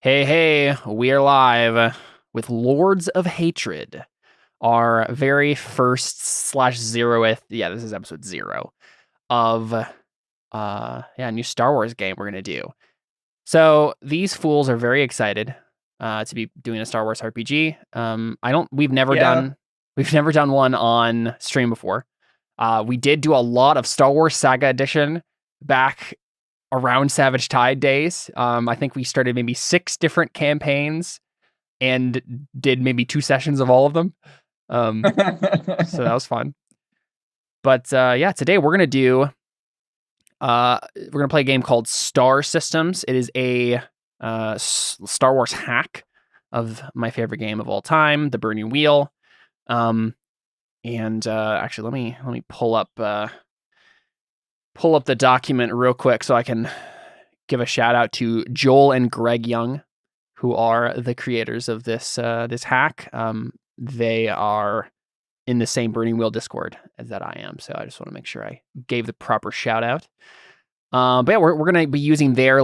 Hey, we are live with Lords of Hatred, our very first slash zeroth. Yeah, this is episode 0 of new Star Wars game we're gonna do. So these fools are very excited to be doing a Star Wars RPG. We've never done one on stream before. We did do a lot of Star Wars Saga Edition back around Savage Tide days. I think we started maybe 6 different campaigns and did maybe 2 sessions of all of them. So that was fun. But today we're gonna play a game called Star Systems. It is a Star Wars hack of my favorite game of all time, the Burning Wheel. Actually, let me pull up the document real quick so I can give a shout out to Joel and Greg Young, who are the creators of this hack. They are in the same Burning Wheel Discord as that I am, so I just want to make sure I gave the proper shout out. But yeah, we're gonna be using their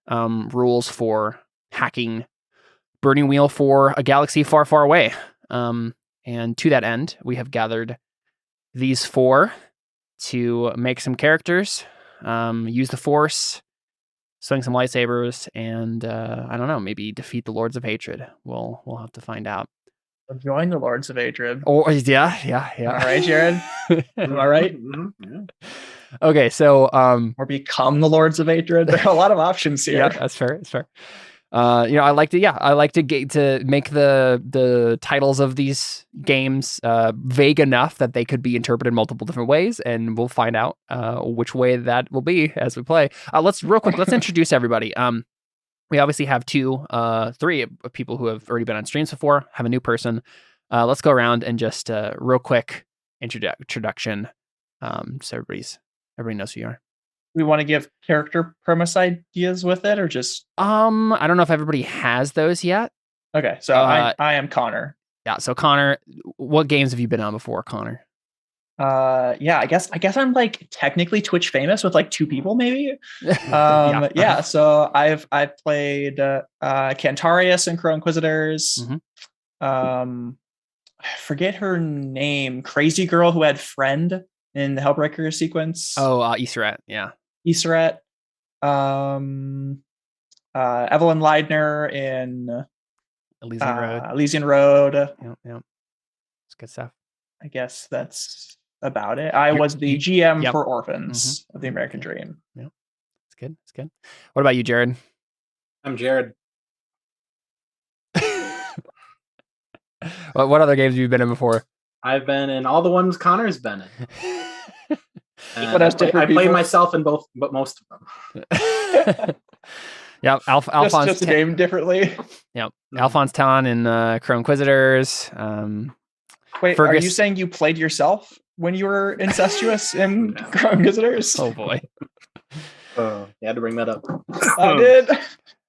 rules for hacking Burning Wheel for a galaxy far, far away. And to that end, we have gathered these 4 to make some characters, use the Force, swing some lightsabers, and I don't know, maybe defeat the Lords of Hatred. We'll have to find out. Join the Lords of Hatred. Oh yeah. All right, Jared. Am I right? Yeah. Okay, so or become the Lords of Hatred. There are a lot of options here. Yeah, that's fair. That's fair. I like to make the titles of these games vague enough that they could be interpreted multiple different ways, and we'll find out which way that will be as we play. Let's introduce everybody. We obviously have 3 people who have already been on streams before, have a new person. Let's go around and just real quick introduction, so everybody knows who you are. We want to give character premise ideas with it, or just I don't know if everybody has those yet. Okay, so I am Connor. Yeah, so Connor, what games have you been on before, Connor? I guess I'm technically Twitch famous with 2 people maybe. So I've played Cantarius and Crow Inquisitors. Mm-hmm. I forget her name. Crazy girl who had friend in the Hellbreaker sequence. Oh, Iseret, yeah. Iseret. Evelyn Leidner in Elysian Road. Yeah. It's good stuff. I guess that's about it. I was the GM for Orphans of the American Dream. Yeah. It's good. What about you, Jared? I'm Jared. What other games have you been in before? I've been in all the ones Connor's been in. I play myself in both, but most of them. Yeah, Alphonse just named differently. Yeah, Alphonse Tan in Crow Inquisitors. Wait, Fergus. Are you saying you played yourself when you were incestuous in Crow Inquisitors? Oh boy. You had to bring that up. I did.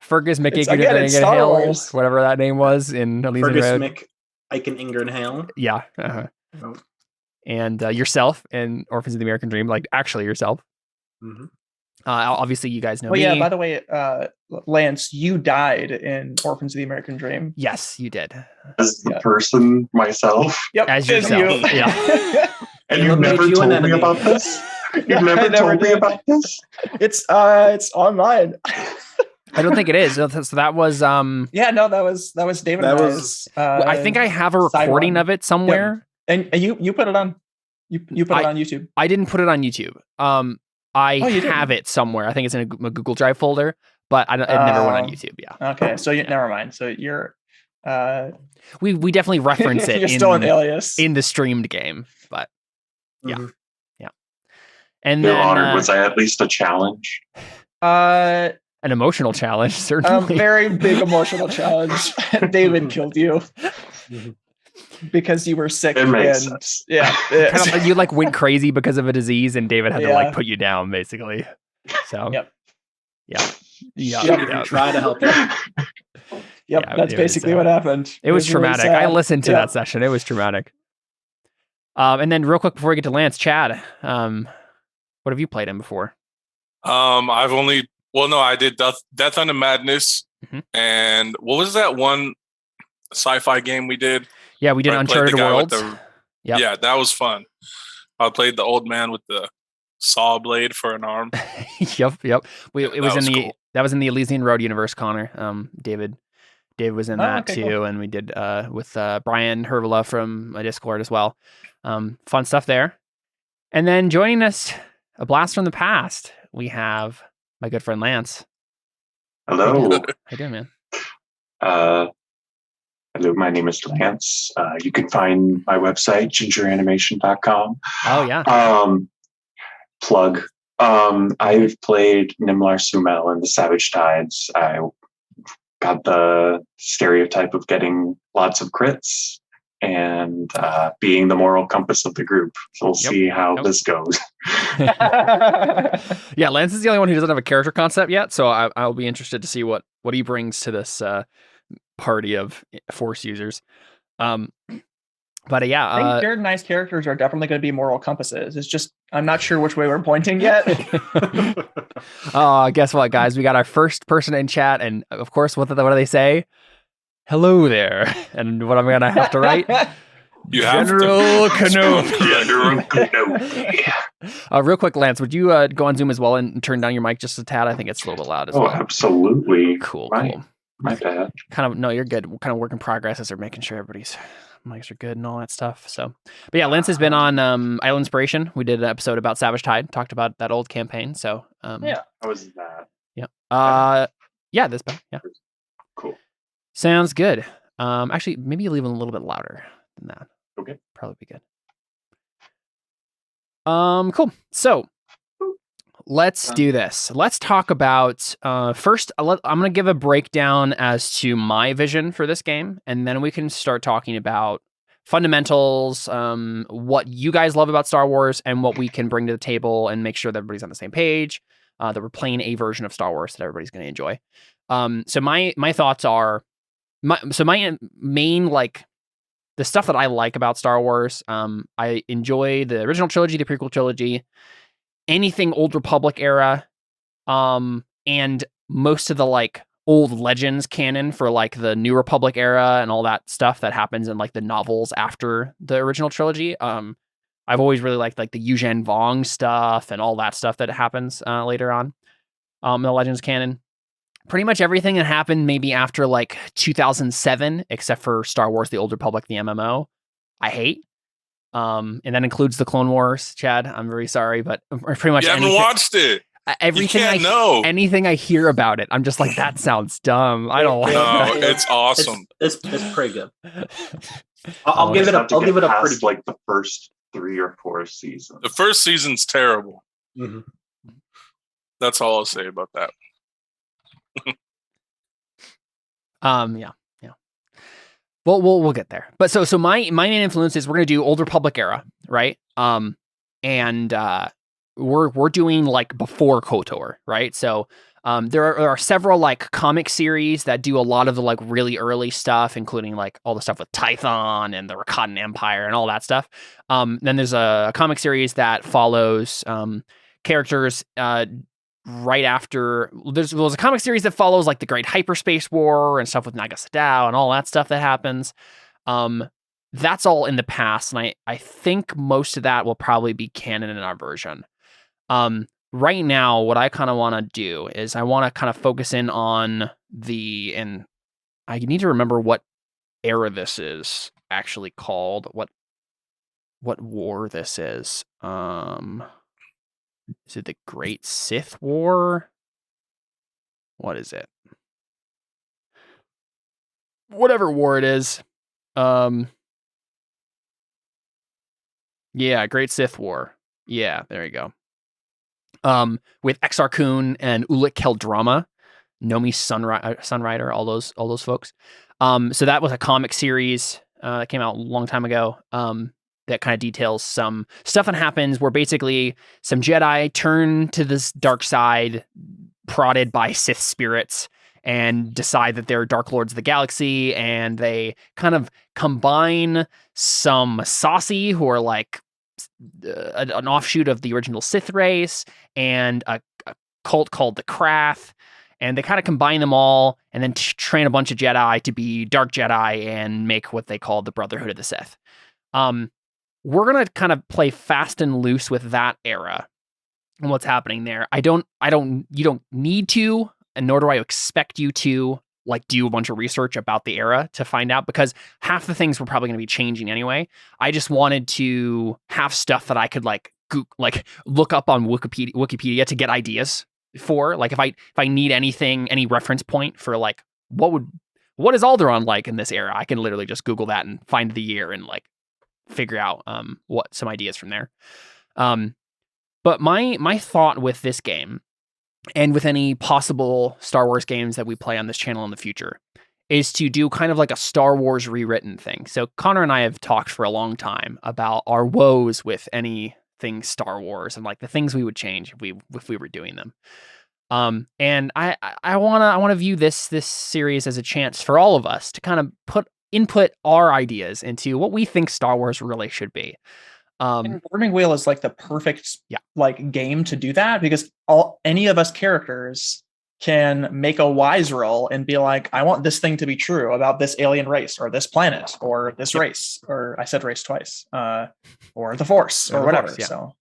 Fergus Hale, whatever that name was in Elysian Road. Fergus Eichen Hale. Yeah. Uh-huh. And yourself in Orphans of the American Dream, actually yourself. Mm-hmm. Obviously, you guys know me. Yeah, by the way, Lance, you died in Orphans of the American Dream. Yes, you did. As the person myself? Yep, as yourself. You. Yeah. And you never told me about this? You never told me about this? It's online. I don't think it is. So that was that was David. I think I have a recording of it somewhere. Yep. And you put it on it on YouTube. I didn't put it on YouTube. I have it somewhere. I think it's in a Google Drive folder, but it never went on YouTube. Yeah. Okay, so never mind. So you're we definitely reference it. You're still an alias in the streamed game, but yeah. Mm-hmm. Yeah. And Your then, Honor, was I at least a challenge? An emotional challenge, certainly. Very big emotional challenge. David killed you. Because you were sick. It makes sense. Yeah. You went crazy because of a disease, and David had to put you down, basically. So Yep. Yeah. Try to help you. Yep, that's basically what happened. It was traumatic. Really I listened to that session. It was traumatic. And then real quick before we get to Lance, Chad, what have you played in before? I did Death on the Madness And what was that one sci-fi game we did? Yeah, we did Uncharted Worlds. Yeah, that was fun. I played the old man with the saw blade for an arm. Yep. That was in the Elysian Road universe, Connor. David was in that too, cool. And we did with Brian Hervela from my Discord as well. Fun stuff there. And then joining us, a blast from the past, we have my good friend Lance. Hello. How you doing, man? Hello, my name is Lance. You can find my website, gingeranimation.com. Oh, yeah. Plug. I've played Nimlar Sumel in the Savage Tides. I got the stereotype of getting lots of crits and being the moral compass of the group. So we'll see how this goes. Yeah, Lance is the only one who doesn't have a character concept yet, so I'll be interested to see what he brings to this party of Force users. But yeah, I think Jared and I's characters are definitely going to be moral compasses. It's just I'm not sure which way we're pointing yet. Guess what, guys? We got our first person in chat, and of course, what do they say? Hello there. And what I'm going to have to write? General Kenobi. Real quick, Lance, would you go on Zoom as well and turn down your mic just a tad? I think it's a little bit loud as well. Oh, absolutely. Cool. My bad. No, you're good. We're kind of work in progress as they're making sure everybody's mics are good and all that stuff. So, but yeah, Lance has been on Idle Inspiration. We did an episode about Savage Tide, talked about that old campaign. So, yeah, how was that? Yeah, this bad. Yeah, cool. Sounds good. Actually, maybe you leave it a little bit louder than that. Okay, probably be good. Cool. So, let's do this. Let's talk about first. I'm going to give a breakdown as to my vision for this game, and then we can start talking about fundamentals, what you guys love about Star Wars, and what we can bring to the table, and make sure that everybody's on the same page. That we're playing a version of Star Wars that everybody's going to enjoy. So my thoughts are, my main the stuff that I like about Star Wars. I enjoy the original trilogy, the prequel trilogy. Anything Old Republic era, and most of the old Legends canon for the New Republic era and all that stuff that happens in the novels after the original trilogy. I've always really liked the Yuuzhan Vong stuff and all that stuff that happens later on in the Legends canon. Pretty much everything that happened maybe after 2007, except for Star Wars: The Old Republic, the MMO, I hate. And that includes the Clone Wars, Chad. I'm very sorry, but pretty much you haven't watched it. Everything anything I hear about it, I'm just like, that sounds dumb. I don't like that. It's awesome. It's pretty good. I'll give it a pretty good. The first 3 or 4 seasons. The first season's terrible. Mm-hmm. That's all I'll say about that. Yeah. Well, we'll get there. But so my main influence is we're gonna do Old Republic era, right? And we're doing before KOTOR, right? So there are several comic series that do a lot of the really early stuff, including all the stuff with Tython and the Rakatan Empire and all that stuff. Then there's a comic series that follows characters right after. There's a comic series that follows the Great Hyperspace War and stuff with Naga Sadow and all that stuff that happens. That's all in the past, and I think most of that will probably be canon in our version. Right now, what I kind of want to do is I want to kind of focus in on and I need to remember what era this is actually called, what war this is. Is it the Great Sith War? What is it? Whatever war it is. Yeah, Great Sith War. Yeah, there you go. With Exar Kun and Ulic Qel-Drama, Nomi Sunrider, all those folks. So that was a comic series that came out a long time ago. That kind of details some stuff that happens where basically some Jedi turn to this dark side, prodded by Sith spirits, and decide that they're Dark Lords of the Galaxy, and they kind of combine some Saucy, who are an offshoot of the original Sith race, and a cult called the Krath, and they kind of combine them all and then train a bunch of Jedi to be dark Jedi and make what they call the Brotherhood of the Sith. We're gonna kind of play fast and loose with that era and what's happening there. You don't need to, and nor do I expect you to like do a bunch of research about the era to find out, because half the things were probably going to be changing anyway. I just wanted to have stuff that I could like look up on Wikipedia to get ideas for. Like if I need anything, any reference point for like what is Alderaan like in this era, I can literally just Google that and find the year and like figure out what some ideas from there. But my thought with this game, and with any possible Star Wars games that we play on this channel in the future, is to do kind of like a Star Wars rewritten thing. So Connor and I have talked for a long time about our woes with anything Star Wars and like the things we would change if we were doing them. And I wanna view this series as a chance for all of us to kind of input our ideas into what we think Star Wars really should be. And Burning Wheel is like the perfect Yeah. like game to do that, because any of us characters can make a wise roll and be like, I want this thing to be true about this alien race or this planet or this Yep. race, or I said race twice, or the Force or the whatever. Force, yeah. So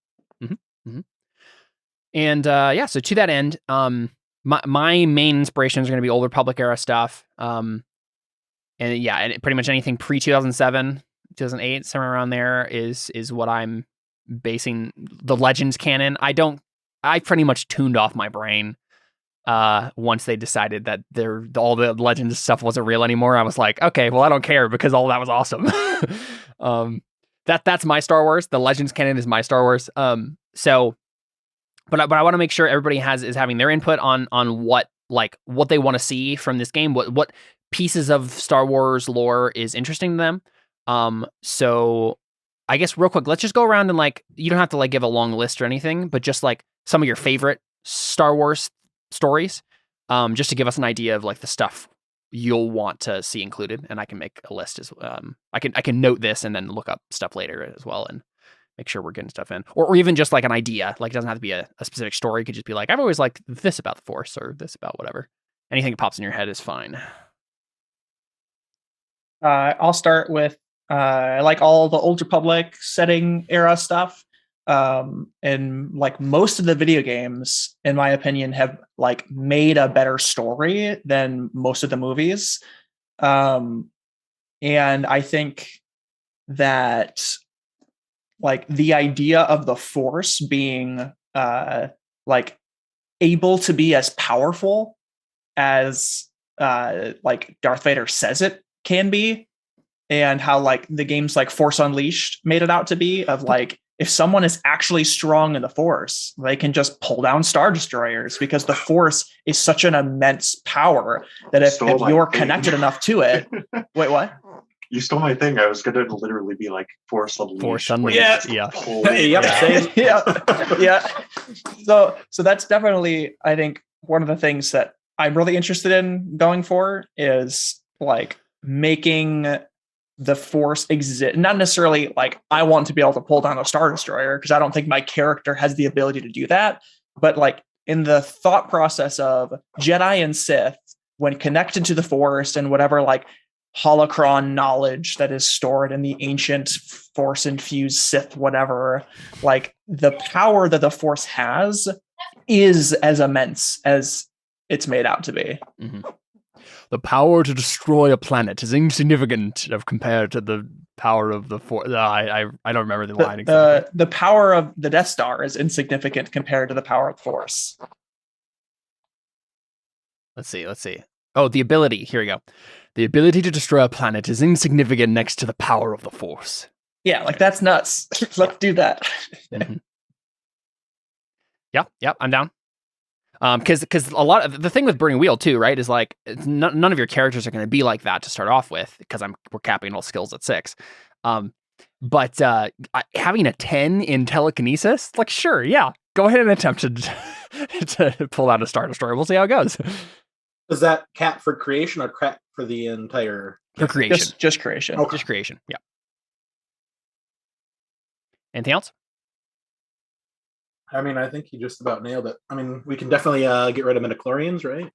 And so to that end, my main inspirations are going to be Old Republic era stuff. And pretty much anything pre 2007, 2008, somewhere around there is what I'm basing the Legends canon. I pretty much tuned off my brain once they decided that all the Legends stuff wasn't real anymore. I was like, okay, well, I don't care because all that was awesome. That's my Star Wars. The Legends canon is my Star Wars. But I want to make sure everybody is having their input on what they want to see from this game, what pieces of Star Wars lore is interesting to them. So I guess real quick, let's just go around and like, you don't have to like give a long list or anything, but just like some of your favorite Star Wars stories, just to give us an idea of like the stuff you'll want to see included. And I can make a list as I can note this and then look up stuff later as well and make sure we're getting stuff in, or even just like an idea. Like it doesn't have to be a specific story. It could just be like, I've always liked this about the Force or this about whatever. Anything that pops in your head is fine. I'll start with I like all the Old Republic setting era stuff. And like most of the video games, in my opinion, have like made a better story than most of the movies. And I think that like the idea of the Force being like able to be as powerful as like Darth Vader says it can be, and how like the games like Force Unleashed made it out to be, of like, if someone is actually strong in the Force, they can just pull down Star Destroyers, because the Force is such an immense power that if you're connected enough to it. Wait, what? You stole my thing. I was going to literally be like Force Unleashed. Force Unleashed, yeah. Yeah. So that's definitely, I think, one of the things that I'm really interested in going for is like making the Force exist. Not necessarily like I want to be able to pull down a Star Destroyer, because I don't think my character has the ability to do that. But like in the thought process of Jedi and Sith, when connected to the Force and whatever like holocron knowledge that is stored in the ancient Force infused Sith, whatever, like the power that the Force has is as immense as it's made out to be. Mm-hmm. The power to destroy a planet is insignificant compared to the power of the Force. I don't remember the line exactly. The power of the Death Star is insignificant compared to the power of the Force. Let's see. Oh, the ability. Here we go. The ability to destroy a planet is insignificant next to the power of the Force. Yeah, like that's nuts. Let's do that. Mm-hmm. Yeah, I'm down. Because a lot of the thing with Burning Wheel too, right, is like none of your characters are going to be like that to start off with, because we're capping all skills at 6. But having a 10 in telekinesis, like sure, yeah, go ahead and attempt to pull out a Star Destroyer. We'll see how it goes. Is that cap for creation or cap for the entire? For creation, just creation. Okay. Just creation. Yeah. Anything else? I mean, I think you just about nailed it. I mean, we can definitely get rid of midichlorians, right?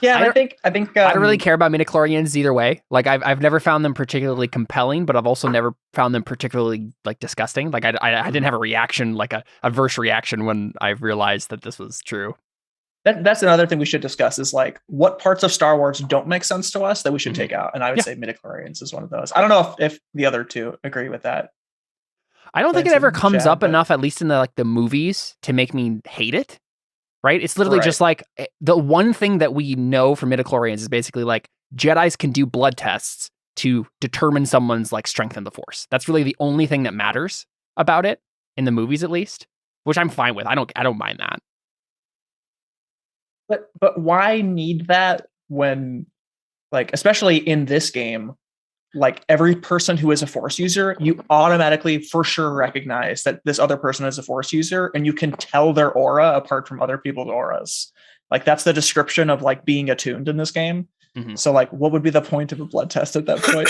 Yeah, and I think I don't really care about midichlorians either way. Like I've never found them particularly compelling, but I've also never found them particularly like disgusting. Like I didn't have a reaction, like a adverse reaction when I realized that this was true. That's another thing we should discuss is like what parts of Star Wars don't make sense to us that we should take out. And I would say midichlorians is one of those. I don't know if the other two agree with that. I don't think it ever comes up enough, at least in the movies, to make me hate it. Right? It's literally just like the one thing that we know from midichlorians is basically like Jedis can do blood tests to determine someone's like strength in the Force. That's really the only thing that matters about it in the movies, at least, which I'm fine with. I don't mind that. But why need that when, like, especially in this game, like every person who is a Force user, you automatically for sure recognize that this other person is a Force user, and you can tell their aura apart from other people's auras. Like that's the description of like being attuned in this game. Mm-hmm. So like, what would be the point of a blood test at that point?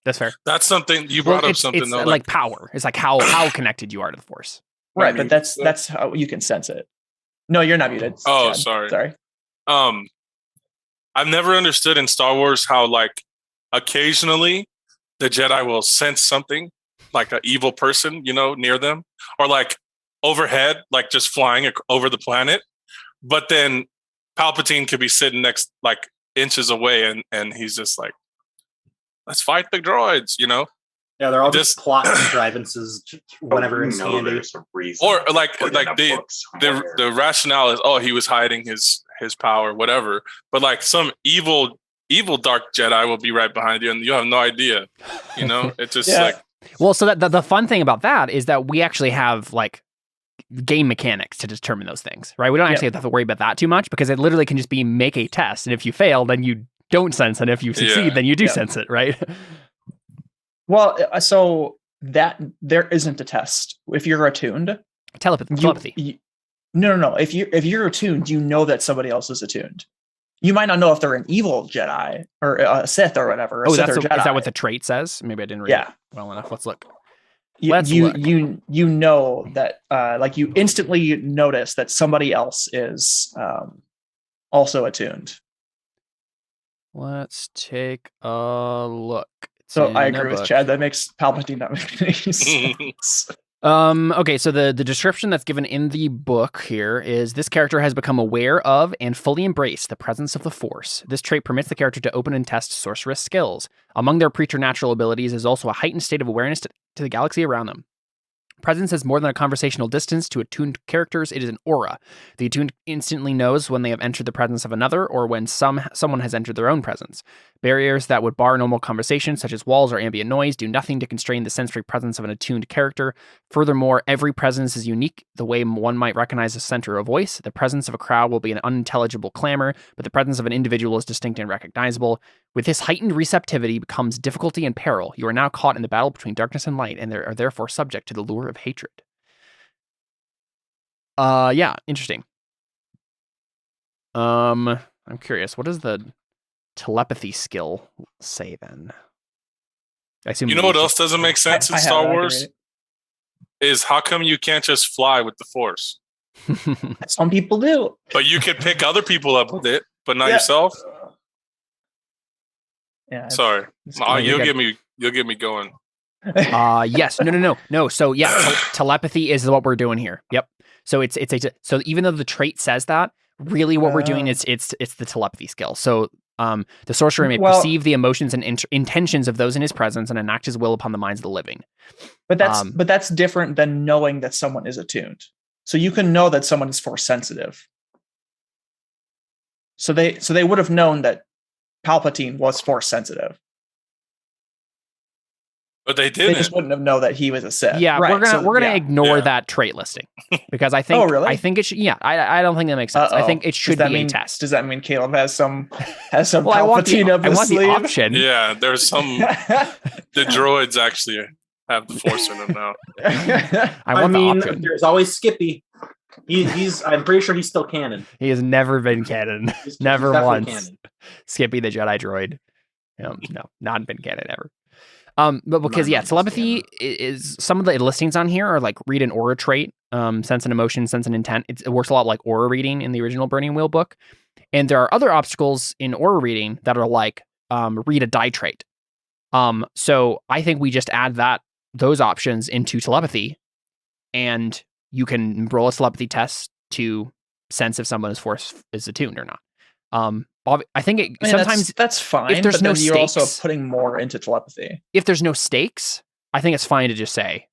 That's fair. That's something you brought up. Something though, like power. It's like how connected you are to the Force. Right, but that's how you can sense it. No, you're not muted. Oh, Chad. Sorry. I've never understood in Star Wars how like occasionally the Jedi will sense something like an evil person, near them, or like overhead, like just flying over the planet. But then Palpatine could be sitting next, like inches away, and he's just like, "Let's fight the droids," Yeah, they're all just plot contrivances whenever it's handy. Or like the rationale is, he was hiding his power, whatever. But like some evil dark Jedi will be right behind you, and you have no idea. It's just like. Well, so that the fun thing about that is that we actually have like game mechanics to determine those things, right? We don't actually have to worry about that too much because it literally can just be make a test, and if you fail, then you don't sense it. If you succeed, then you do sense it, right? Well, so that there isn't a test if you're attuned. Telepathy. No. If you're attuned, you know that somebody else is attuned. You might not know if they're an evil Jedi or a Sith or whatever. Is that what the trait says? Maybe I didn't read it well enough. Let's look. You know that like you instantly notice that somebody else is also attuned. Let's take a look. So I agree with Chad. That makes Palpatine not make any sense. Okay, so the description that's given in the book here is this character has become aware of and fully embraced the presence of the Force. This trait permits the character to open and test sorceress skills. Among their preternatural abilities is also a heightened state of awareness to the galaxy around them. Presence is more than a conversational distance to attuned characters. It is an aura. The attuned instantly knows when they have entered the presence of another or when someone has entered their own presence. Barriers that would bar normal conversation, such as walls or ambient noise, do nothing to constrain the sensory presence of an attuned character. Furthermore, every presence is unique. The way one might recognize a center of voice, the presence of a crowd will be an unintelligible clamor, but the presence of an individual is distinct and recognizable. With this heightened receptivity becomes difficulty and peril. You are now caught in the battle between darkness and light, and are therefore subject to the lure of hatred. Yeah, interesting. I'm curious. What does the telepathy skill say then? I assume what else doesn't make sense in Star Wars? Is how come you can't just fly with the Force? Some people do. But you could pick other people up with it, but not yourself? Yeah. Sorry. You'll get me going. Yes. No. So yeah, telepathy is what we're doing here. Yep. So so even though the trait says that, really what we're doing is it's the telepathy skill. So the sorcerer may perceive the emotions and intentions of those in his presence and enact his will upon the minds of the living. But that's different than knowing that someone is attuned. So you can know that someone is Force sensitive. So they would have known that Palpatine was Force sensitive. But they didn't. They just wouldn't have known that he was a Sith. Yeah, right. we're gonna ignore that trait listing because I think. Oh, really? I think it should. Yeah, I don't think that makes sense. I think it should be a test. Does that mean Caleb has some Palpatine up his sleeve? I want the option. Yeah, there's some. The droids actually have the Force in them now. I want the option. There's always Skippy. He's. I'm pretty sure he's still canon. He has never been canon. Never once. Canon. Skippy the Jedi droid. No, not been canon ever. But because telepathy is some of the listings on here are like read an aura trait, sense and emotion, sense and intent. It works a lot like aura reading in the original Burning Wheel book. And there are other obstacles in aura reading that are like read a die trait. So I think we just add those options into telepathy, and you can roll a telepathy test to sense if someone is force is attuned or not. I think sometimes that's fine. if there's but no then you're also stakes- putting more into telepathy. if there's no stakes, I think it's fine to just say,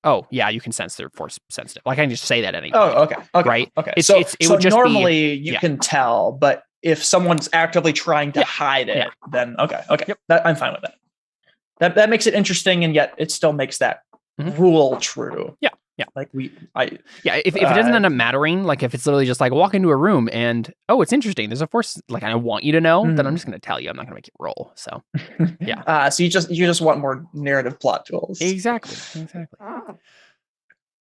"Oh, yeah, you can sense they're force sensitive." Like I can just say that at any point. Oh, okay. Right? Okay. It So would just be- normally you yeah. can tell, but if someone's actively trying to hide it, Yeah. then okay. Yep. I'm fine with that. That makes it interesting, and yet it still makes that Mhm. rule true. Yeah. Like If it doesn't end up mattering, like if it's literally just like walk into a room and it's interesting, there's a force, like I want you to know, then I'm just going to tell you. I'm not going to make you roll. So yeah. So you just want more narrative plot tools. Exactly.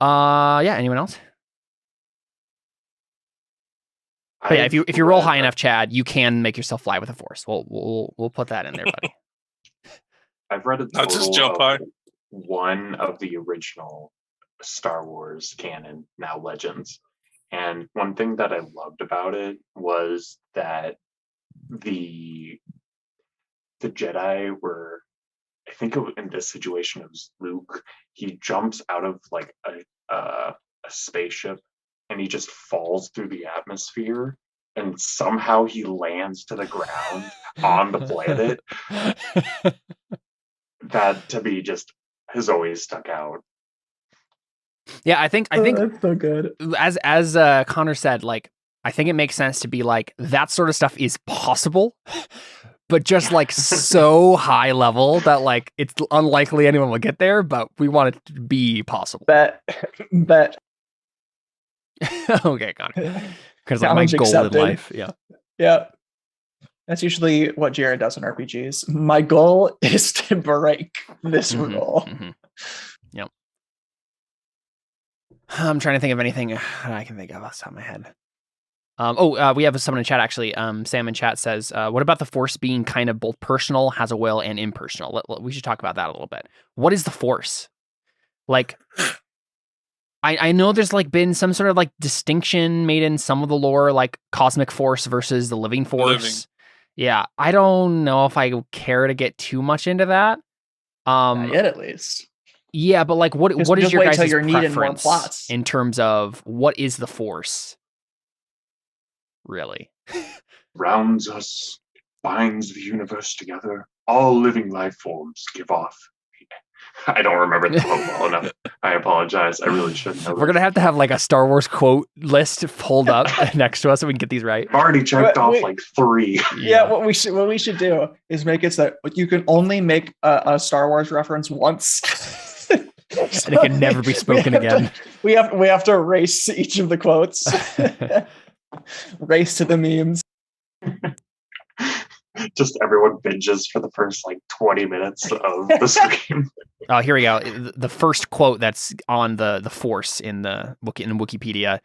Yeah. Anyone else? But yeah, if you roll high enough, Chad, you can make yourself fly with a force. We'll put that in there, buddy. I've read a Not just total jump of high. one of the original Star Wars canon, now Legends. And one thing that I loved about it was that the Jedi were, I think in this situation it was Luke. He jumps out of like a spaceship and he just falls through the atmosphere, and somehow he lands to the ground on the planet. That to me just has always stuck out. Yeah, I think That's so good. as Connor said, like I think it makes sense to be like that sort of stuff is possible, but just like so high level that like it's unlikely anyone will get there, but we want it to be possible. Bet. Okay, Connor. Because like my Challenge goal accepted. in life, yeah. Yeah. That's usually what Jared does in RPGs. My goal is to break this rule. Yep. I'm trying to think of anything I can think of off the top of my head. We have someone in chat actually. Sam in chat says, "What about the Force being kind of both personal, has a will, and impersonal?" We should talk about that a little bit. What is the Force? Like, I know there's like been some sort of like distinction made in some of the lore, like cosmic force versus the living force. Yeah, I don't know if I care to get too much into that. Not yet, at least. Yeah, but like, what is just your wait till guys' you're needing more preference plots. in terms of what is the Force? Really? Rounds us, binds the universe together. All living life forms give off. I don't remember the quote well enough. I apologize. I really should know. We're gonna have like a Star Wars quote list pulled up next to us so we can get these right. I've already checked off like 3. Yeah, what we should do is make it so that you can only make a Star Wars reference once. And it can never be spoken again. We have to erase each of the quotes. Race to the memes. Just everyone binges for the first like 20 minutes of the stream. Oh, here we go. The first quote that's on the Force in the Wikipedia.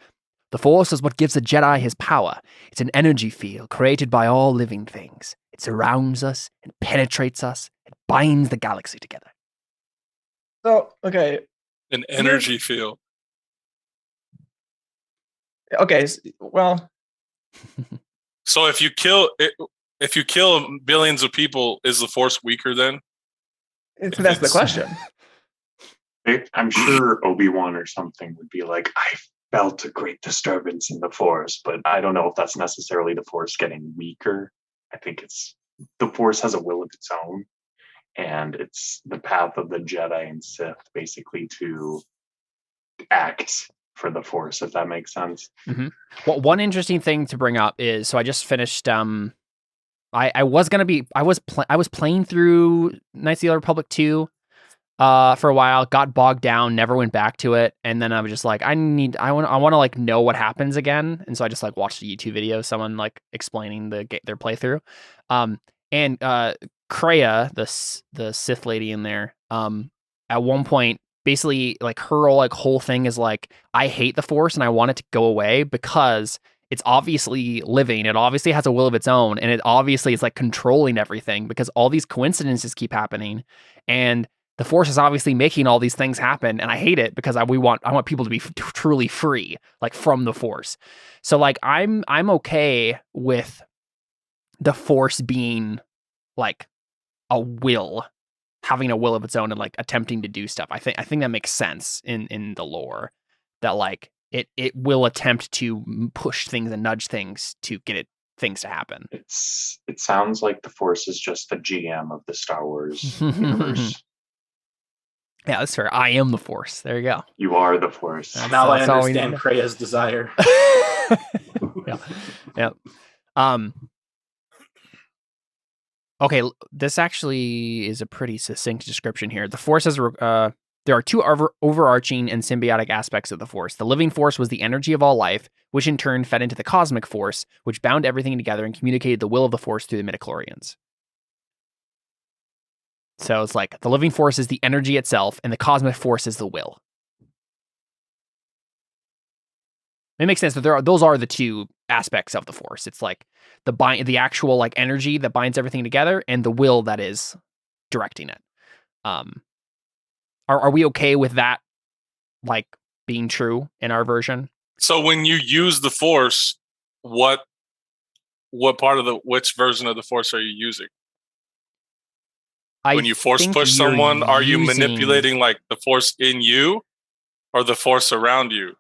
The Force is what gives a Jedi his power. It's an energy field created by all living things. It surrounds us and penetrates us. It binds the galaxy together. So, okay. An energy field. Okay, well. So if you kill billions of people, is the Force weaker then? That's the question. I'm sure Obi-Wan or something would be like, I felt a great disturbance in the Force, but I don't know if that's necessarily the Force getting weaker. I think the Force has a will of its own, and it's the path of the Jedi and Sith basically to act for the Force, if that makes sense. Mm-hmm. Well, one interesting thing to bring up is, so I just finished. I was playing through Knights of the Old Republic 2 for a while, got bogged down, never went back to it, and then I was just like, I want to like know what happens again, and so I just like watched a YouTube video, someone like explaining their playthrough, and Kreia, the Sith lady in there, at one point, basically like her whole thing is like, I hate the Force and I want it to go away because it's obviously living. It obviously has a will of its own, and it obviously is like controlling everything because all these coincidences keep happening, and the Force is obviously making all these things happen, and I hate it because I want people to be truly free, like from the Force. So like I'm okay with the Force being like having a will of its own and like attempting to do stuff. I think that makes sense in the lore, that like it will attempt to push things and nudge things to get things to happen. It sounds like the Force is just the GM of the Star Wars universe. Yeah, that's fair. I am the Force. There you go. You are the Force. Now I understand Krea's desire. Yeah. Okay, this actually is a pretty succinct description here. The Force has there are two overarching and symbiotic aspects of the Force. The living Force was the energy of all life, which in turn fed into the cosmic Force, which bound everything together and communicated the will of the Force through the midichlorians. So it's like the living Force is the energy itself, and the cosmic Force is the will. It makes sense that those are the two aspects of the Force. It's like the actual like energy that binds everything together, and the will that is directing it. Are we okay with that, like being true in our version? So when you use the Force, which version of the Force are you using? When you force push someone, are you manipulating like the Force in you or the Force around you?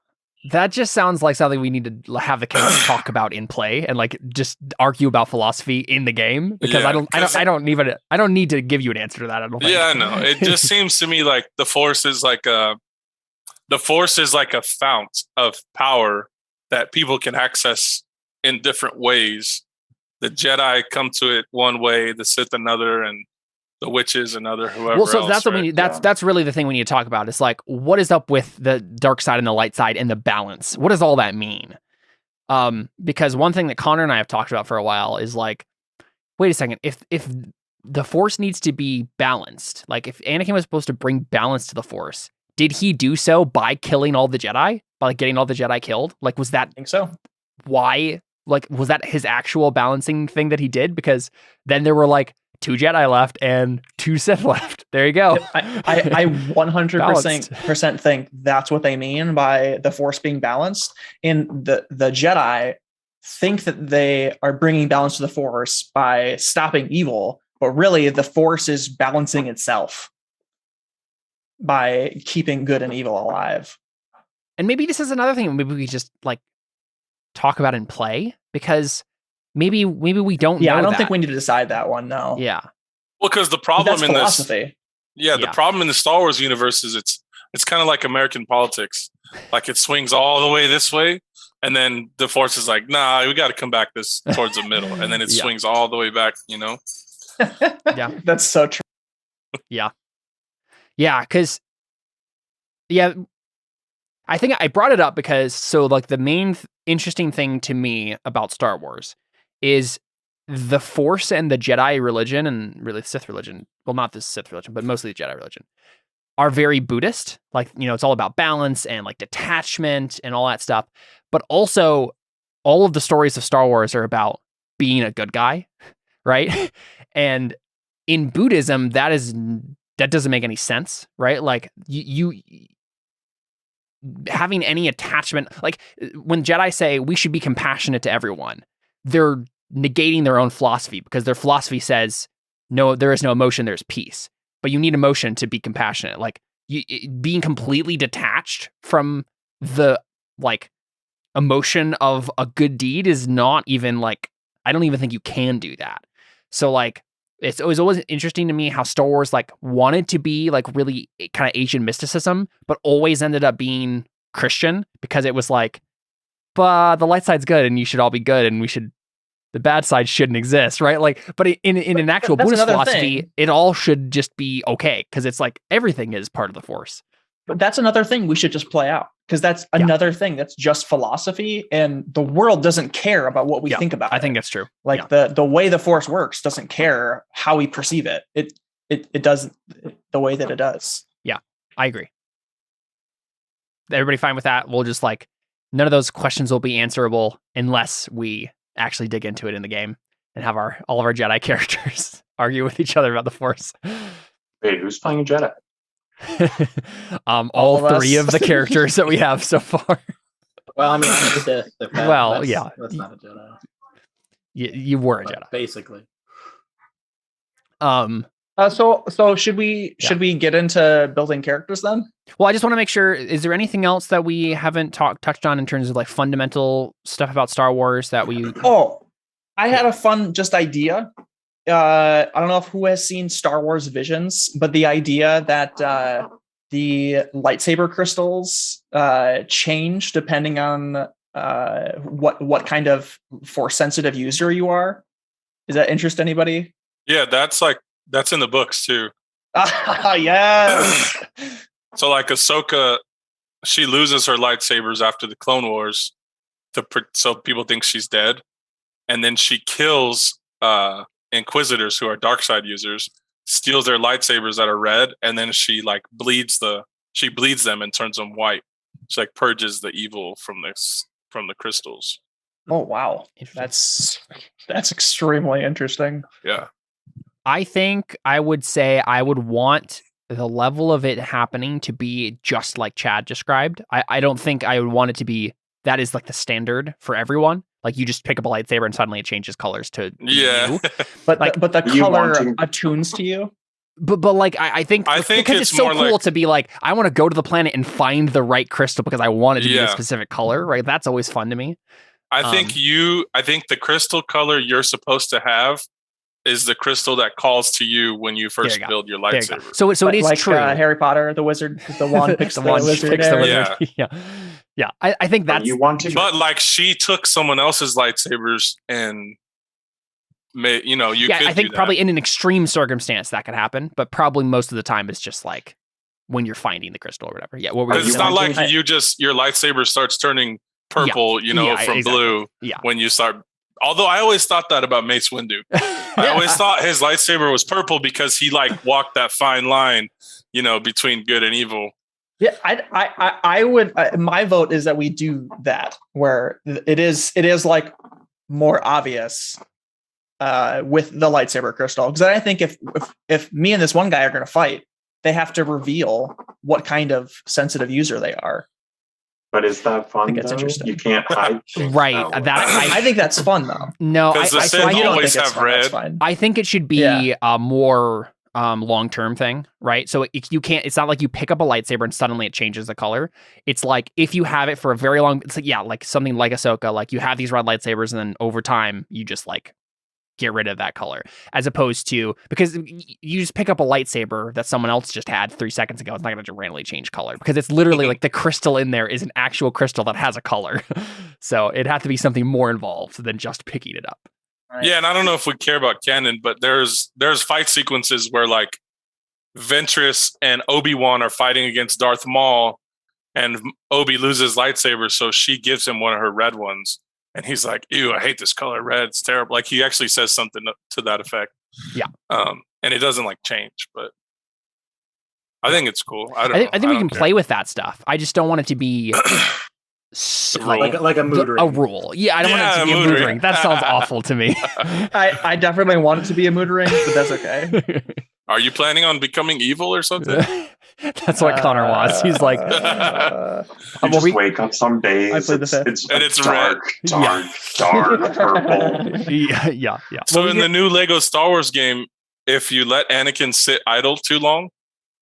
That just sounds like something we need to have the characters talk about in play and like just argue about philosophy in the game, because I don't need to give you an answer to that. I don't think. Yeah, I know. It just seems to me like the Force is like a fount of power that people can access in different ways. The Jedi come to it one way, the Sith another, and the witches another, whoever. Well, so else, that's right? what we need. That's really the thing we need to talk about. It's like, what is up with the dark side and the light side and the balance? What does all that mean? Because one thing that Connor and I have talked about for a while is like, wait a second, if the Force needs to be balanced, like if Anakin was supposed to bring balance to the Force, did he do so by killing all the Jedi? By like getting all the Jedi killed? Like, was that? I think so. Why? Like, was that his actual balancing thing that he did? Because then there were like 2 Jedi left and 2 Sith left. There you go. I 100% think that's what they mean by the Force being balanced. And the Jedi think that they are bringing balance to the Force by stopping evil, but really the Force is balancing itself by keeping good and evil alive. And maybe this is another thing maybe we just like talk about in play, because maybe we don't know. I don't think we need to decide that one, no. Yeah. Well, because the problem in philosophy. The problem in the Star Wars universe is it's kind of like American politics. Like it swings all the way this way, and then the Force is like, nah, we got to come back towards the middle, and then it swings all the way back, you know? Yeah. That's so true. Yeah. Yeah, because I think I brought it up because so like the main interesting thing to me about Star Wars is the Force and the Jedi religion, and really the Sith religion, well, not the Sith religion, but mostly the Jedi religion, are very Buddhist. Like, you know, it's all about balance and like detachment and all that stuff. But also all of the stories of Star Wars are about being a good guy, right? And in Buddhism, that doesn't make any sense, right? Like you having any attachment, like when Jedi say we should be compassionate to everyone, they're negating their own philosophy, because their philosophy says, no, there is no emotion, there's peace. But you need emotion to be compassionate. Like being completely detached from the like emotion of a good deed is not even like, I don't even think you can do that. So like, it was always interesting to me how Star Wars like wanted to be like really kind of Asian mysticism, but always ended up being Christian, because it was like, but the light side's good and you should all be good, and the bad side shouldn't exist, right? Like, but in an actual Buddhist philosophy, it all should just be okay, because it's like everything is part of the Force. But that's another thing we should just play out, because that's another thing that's just philosophy, and the world doesn't care about what we think about it. I think that's true. Like the way the Force works doesn't care how we perceive it. It does the way that it does. Yeah, I agree. Everybody fine with that? We'll just like, none of those questions will be answerable unless we actually dig into it in the game and have all of our Jedi characters argue with each other about the Force. Wait, who's playing a Jedi? All All of three us. of the all All of three us. of the characters that we have so far. Well, I mean, I'm a Sith. Well, that's, yeah. That's not a Jedi. You were a Jedi. Basically. So should we get into building characters then? Well, I just want to make sure, is there anything else that we haven't touched on in terms of like fundamental stuff about Star Wars that we... Oh, I had a fun idea. I don't know if who has seen Star Wars Visions, but the idea that the lightsaber crystals change depending on what kind of force sensitive user you are. Does that interest anybody? Yeah, that's in the books too. Yes. So like Ahsoka, she loses her lightsabers after the Clone Wars, so people think she's dead, and then she kills Inquisitors who are dark side users, steals their lightsabers that are red, and then she like bleeds them and turns them white. She like purges the evil from the crystals. Oh wow, that's extremely interesting. Yeah. I think I would say I would want the level of it happening to be just like Chad described. I don't think I would want it to be that is like the standard for everyone. Like you just pick up a lightsaber and suddenly it changes colors to you. But like, but the color attunes to you. But like I think because it's so cool to be like I want to go to the planet and find the right crystal because I want it to be a specific color, right? That's always fun to me. I think the crystal color you're supposed to have is the crystal that calls to you when you first build your lightsaber. So it is like, true. Harry Potter, the wizard, the wand picks the wizard. Yeah. I think that's you want to. But like she took someone else's lightsabers and made, you could I think do that. probably in an extreme circumstance that could happen, but probably most of the time it's just like when you're finding the crystal or whatever. Yeah. It's not like your lightsaber starts turning purple, from blue when you start. Although I always thought that about Mace Windu. I always thought his lightsaber was purple because he like walked that fine line, between good and evil. Yeah, I would. My vote is that we do that where it is like more obvious with the lightsaber crystal, because I think if me and this one guy are going to fight, they have to reveal what kind of sensitive user they are. But is that fun? I think that's interesting. You can't hide. Right. I think that's fun though. No, because the Sith always have red. I think it should be a more long-term thing, right? So it's not like you pick up a lightsaber and suddenly it changes the color. It's like if you have it for a very long, it's like, like something like Ahsoka, like you have these red lightsabers and then over time you just like get rid of that color, as opposed to, because you just pick up a lightsaber that someone else just had 3 seconds ago. It's not going to randomly change color because it's literally like the crystal in there is an actual crystal that has a color. So it'd have to be something more involved than just picking it up. Right. Yeah, and I don't know if we care about canon, but there's fight sequences where like Ventress and Obi-Wan are fighting against Darth Maul, and Obi loses lightsaber, so she gives him one of her red ones. And he's like, ew, I hate this color red. It's terrible. Like he actually says something to that effect. Yeah. And it doesn't like change, but I think it's cool. I think we can play with that stuff. I just don't want it to be like a mood ring. A rule. Yeah, I don't want it to be a mood ring. That sounds awful to me. I definitely want it to be a mood ring, but that's okay. Are you planning on becoming evil or something? That's what Connor wants. He's like, you just wake up some days. I played the Fifth. It's dark, red. dark purple. Yeah. So in the new Lego Star Wars game, if you let Anakin sit idle too long,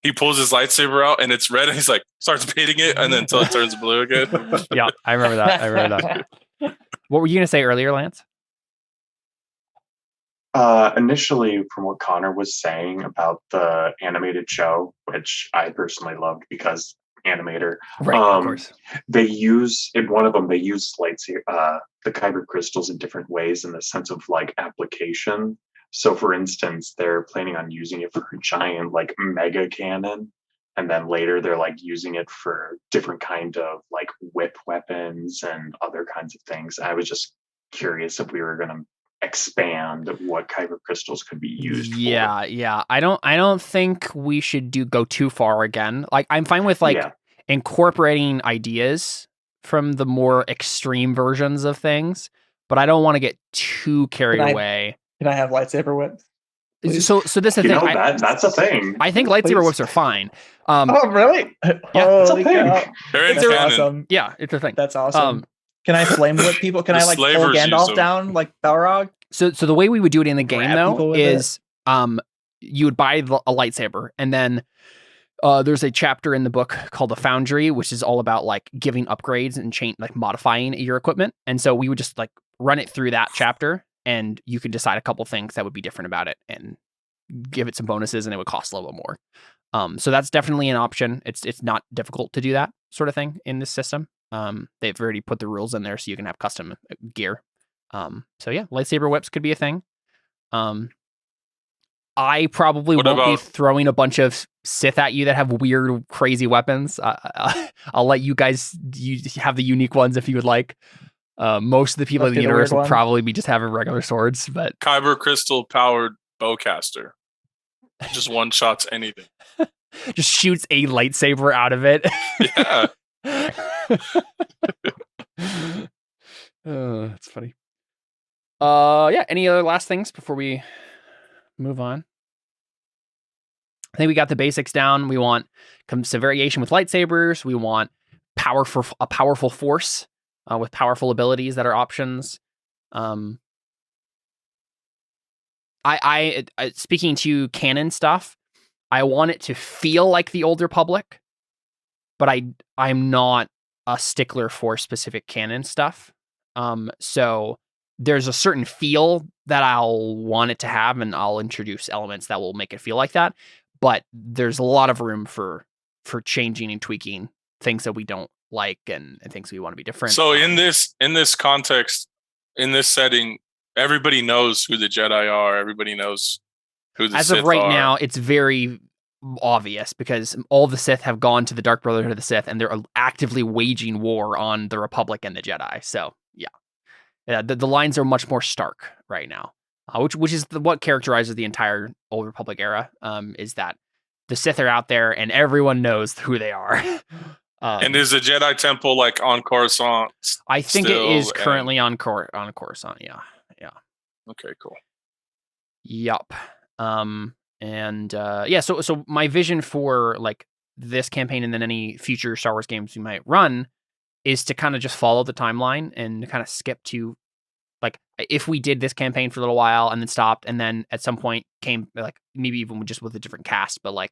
he pulls his lightsaber out and it's red, and he's like starts beating it, and then until it turns blue again. Yeah, I remember that. What were you gonna say earlier, Lance? Initially, from what Connor was saying about the animated show, which I personally loved because animator, right? Of course, they use in one of them. They use lightsaber, the kyber crystals in different ways in the sense of like application. So, for instance, they're planning on using it for a giant like mega cannon, and then later they're like using it for different kind of like whip weapons and other kinds of things. I was just curious if we were going to expand what kyber crystals could be used for. Yeah. I don't think we should go too far again. Like I'm fine with incorporating ideas from the more extreme versions of things, but I don't want to get too carried away. Can I have lightsaber whips? please. So this is the thing. That's a thing. I think lightsaber whips are fine. Oh, really? Yeah, it's a Holy thing. cow. They're in That's canon. awesome. Yeah, it's a thing. That's awesome. Can I flame whip people? Can The I like pull slavers use Gandalf them. down like Balrog? So the way we would do it in the game Grab people though with is you would buy a lightsaber, and then there's a chapter in the book called the Foundry, which is all about like giving upgrades and like modifying your equipment. And so we would just like run it through that chapter, and you could decide a couple things that would be different about it and give it some bonuses, and it would cost a little bit more. So that's definitely an option. It's not difficult to do that sort of thing in this system. They've already put the rules in there so you can have custom gear. So yeah, lightsaber whips could be a thing. I probably won't be throwing a bunch of Sith at you that have weird, crazy weapons. I'll let you guys have the unique ones if you would like. Most of the people in the universe will probably be just having regular swords, but Kyber crystal powered bowcaster. Just one shots anything. Just shoots a lightsaber out of it. Yeah. That's funny. Yeah. Any other last things before we move on? I think we got the basics down. We want some variation with lightsabers. We want a powerful force with powerful abilities that are options. I speaking to canon stuff, I want it to feel like the Old Republic, but I'm not a stickler for specific canon stuff. So there's a certain feel that I'll want it to have, and I'll introduce elements that will make it feel like that. But there's a lot of room for changing and tweaking things that we don't like and things we want to be different. So in this context, in this setting, everybody knows who the Jedi are. Everybody knows who the Sith are. As of right now, it's very obvious because all the Sith have gone to the Dark Brotherhood of the Sith, and they're actively waging war on the Republic and the Jedi. So yeah, the lines are much more stark right now. Which is what characterizes the entire Old Republic era, is that the Sith are out there and everyone knows who they are. And is the Jedi Temple like on Coruscant? I think it is currently on Coruscant. Yeah. Okay, cool. Yup. So my vision for like this campaign and then any future Star Wars games we might run is to kind of just follow the timeline and kind of skip to, like, if we did this campaign for a little while and then stopped and then at some point came, like, maybe even just with a different cast, but like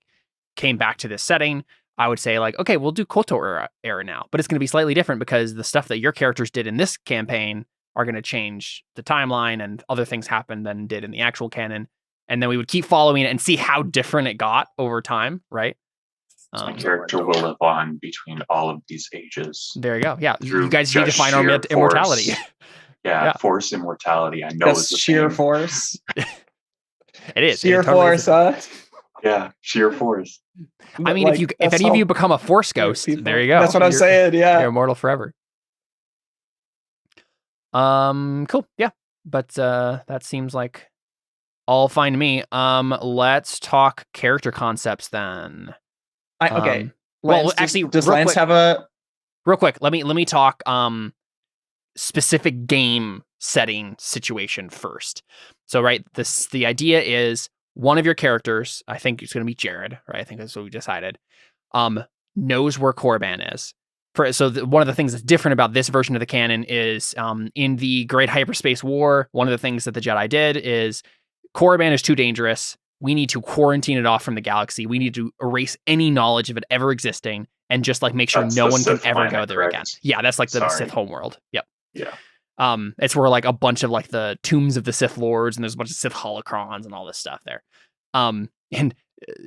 came back to this setting, I would say like, okay, we'll do KOTOR era now, but it's going to be slightly different because the stuff that your characters did in this campaign are going to change the timeline and other things happen than did in the actual canon. And then we would keep following it and see how different it got over time, right? My character will live on between all of these ages. There you go. Yeah, you guys need to find our immortality. Yeah, force immortality. I know it's sheer force. It is sheer force, huh? Yeah, sheer force. I mean, like, if any of you become a force ghost, there you go. That's what I'm saying. Yeah, you're immortal forever. Cool. Yeah, but that seems like all fine to me. Let's talk character concepts then. Okay. Well, actually, does Lance have a real quick? Let me talk specific game setting situation first. So, right, the idea is one of your characters, I think it's going to be Jared, right? I think that's what we decided. Knows where Korriban is. One of the things that's different about this version of the canon is in the Great Hyperspace War, one of the things that the Jedi did is Korriban is too dangerous. We need to quarantine it off from the galaxy. We need to erase any knowledge of it ever existing and just like make sure no one can ever go there again. Yeah, that's like the Sith homeworld. Yep. Yeah. It's where like a bunch of like the tombs of the Sith lords and there's a bunch of Sith holocrons and all this stuff there. And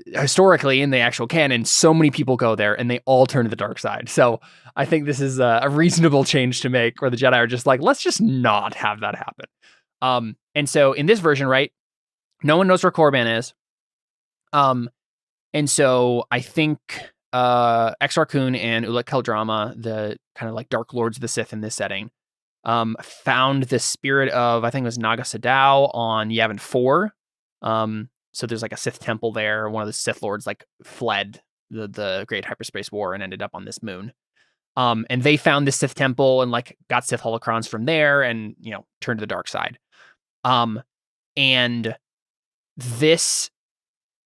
historically in the actual canon, so many people go there and they all turn to the dark side. So I think this is a reasonable change to make where the Jedi are just like, let's just not have that happen. And so in this version, right, no one knows where Korriban is. And so I think Exar Kun and Ulic Qel-Drama, the kind of like Dark Lords of the Sith in this setting, found the spirit of, I think it was Naga Sadow on Yavin 4. So there's like a Sith temple there. One of the Sith Lords like fled the Great Hyperspace War and ended up on this moon. And they found this Sith temple and like got Sith holocrons from there and, turned to the dark side. And this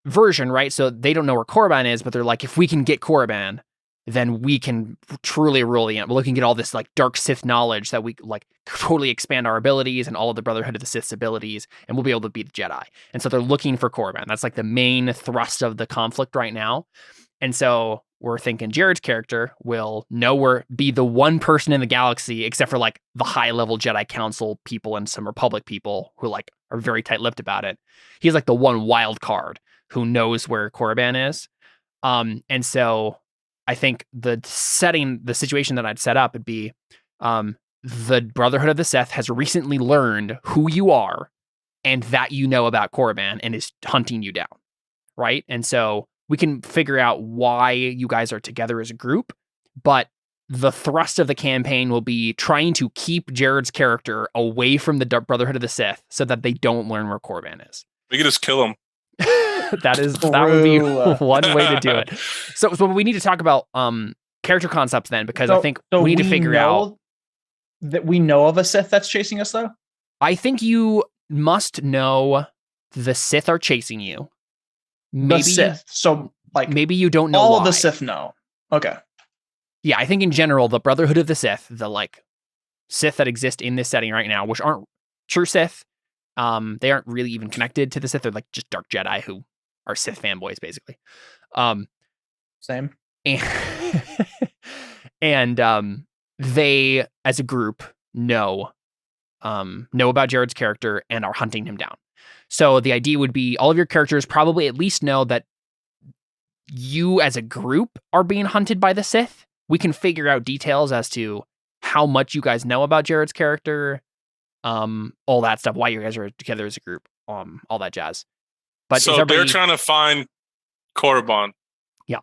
version, right? So they don't know where Korriban is, but they're like, if we can get Korriban, then we can truly rule the end. We can get all this like dark Sith knowledge that we like totally expand our abilities and all of the Brotherhood of the Sith's abilities, and we'll be able to beat the Jedi. And so they're looking for Korriban. That's like the main thrust of the conflict right now. And so we're thinking Jared's character will be the one person in the galaxy, except for like the high level Jedi Council people and some Republic people who like are very tight-lipped about it. He's like the one wild card who knows where Korriban is. And so I think the situation that I'd set up would be the Brotherhood of the Sith has recently learned who you are and that you know about Korriban and is hunting you down, right? And so we can figure out why you guys are together as a group, but the thrust of the campaign will be trying to keep Jared's character away from the Brotherhood of the Sith so that they don't learn where Korriban is. We can just kill him. That would be one way to do it. So we need to talk about character concepts then, because I think we need to figure out that we know of a Sith that's chasing us though. I think you must know the Sith are chasing you. Maybe the Sith. So like maybe you don't know all why. of the Sith know. Okay. Yeah, I think in general, the Brotherhood of the Sith, the like Sith that exist in this setting right now, which aren't true Sith, they aren't really even connected to the Sith. They're like just dark Jedi who are Sith fanboys, basically. Same. And they, as a group, know about Jared's character and are hunting him down. So the idea would be all of your characters probably at least know that you as a group are being hunted by the Sith. We can figure out details as to how much you guys know about Jared's character, all that stuff, why you guys are together as a group, all that jazz. But so they're trying to find Korriban. Yeah.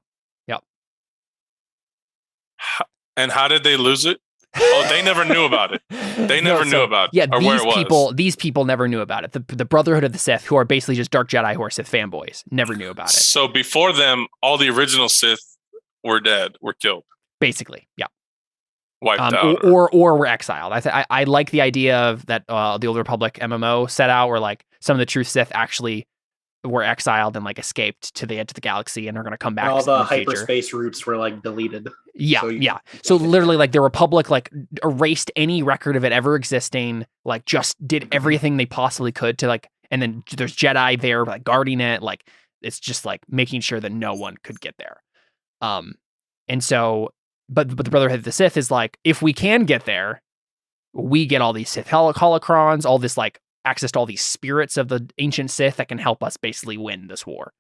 And how did they lose it? Oh, they never knew about it. They never knew about it. Yeah, or where it was. These people never knew about it. The Brotherhood of the Sith, who are basically just dark Jedi who are Sith fanboys, never knew about it. So before them, all the original Sith were dead, were killed. Basically, yeah. Wiped out. Or were exiled. I like the idea of that the Old Republic MMO set out where like some of the true Sith actually were exiled and like escaped to the edge of the galaxy and are going to come back. And all the future. hyperspace routes were like deleted. Yeah, So literally, like the Republic, like erased any record of it ever existing. Like just did everything they possibly could to like, and then there's Jedi there like guarding it. Like it's just like making sure that no one could get there. And so, but the Brotherhood of the Sith is like, if we can get there, we get all these Sith holocrons, all this like access to all these spirits of the ancient Sith that can help us basically win this war.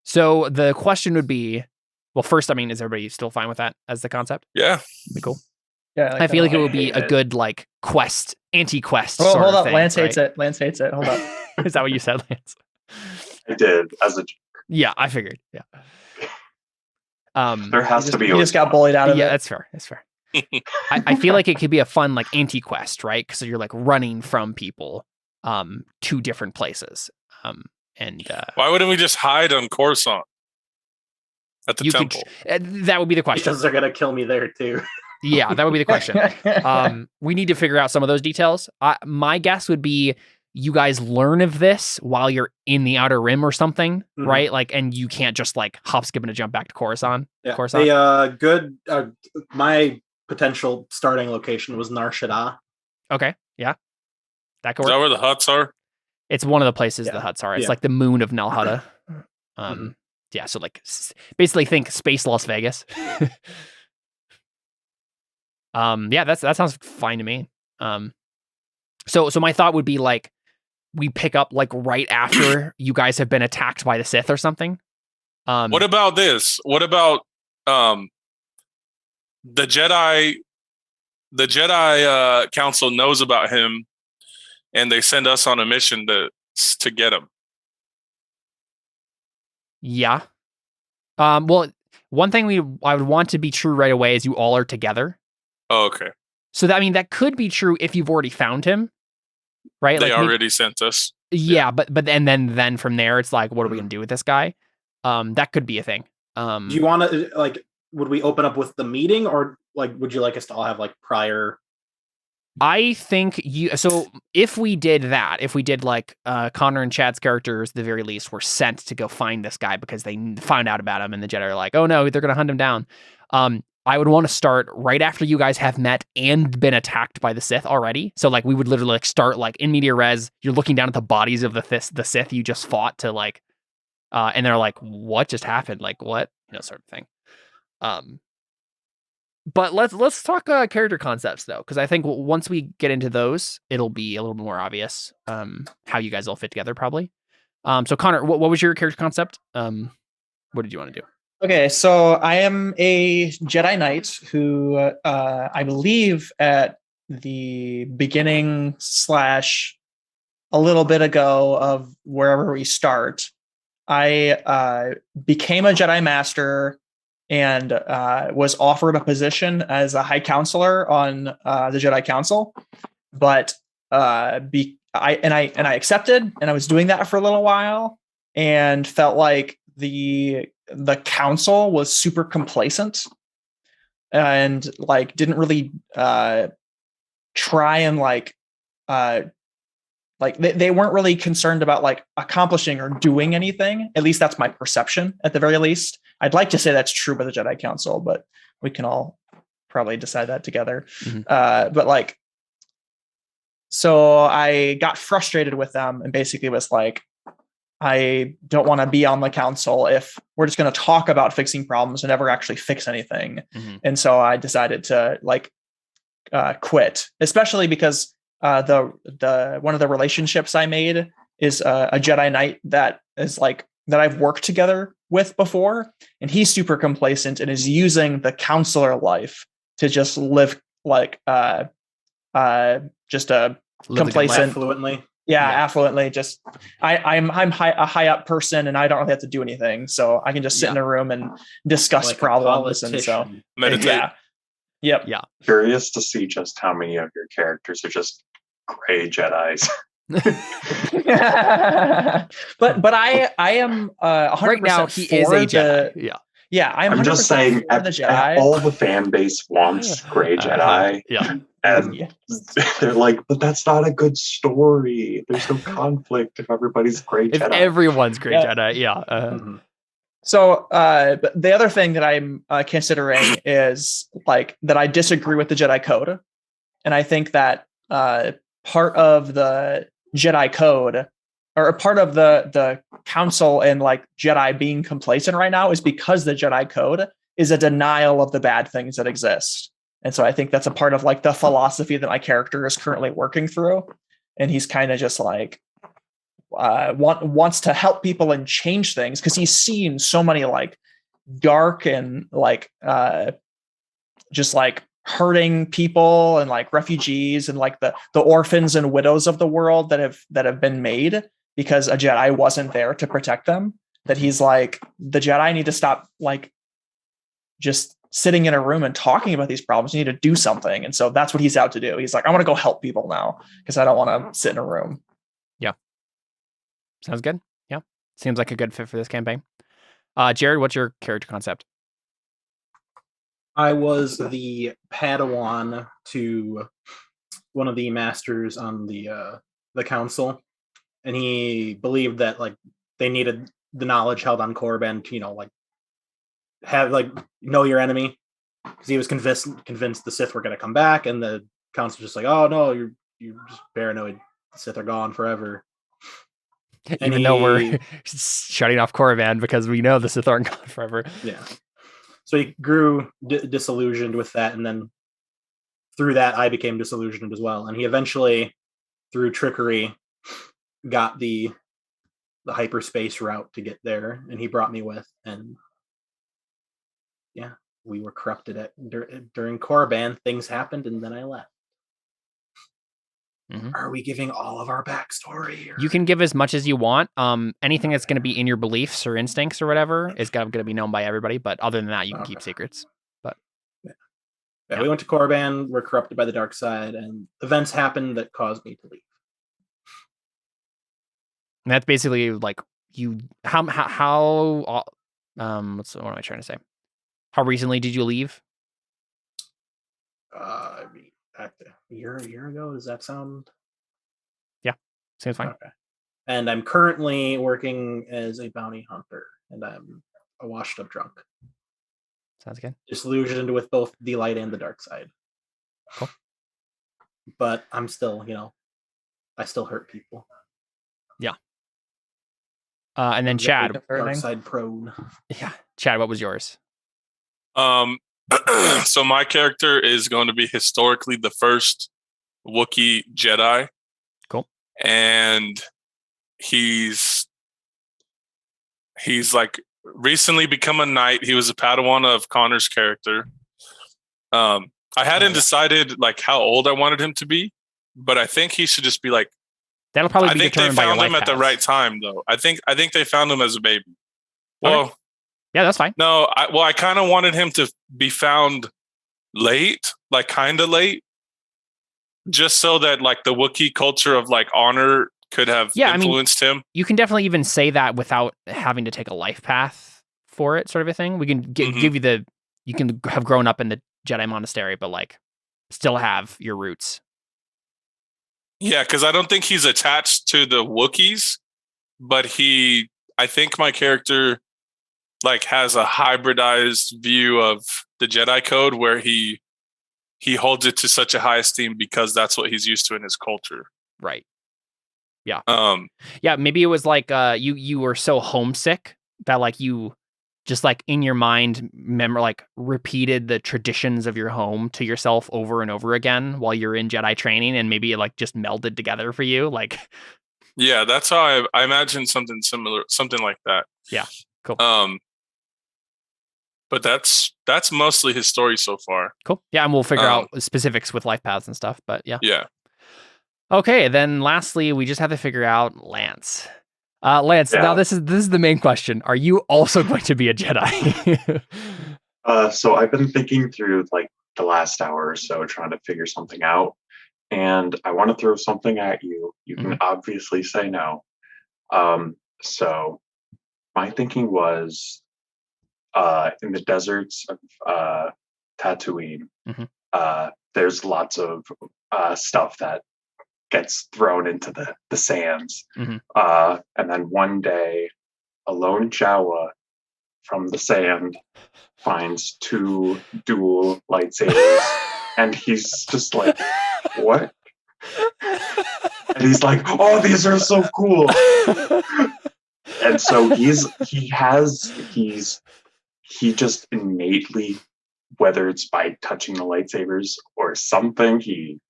So the question would be, well, first, I mean, is everybody still fine with that as the concept? Yeah. That'd be cool. Yeah. I feel like it would be a good like quest, anti-quest. Oh, hold up. Thing, Lance right? hates it. Lance hates it. Hold up. Is that what you said, Lance? I did as a. Yeah, I figured. Yeah. There has to be. You just got bullied out of it. Yeah, that's fair. That's fair. I feel like it could be a fun like anti-quest, right? Because you're like running from people to different places. And why wouldn't we just hide on Coruscant at the temple? That would be the question. Because they're gonna kill me there too. Yeah, that would be the question. We need to figure out some of those details. My guess would be you guys learn of this while you're in the Outer Rim or something, right? Like, and you can't just like hop, skip, and a jump back to Coruscant. Yeah. Coruscant. My potential starting location was Nar Shaddaa. Okay, yeah, that could Is work. that where the huts are? It's one of the places the huts are. It's like the moon of Nal Hutta. Yeah, so like basically think space Las Vegas. Yeah, that sounds fine to me. So my thought would be like we pick up like right after you guys have been attacked by the Sith or something. What about this? What about the Jedi Council knows about him and they send us on a mission to get him? Yeah. Well, one thing I would want to be true right away is you all are together. Oh, okay. So that could be true if you've already found him, right? They like already sent us. Yeah, but then from there it's like, what are we gonna do with this guy? That could be a thing. Do you want to like? Would we open up with the meeting, or like, would you like us to all have like prior I think so if we did that, if we did like Connor and Chad's characters, at the very least, were sent to go find this guy because they found out about him and the Jedi are like, oh no, they're going to hunt him down. I would want to start right after you guys have met and been attacked by the Sith already. So like we would literally like start like in media res, you're looking down at the bodies of the Sith you just fought to like, and they're like, what just happened? Like what? Sort of thing. But let's talk character concepts though, because I think once we get into those, it'll be a little more obvious how you guys all fit together probably. So Connor, what was your character concept? What did you want to do? Okay, so I am a Jedi Knight who I believe at the beginning / a little bit ago of wherever we start, I became a Jedi Master and was offered a position as a High Counselor on the Jedi Council, but I accepted, and I was doing that for a little while, and felt like the council was super complacent and like didn't really try and like they weren't really concerned about like accomplishing or doing anything. At least that's my perception at the very least. I'd like to say that's true by the Jedi Council, but we can all probably decide that together. But like, so I got frustrated with them and basically was like, I don't want to be on the council if we're just going to talk about fixing problems and never actually fix anything. And so I decided to like quit, especially because the one of the relationships I made is a Jedi Knight that is like that I've worked together with before, and he's super complacent and is using the counselor life to just live like just a complacent affluently. Affluently. Just I'm a high up person and I don't really have to do anything, so I can just sit in a room and discuss like problems. And so meditate. Yeah. Curious to see just how many of your characters are just gray Jedis. but I am 100% right now he is a Jedi. I'm just saying all the fan base wants gray Jedi. And they're like, but that's not a good story. There's no conflict if everybody's gray Jedi. If everyone's gray Jedi, So, but the other thing that I'm considering is like that I disagree with the Jedi Code, and I think that part of the Jedi Code, or part of the Council and like Jedi being complacent right now, is because the Jedi Code is a denial of the bad things that exist. And so I think that's a part of like the philosophy that my character is currently working through, and he's kind of just like wants to help people and change things because he's seen so many like dark and like just like hurting people and like refugees and like the orphans and widows of the world that have been made because a Jedi wasn't there to protect them. That he's like, the Jedi need to stop like just sitting in a room and talking about these problems. You need to do something. And so that's what he's out to do. He's like, I want to go help people now because I don't want to sit in a room. Sounds good. Yeah. Seems like a good fit for this campaign. Jared, what's your character concept? I was the Padawan to one of the masters on the council, and he believed that like they needed the knowledge held on Korriban to, like have like know your enemy, because he was convinced the Sith were going to come back, and the council was just like, oh no, you're just paranoid. The Sith are gone forever. Even though we're shutting off Korriban because we know the Sith aren't gone forever. Yeah. So he grew disillusioned with that, and then through that, I became disillusioned as well. And he eventually, through trickery, got the hyperspace route to get there, and he brought me with. And yeah, we were corrupted during Korriban. Things happened, and then I left. Are we giving all of our backstory? You can give as much as you want. Anything that's going to be in your beliefs or instincts or whatever is going to be known by everybody. But other than that, you can keep secrets. But we went to Korriban. We're corrupted by the dark side, and events happened that caused me to leave. And that's basically like you. What am I trying to say? How recently did you leave? a year ago. Does that sound Seems fine. okay? And I'm currently working as a bounty hunter, and I'm a washed up drunk, Sounds good. disillusioned with both the light and the dark side. Cool. But I'm still, I still hurt people. And then I'm Chad. very dark side prone. Yeah, Chad, what was yours? So my character is going to be historically the first Wookiee Jedi. Cool. And he's like recently become a knight. He was a Padawan of Connor's character. I hadn't decided like how old I wanted him to be, but I think he should just be like. That'll probably be I think they determined by your found him life at the paths. right time, though. I think they found him as a baby. Okay. Well, Yeah, that's fine. no, I kind of wanted him to be found late, like kind of late, just so that like the Wookiee culture of like honor could have influenced him. You can definitely even say that without having to take a life path for it, sort of a thing. We can give you you can have grown up in the Jedi monastery, but like still have your roots. Yeah, because I don't think he's attached to the Wookiees, but I think my character like has a hybridized view of the Jedi code where he holds it to such a high esteem because that's what he's used to in his culture. Right. Yeah. Yeah, maybe it was like you were so homesick that like you just like in your mind repeated the traditions of your home to yourself over and over again while you're in Jedi training, and maybe it like just melded together for you. Like, yeah, that's how I imagine something similar, something like that. Yeah, cool. But that's mostly his story so far. Cool. Yeah, and we'll figure out specifics with life paths and stuff. But yeah. Yeah. Okay, then lastly, we just have to figure out Lance. Lance, now this is the main question. Are you also going to be a Jedi? So I've been thinking through like the last hour or so, trying to figure something out, and I want to throw something at you. You can obviously say no. So my thinking was, in the deserts of Tatooine, there's lots of stuff that gets thrown into the sands. And then one day, a lone Jawa from the sand finds 2 dual lightsabers, and he's just like, what? And he's like, oh, these are so cool. And so he just innately, whether it's by touching the lightsabers or something, he's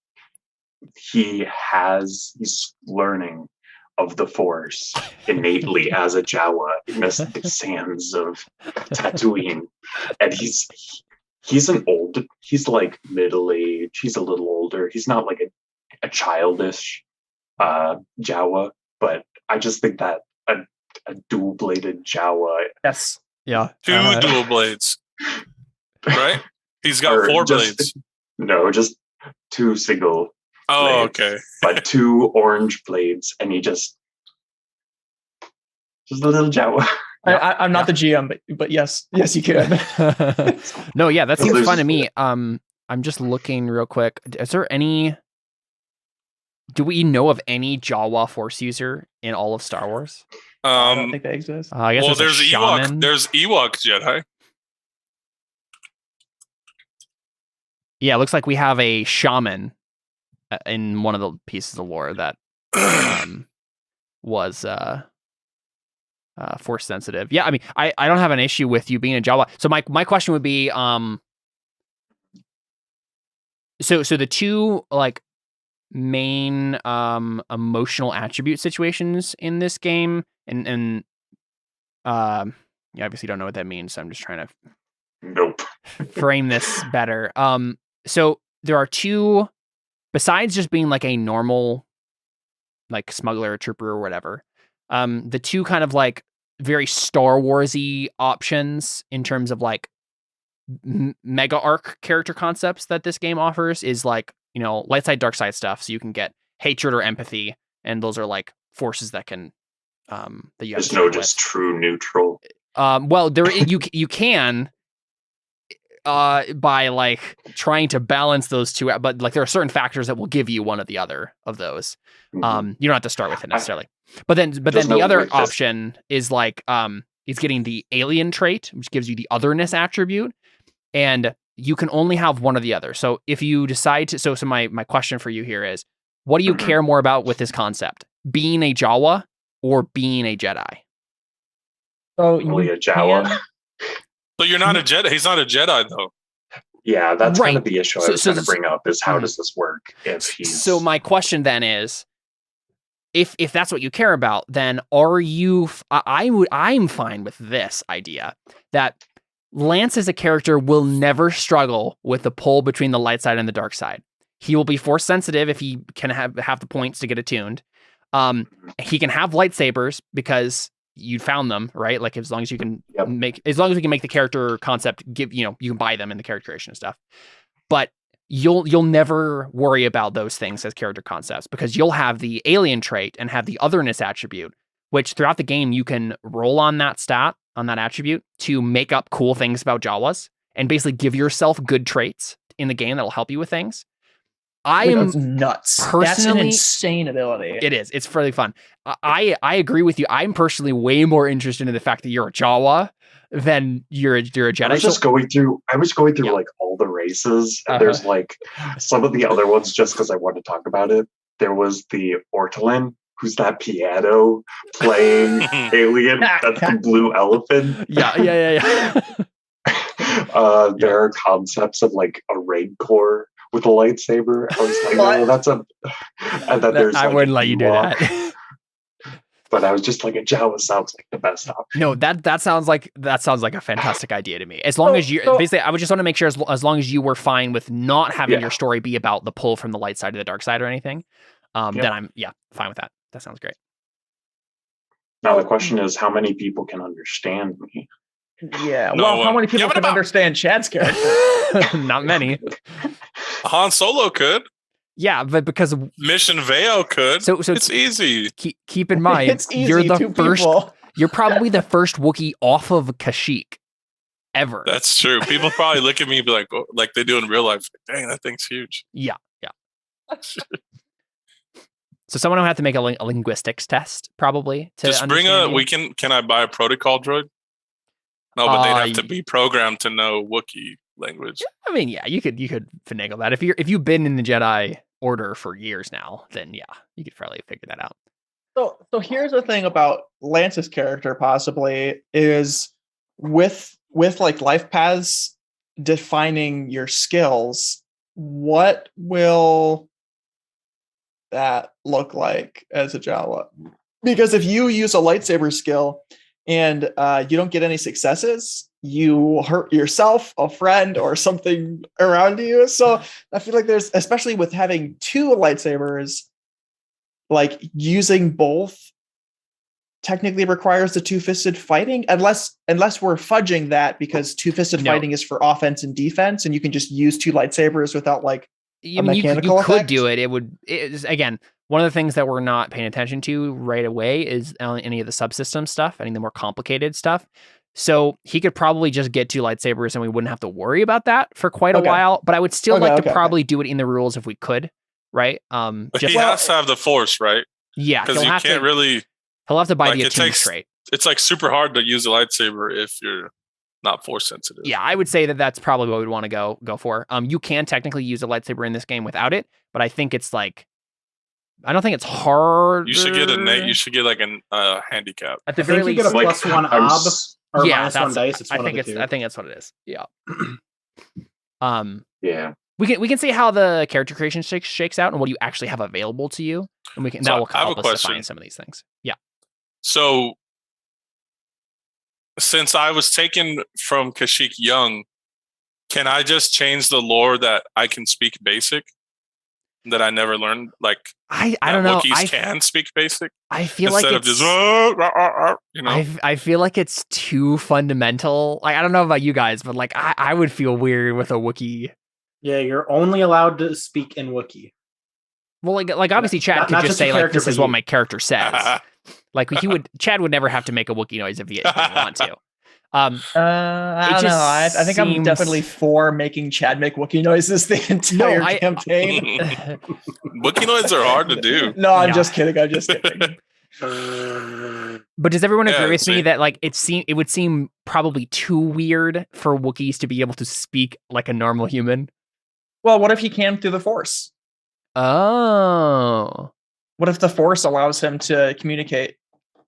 learning of the Force innately as a Jawa in the sands of Tatooine. And he's like middle-aged, he's a little older. He's not like a childish Jawa, but I just think that a dual-bladed Jawa. Yes. Yeah. 2 dual blades. Right? He's got 4 blades. No, just 2 single. Oh, blades, okay. But 2 orange blades, and he just a little Jawa. I'm not the GM, but yes, you can. No, yeah, that seems fun to me. I'm just looking real quick. Is there any? Do we know of any Jawa Force user in all of Star Wars? I don't think they exist. I guess there's Ewok. There's Ewok Jedi. Yeah, it looks like we have a shaman in one of the pieces of lore that was Force sensitive. Yeah, I mean, I don't have an issue with you being a Jawa. So my question would be, so the 2 like main emotional attribute situations in this game, and you obviously don't know what that means, so I'm just trying to frame this better. So there are 2, besides just being like a normal like smuggler or trooper or whatever, the 2 kind of like very Star Wars-y options in terms of like mega arc character concepts that this game offers is like, light side, dark side stuff. So you can get hatred or empathy, and those are like forces that can that you have. There's no just true neutral. Well, there you can. by like trying to balance those two, but like there are certain factors that will give you one or the other of those. You don't have to start with it necessarily. But then the other option is like is getting the alien trait, which gives you the otherness attribute, and you can only have one or the other. So if you decide to, so my question for you here is, what do you care more about with this concept? Being a Jawa or being a Jedi? So Only a Jawa. So you're not a Jedi. He's not a Jedi though. Yeah, that's kind of the issue I was going to bring up is how does this work if he's... So my question then is, if that's what you care about, then are you... I'm fine with this idea that Lance as a character will never struggle with the pull between the light side and the dark side. He will be force sensitive if he can have the points to get attuned. He can have lightsabers because you found them, right? Like as long as you can as long as we can make the character concept you can buy them in the character creation and stuff. But you'll never worry about those things as character concepts because you'll have the alien trait and have the otherness attribute, which throughout the game you can roll on that stat, on that attribute to make up cool things about Jawas and basically give yourself good traits in the game that'll help you with things. That's nuts. That's an insane ability. It is. It's fairly fun. I agree with you. I'm personally way more interested in the fact that you're a Jawa than you're a Jedi. I was going through like all the races. And there's like some of the other ones just because I wanted to talk about it. There was the Ortolan, who's that piano playing alien. That's the blue elephant. Yeah. There are concepts of like a Rancor with a lightsaber. I was like, oh, that's a... And then there's I wouldn't let you do that. But I was just like, a Jawa sounds like the best option. No, that sounds like a fantastic idea to me. As long as you... basically, I would just want to make sure as long as you were fine with not having your story be about the pull from the light side to the dark side or anything, then I'm, fine with that. That sounds great. Now the question is, how many people can understand me? Yeah, how many people can understand Chad's character? Not many. Han Solo could. Yeah, but because Mission Veo could. So it's easy. Keep in mind, it's easy, you're the first. People. You're probably the first Wookiee off of Kashyyyk ever. That's true. People probably look at me and be like, oh, like they do in real life. Dang, that thing's huge. Yeah. So someone will have to make a linguistics test, probably. To just bring Can I buy a protocol droid? No, but they'd have to be programmed to know Wookiee language. I mean, yeah, you could finagle that. If you've been in the Jedi Order for years now, then yeah, you could probably figure that out. So here's the thing about Lance's character possibly is with like life paths defining your skills, what will that look like as a Jawa? Because if you use a lightsaber skill and you don't get any successes, you hurt yourself, a friend, or something around you. So I feel like there's, especially with having two lightsabers, like using both technically requires the two-fisted fighting, unless we're fudging that because two-fisted fighting is for offense and defense, and you can just use two lightsabers without like a mechanical effect. You could do it. Again, one of the things that we're not paying attention to right away is any of the subsystem stuff, any of the more complicated stuff. So he could probably just get two lightsabers and we wouldn't have to worry about that for quite a while. But I would still like to probably do it in the rules if we could, right? But he has to have the Force, right? Yeah, because you can't really. He'll have to buy the attuned trait. It's like super hard to use a lightsaber if you're not Force sensitive. Yeah, I would say that's probably what we'd want to go for. You can technically use a lightsaber in this game without it, but I think it's like, I don't think it's hard. You should get You should get like a handicap. At the very least, you get a +1 ob or -1 dice. It's I think that's what it is. Yeah. We can see how the character creation shakes out and what you actually have available to you, and that will help us define some of these things. Yeah. So, since I was taken from Kashyyyk young, can I just change the lore that I can speak basic? That I never learned, like I don't know. Wookiees can speak basic. I feel like it's just I feel like it's too fundamental. Like I don't know about you guys, but like I would feel weird with a Wookiee. Yeah, you're only allowed to speak in Wookiee. Well, like obviously Chad could just say like this is what my character says. Like Chad would never have to make a Wookiee noise if he didn't want to. I don't know. I think I'm definitely for making Chad make Wookiee noises the entire campaign. Wookiee noises are hard to do. No, I'm just kidding. I'm just kidding. But does everyone agree with me that like it would seem probably too weird for Wookiees to be able to speak like a normal human? Well, what if he can through the Force? Oh. What if the Force allows him to communicate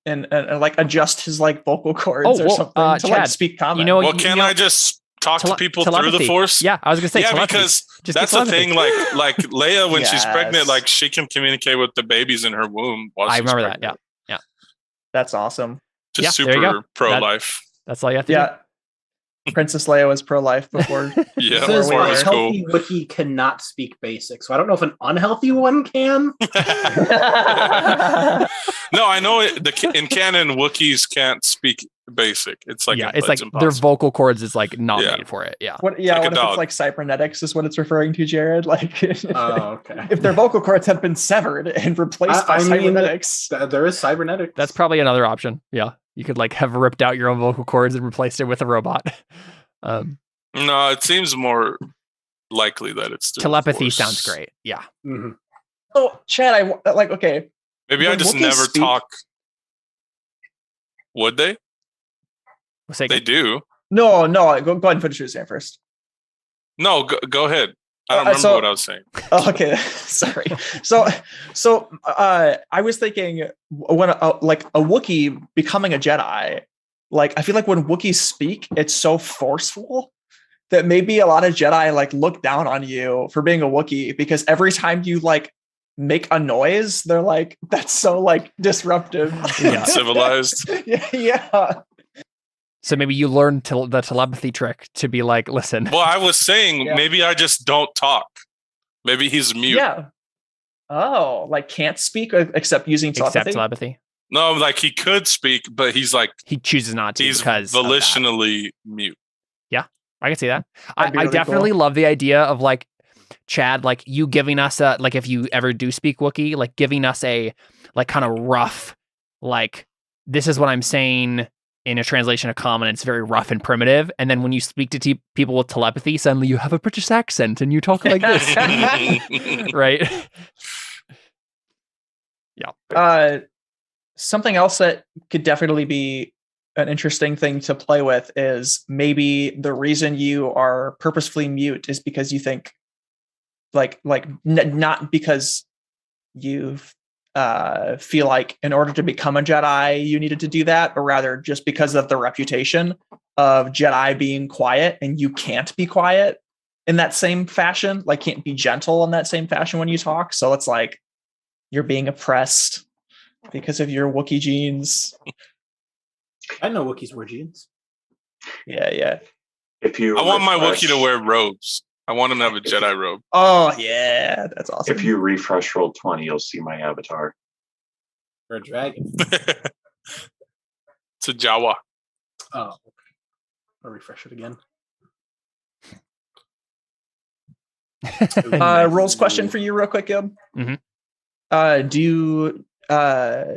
and like adjust his like vocal cords or something to Chad, like speak common? Can I just talk to people through the Force? Yeah, I was gonna say because that's the thing. Like Leia, when she's pregnant, like she can communicate with the babies in her womb. I remember that. Yeah. That's awesome. Just super pro-life. That's all you have to do. Princess Leia was pro-life before. Yeah, before it was cool. Wookiee cannot speak basic, so I don't know if an unhealthy one can. No, I know in canon, Wookiees can't speak basic. It's like it's like impossible. Their vocal cords is like not made for it. Yeah. What if it's like cybernetics is what it's referring to, Jared? Like, if their vocal cords have been severed and replaced by cybernetics, there is cybernetics. That's probably another option. Yeah, you could like have ripped out your own vocal cords and replaced it with a robot. No, it seems more likely that it's telepathy. Sounds great. Yeah. Mm-hmm. So, Chad, okay. Maybe I just never talk. Would they? They do. No. Go ahead and finish your saying first. No, go ahead. I don't remember what I was saying. Okay, sorry. So I was thinking when like a Wookiee becoming a Jedi, like I feel like when Wookiees speak, it's so forceful that maybe a lot of Jedi like look down on you for being a Wookiee because every time you like make a noise, they're like, that's so like disruptive. Yeah. Civilized. Yeah. So maybe you learn the telepathy trick to be like, listen. Well, I was saying maybe I just don't talk. Maybe he's mute. Yeah. Oh, like can't speak except using telepathy? Except telepathy. No, like he could speak, but he's like he chooses not to. He's because volitionally mute. Yeah, I can see that. I definitely love the idea of like Chad, like you giving us a like if you ever do speak Wookiee, like giving us a like kind of rough, like this is what I'm saying. In a translation of common, it's very rough and primitive. And then when you speak to people with telepathy, suddenly you have a British accent and you talk like this. Right? Yeah. Something else that could definitely be an interesting thing to play with is maybe the reason you are purposefully mute is because you think not because you've feel like in order to become a Jedi, you needed to do that, but rather just because of the reputation of Jedi being quiet and you can't be quiet in that same fashion, like can't be gentle in that same fashion when you talk. So it's like you're being oppressed because of your Wookiee genes. I know Wookiees wear jeans. Yeah. I want my Wookiee to wear robes. I want him to have a Jedi robe. Oh, yeah. That's awesome. If you refresh Roll20, you'll see my avatar. For a dragon. It's a Jawa. Oh, okay. I'll refresh it again. Rolls question for you real quick, Gib. Mm-hmm.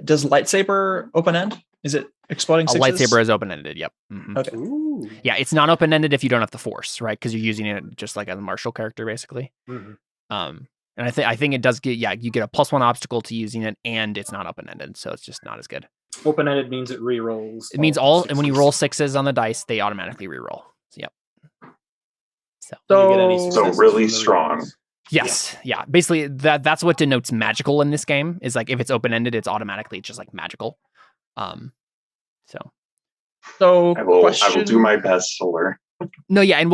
Does lightsaber open end? Is it exploding sixes? A lightsaber is open-ended, yep. Mm-hmm. Okay. Ooh. Yeah, it's not open-ended if you don't have the Force, right? Because you're using it just like a martial character, basically. Mm-hmm. And I think it does get, you get a +1 obstacle to using it, and it's not open-ended, so it's just not as good. Open-ended means it re-rolls. It means and when you roll sixes on the dice, they automatically re-roll. So, yep. So really strong. Yes, yeah. Basically, that's what denotes magical in this game. Is like if it's open-ended, it's automatically just like magical. So I will do my best to learn. No, yeah, and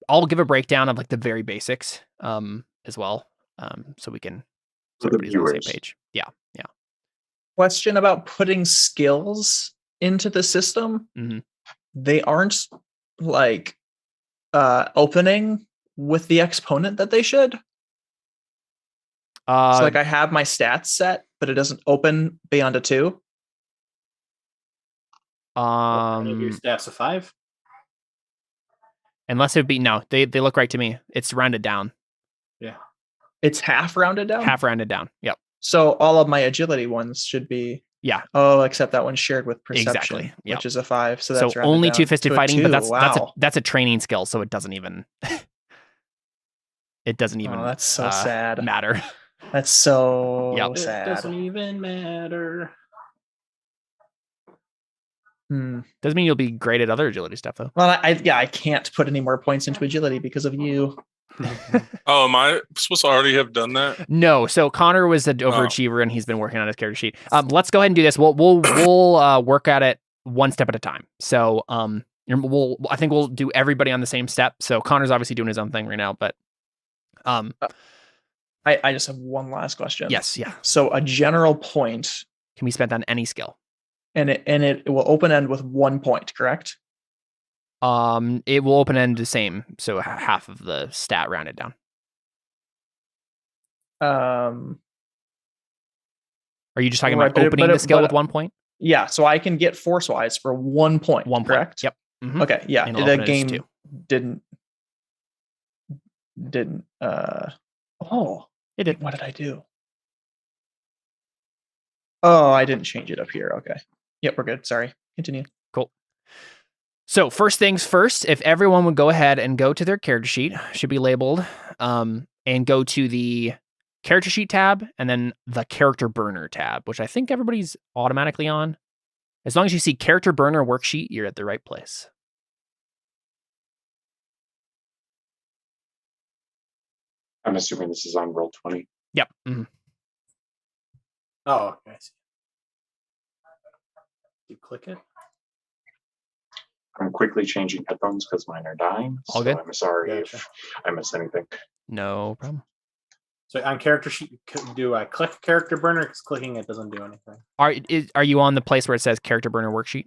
I'll give a breakdown of like the very basics as well. So we can everybody's on the same page. Yeah. Question about putting skills into the system. Mm-hmm. They aren't like opening with the exponent that they should. So like I have my stats set, but it doesn't open beyond a 2. Your stats a 5? Unless it be they look right to me. It's rounded down. Yeah. It's half rounded down? Half rounded down. Yep. So all of my agility ones should be Yeah. Oh, except that one's shared with perception, Exactly, yep. which is a 5. So So that's rounded only down two-fisted to a fighting, 2. but Wow. that's a training skill, so it doesn't even it doesn't even that's so sad. matter. That's so Yep. It sad. doesn't even matter. Doesn't mean you'll be great at other agility stuff though. Well, I can't put any more points into agility because of you. Oh, am I supposed to already have done that? No, so Connor was an overachiever and he's been working on his character sheet. Let's go ahead and do this. We'll work at it one step at a time. So I think we'll do everybody on the same step. So Connor's obviously doing his own thing right now, but I just have one last question. yes, yeah. So a general point Can be spent on any skill. and it will open end with 1 point, correct? It will open end the same, so half of the stat rounded down. Are you just talking Right, about but opening the skill with 1 point? Yeah, so I can get force wise for 1 point. 1 point. Correct. Yep. Mhm. Okay. Yeah. And it'll The open it as game 2. didn't. It did. What did I do? Oh, I didn't change it up here. Okay. Yep, we're good. Sorry. Continue. Cool. So first things first, if everyone would go ahead and go to their character sheet, should be labeled, and go to the character sheet tab and then the character burner tab, which I think everybody's automatically on. As long as you see character burner worksheet, you're at the right place. I'm assuming this is on Roll20. Yep. Mm-hmm. Oh, okay. You click it. I'm quickly changing headphones because mine are dying. All good. I'm sorry Gotcha. if I missed anything. No problem. So on character sheet, do I click character burner? Because clicking it doesn't do anything. Are you on the place where it says character burner worksheet?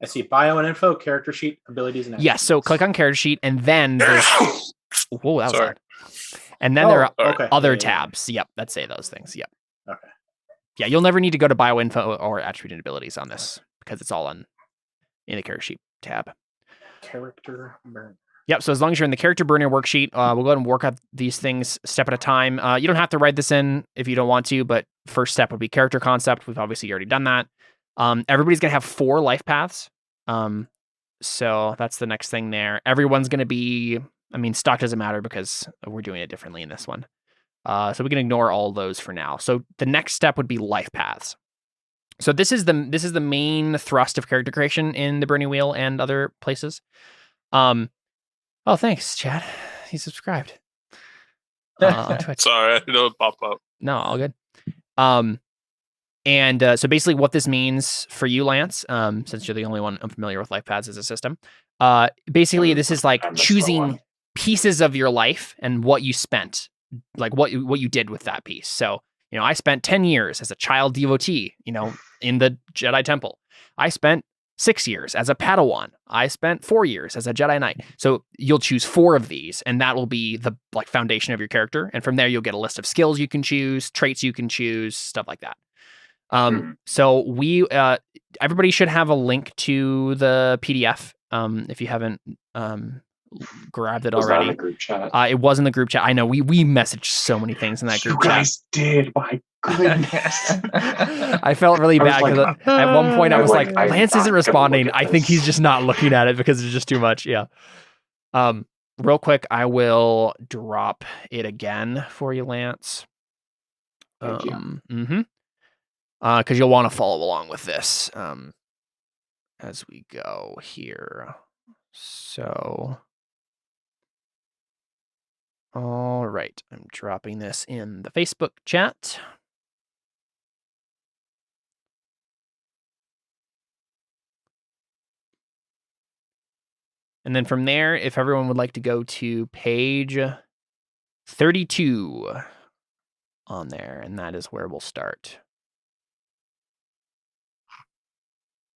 I see bio and info, character sheet, abilities, and Yes. So click on character sheet, and then there's whoa, that was Sorry. hard. And then there are okay. other Yeah. tabs. Yep, that say those things. Yep. Okay. Yeah, you'll never need to go to bioinfo or attribute and abilities on this because it's all in the character sheet tab. Character burner. Yep. So as long as you're in the character burner worksheet, we'll go ahead and work out these things step at a time. You don't have to write this in if you don't want to, but first step would be character concept. We've obviously already done that. Everybody's gonna have 4 life paths. So that's the next thing there. Everyone's gonna be. I mean, stock doesn't matter because we're doing it differently in this one. So we can ignore all those for now. So the next step would be life paths. So this is the main thrust of character creation in the Burning Wheel and other places. Oh, thanks, Chad. He subscribed on Twitch. Sorry, I didn't know it pop up. No, all good. And so basically what this means for you, Lance, since you're the only one unfamiliar with life paths as a system, basically this is like choosing pieces of your life and what you spent, like what you did with that piece. So, I spent 10 years as a child devotee, in the Jedi Temple. I spent 6 years as a Padawan. I spent 4 years as a Jedi Knight. So you'll choose 4 of these, and that will be the foundation of your character. And from there, you'll get a list of skills you can choose, traits you can choose, stuff like that. So everybody should have a link to the PDF. If you haven't grabbed it already. Was that in the group chat? It was in the group chat. I know we messaged so many things in that group You chat. guys did. My goodness. I felt really bad because at one point I was like, I'm Lance not isn't gonna responding. look at I think this. he's just not looking at it because it's just too much. Yeah. Real quick, I will drop it again for you, Lance. Thank you. Because you'll want to follow along with this as we go here. So, all right, I'm dropping this in the Facebook chat. And then from there, if everyone would like to go to page 32 on there, and that is where we'll start.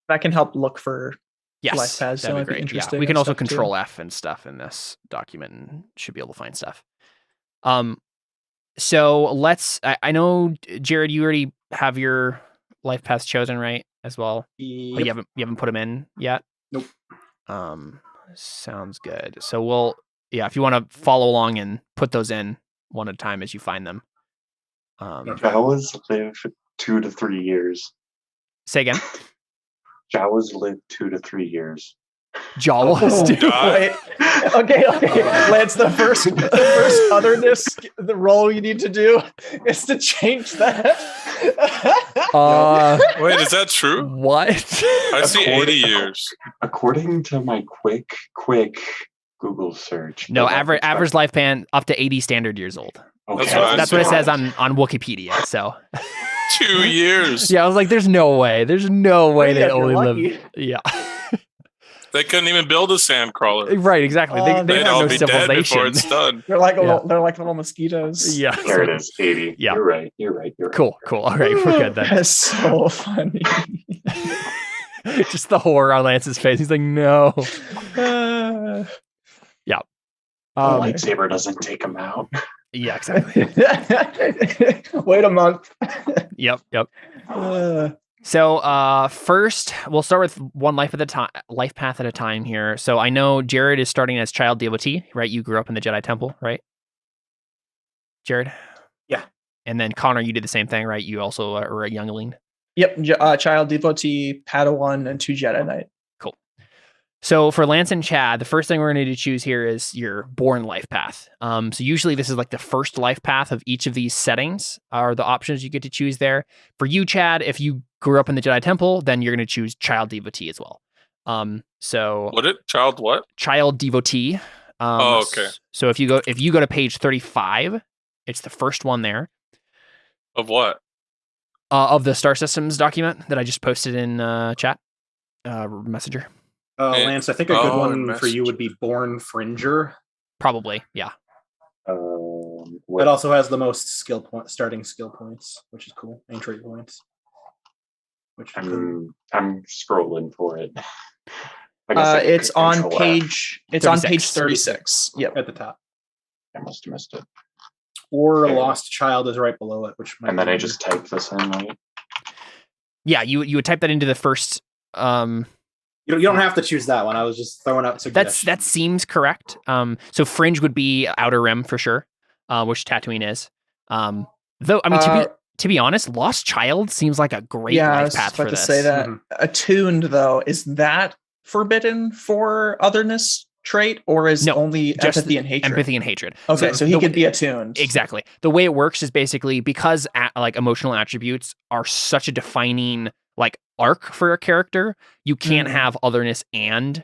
That can help look for Yes, life paths. So that'd might be be great. interesting Yeah, we can and also stuff, too. control F and stuff in this document and should be able to find stuff. So let's. I know, Jared, you already have your life paths chosen, right? As well. Yep. Oh, you haven't put them in yet. Nope. Sounds good. So if you want to follow along and put those in one at a time as you find them. That was live 2 to 3 years. Say again. Jawas live 2 to 3 years. Jawas do. Wait. Okay. Lance, the first otherness, the role you need to do is to change that. Wait, is that true? What? I see 80 years. According to my quick Google search. No, average lifespan up to 80 standard years old. Okay. That's what it says on Wikipedia. So 2 years. yeah, I was like, there's no way. There's no way they only live. Yeah. They couldn't even build a sand crawler. Right, exactly. They They'd have all no be dead before civilization. it's done. They're like little mosquitoes. Yeah. There it is, 80. Yeah. You're right. Cool. All right, we're good then. That's so funny. Just the horror on Lance's face. He's like, no. Yeah. Lightsaber doesn't take him out. Yeah, exactly. Wait a month. Yep. So first, we'll start with one life path at a time here. So I know Jared is starting as child devotee, right? You grew up in the Jedi Temple, right? Jared? Yeah. And then Connor, you did the same thing, right? You also are a youngling. Yep. Child devotee, Padawan, and 2 Jedi Knight. Cool. So for Lance and Chad, the first thing we're going to choose here is your born life path. So usually this is like the first life path of each of these settings are the options you get to choose there. For you, Chad, if you grew up in the Jedi Temple, then you're going to choose child devotee as well. So child devotee. Okay. So if you go to page 35, it's the first one there. Of what? Of the Star Systems document that I just posted in chat messenger. Lance, I think a good one for you would be Born Fringer. Probably, yeah. It also has the most starting skill points, which is cool, and trait points. I'm scrolling for it. It's on page 36. Yep, at the top. I must have missed it. Or a lost child is right below it, which might. And then I just type this in, right? Yeah, you would type that into the first. You don't have to choose that one. I was just throwing out suggestions. That seems correct. So Fringe would be Outer Rim for sure, which Tatooine is. Though I mean to be honest, Lost Child seems like a great life path for this. Say that. Attuned though, is that forbidden for otherness trait, or is only just empathy and hatred? Empathy and hatred. Okay, so he could be attuned. Exactly. The way it works is basically because like emotional attributes are such a defining like arc for a character, you can't have otherness and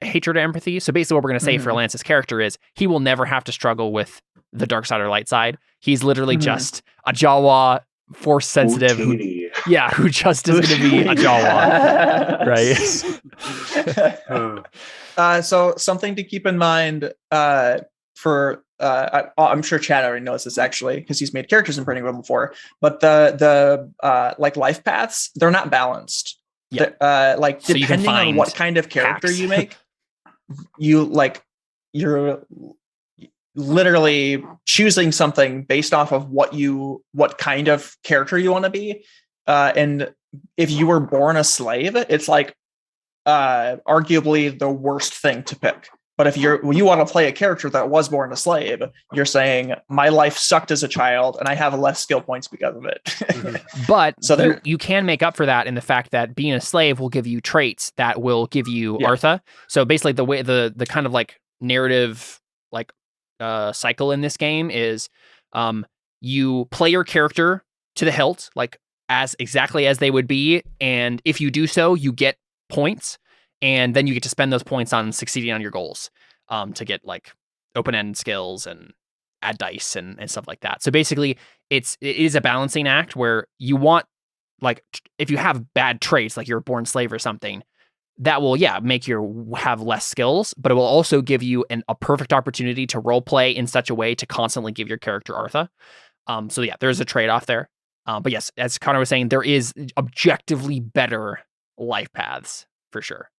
hatred or empathy. So basically what we're going to say for Lance's character is he will never have to struggle with the dark side or light side. He's literally just a Jawa, force sensitive who just is going to be a Jawa, right? So something to keep in mind for I'm sure Chad already knows this actually because he's made characters in Burning Room before, but the like life paths, they're not balanced. Yeah. Like so depending on what kind of character you make, you're literally choosing something based off of what kind of character you want to be. And if you were born a slave, it's like arguably the worst thing to pick. But if you want to play a character that was born a slave, you're saying my life sucked as a child and I have less skill points because of it. But so you can make up for that in the fact that being a slave will give you traits that will give you Artha. So basically the way the kind of like narrative like cycle in this game is you play your character to the hilt, like as exactly as they would be, and if you do so, you get points. And then you get to spend those points on succeeding on your goals to get like open-end skills and add dice and stuff like that. So basically, it is a balancing act where you want, like, if you have bad traits, like you're a born slave or something, that will, make you have less skills, but it will also give you a perfect opportunity to role play in such a way to constantly give your character Artha. So there's a trade-off there. But yes, as Connor was saying, there is objectively better life paths for sure.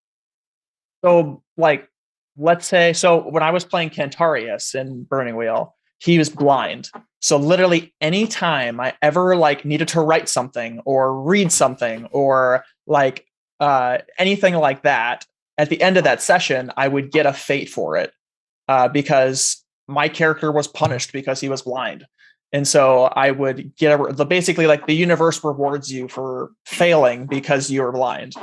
So, like, let's say, when I was playing Cantarius in Burning Wheel, he was blind. So literally any time I ever like needed to write something or read something or like anything like that, at the end of that session, I would get a fate for it because my character was punished because he was blind. And so I would basically like the universe rewards you for failing because you're blind.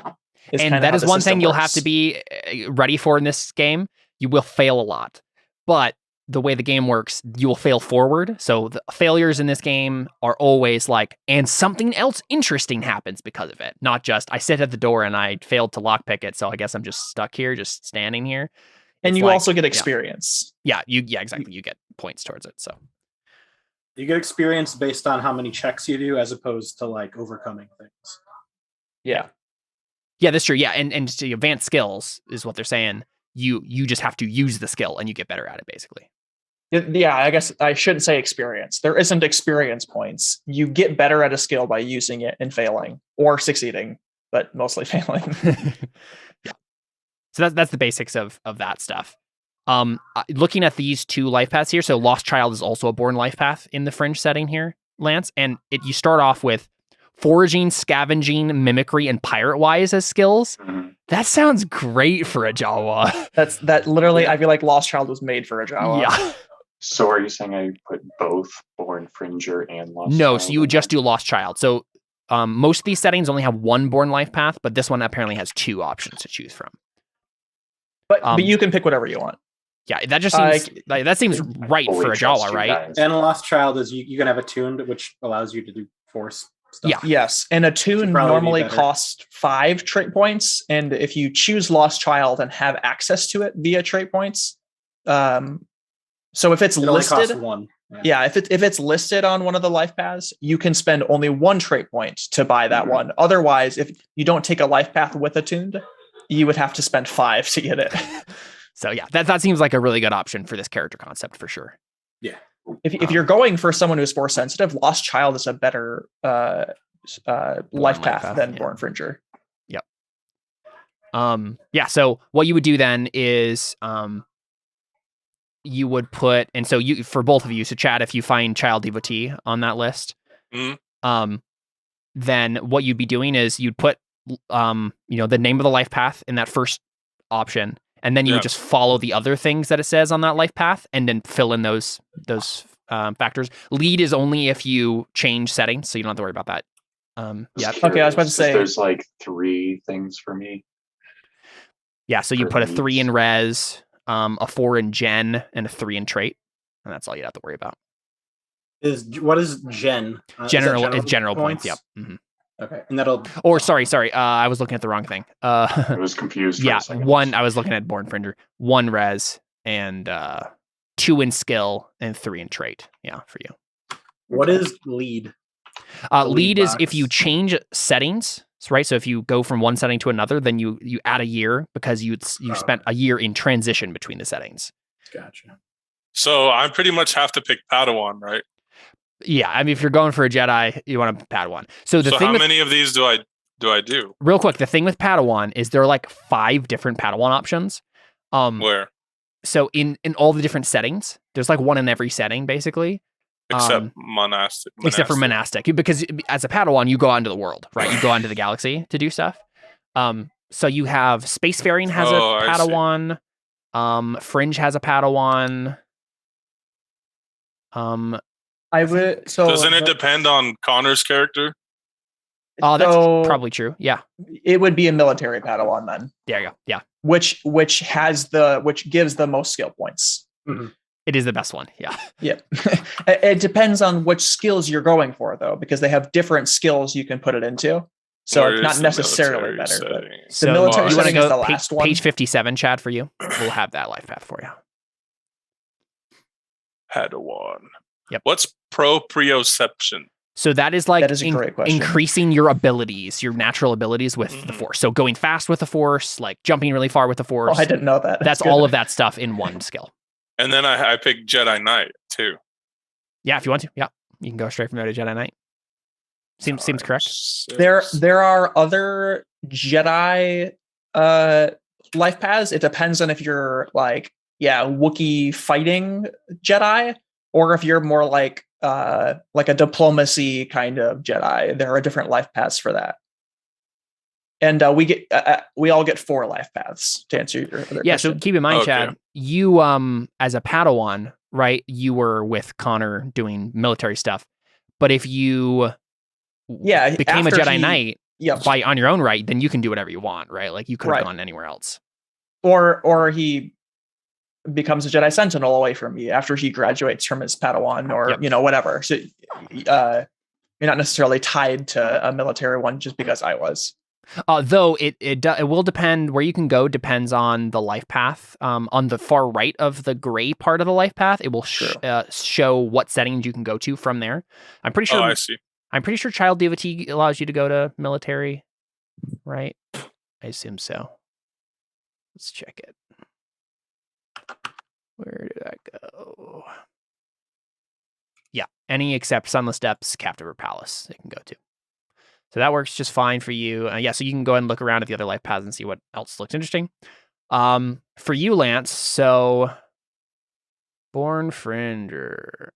And that is one thing you'll have to be ready for in this game. You will fail a lot, but the way the game works, you will fail forward. So the failures in this game are always like, and something else interesting happens because of it. Not just, I sit at the door and I failed to lockpick it, so I guess I'm just stuck here, just standing here. And you also get experience. Yeah, exactly. You get points towards it. So you get experience based on how many checks you do, as opposed to like overcoming things. Yeah. Yeah, that's true. Yeah, and to advanced skills is what they're saying. You just have to use the skill and you get better at it, basically. Yeah, I guess I shouldn't say experience. There isn't experience points. You get better at a skill by using it and failing or succeeding, but mostly failing. Yeah. So that's the basics of that stuff. Looking at these two life paths here, so Lost Child is also a born life path in the Fringe setting here, Lance, and you start off with foraging, scavenging, mimicry, and pirate wise as skills. That sounds great for a Jawa. That literally, I feel like Lost Child was made for a Jawa. Yeah. So are you saying I put both Born Fringer and Lost Child? No, so you would just do Lost Child. So most of these settings only have one born life path, but this one apparently has two options to choose from. But you can pick whatever you want. Yeah, that just seems that seems right for a Jawa, right? Guys. And Lost Child is you can have attuned, which allows you to do force stuff. Yeah. Yes, and attune normally costs 5 trait points, and if you choose Lost Child and have access to it via trait points, so if it's listed, only costs 1. Yeah, if it's listed on one of the life paths, you can spend only 1 trait point to buy that one. Otherwise, if you don't take a life path with attuned, you would have to spend 5 to get it. So yeah, that seems like a really good option for this character concept for sure. Yeah. If you're going for someone who's force sensitive, Lost Child is a better life path than Born Fringer. Yep. Yeah. So what you would do then is you would put, and so you for both of you. So Chad, if you find Child Devotee on that list, then what you'd be doing is you'd put the name of the life path in that first option. And then you would just follow the other things that it says on that life path and then fill in those factors. Lead is only if you change settings, so you don't have to worry about that. Yeah. Okay, I was about to say there's like 3 things for me. Yeah, so you put a 3 in res, a 4 in gen, and a 3 in trait. And that's all you'd have to worry about. What is gen? General points. Yep. Mm-hmm. Okay, and that'll. Or sorry, I was looking at the wrong thing. I was confused. Yeah, 1. I was looking at Born Fringer. 1 res and 2 in skill and 3 in trait. Yeah, for you. What is lead? Lead is if you change settings, right? So if you go from one setting to another, then you add a year because you spent a year in transition between the settings. Gotcha. So I pretty much have to pick Padawan, right? Yeah, I mean, if you're going for a Jedi, you want a Padawan. So how many of these do I do? Real quick, the thing with Padawan is there are like 5 different Padawan options. Where? So in all the different settings, there's like 1 in every setting, basically. Except monastic. Except for monastic, because as a Padawan, you go out into the world, right? You go out into the galaxy to do stuff. So you have Spacefaring has a Padawan. Fringe has a Padawan. Doesn't it depend on Connor's character? Oh, that's probably true. Yeah, it would be a military Padawan then. There you go. Yeah, which gives the most skill points. Mm-hmm. It is the best one. Yeah. Yeah. It depends on which skills you're going for, though, because they have different skills you can put it into. So it's not necessarily better. But the military setting is the last one. Page 57, Chad, for you. We'll have that life path for you. Padawan. Yep. What's proprioception? So that is like a great question. Increasing your abilities, your natural abilities with the Force. So going fast with the Force, like jumping really far with the Force. Oh, I didn't know that. That's all of that stuff in one skill. And then I picked Jedi Knight too. Yeah, if you want to. Yeah, you can go straight from there to Jedi Knight. Seems correct. 6. There are other Jedi life paths. It depends on if you're like Wookiee fighting Jedi, or if you're more like a diplomacy kind of Jedi. There are different life paths for that. And we all get 4 life paths to answer your other question. So keep in mind, Chad, you as a Padawan right, you were with Connor doing military stuff. But if you became a after Jedi Knight Yep. on your own right, then you can do whatever you want, right? Like you could have Right. gone anywhere else. Or he becomes a Jedi Sentinel away from me after he graduates from his Padawan or, Yep. Whatever. So you're not necessarily tied to a military one just because I was. Though it will depend where you can go, depends on the life path. On the far right of the gray part of the life path, it will show what settings you can go to from there. I'm pretty sure. Oh, I see. I'm pretty sure child devotee allows you to go to military, right? I assume so. Let's check it. Where did I go? Yeah, any except Sunless Depths, Captive, or Palace they can go to. So that works just fine for you. Yeah, so you can go ahead and look around at the other life paths and see what else looks interesting. For you, Lance, so Born Fringer.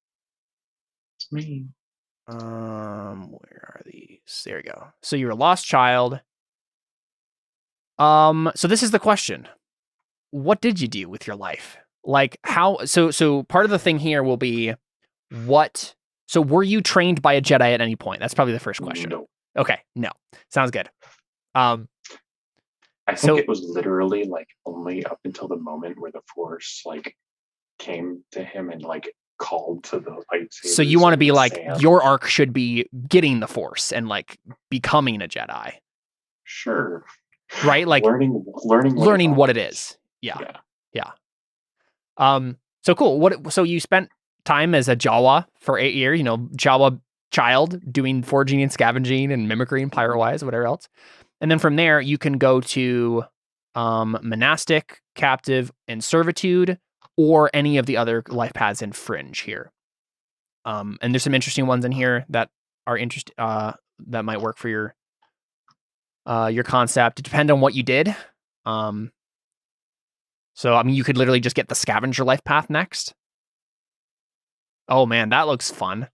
It's me. Where are these? There you go. So you're a lost child. So this is the question. What did you do with your life? Like how, so part of the thing here will be so were you trained by a Jedi at any point? That's probably the first question. No. Okay. No. Sounds good. I think it was literally like only up until the moment where the Force like came to him and like called to the lightsabers. So you want to be like, Sam. your arc should be getting the Force and like becoming a Jedi. Sure. Right? Like learning what it is. Yeah. So cool. So you spent time as a Jawa for 8 years, Jawa child doing foraging and scavenging and mimicry and pirate wise, whatever else. And then from there you can go to monastic, captive, and servitude, or any of the other life paths in Fringe here. And there's some interesting ones in here that are that might work for your concept. It depends on what you did. So I mean, you could literally just get the scavenger life path next. Oh man, that looks fun.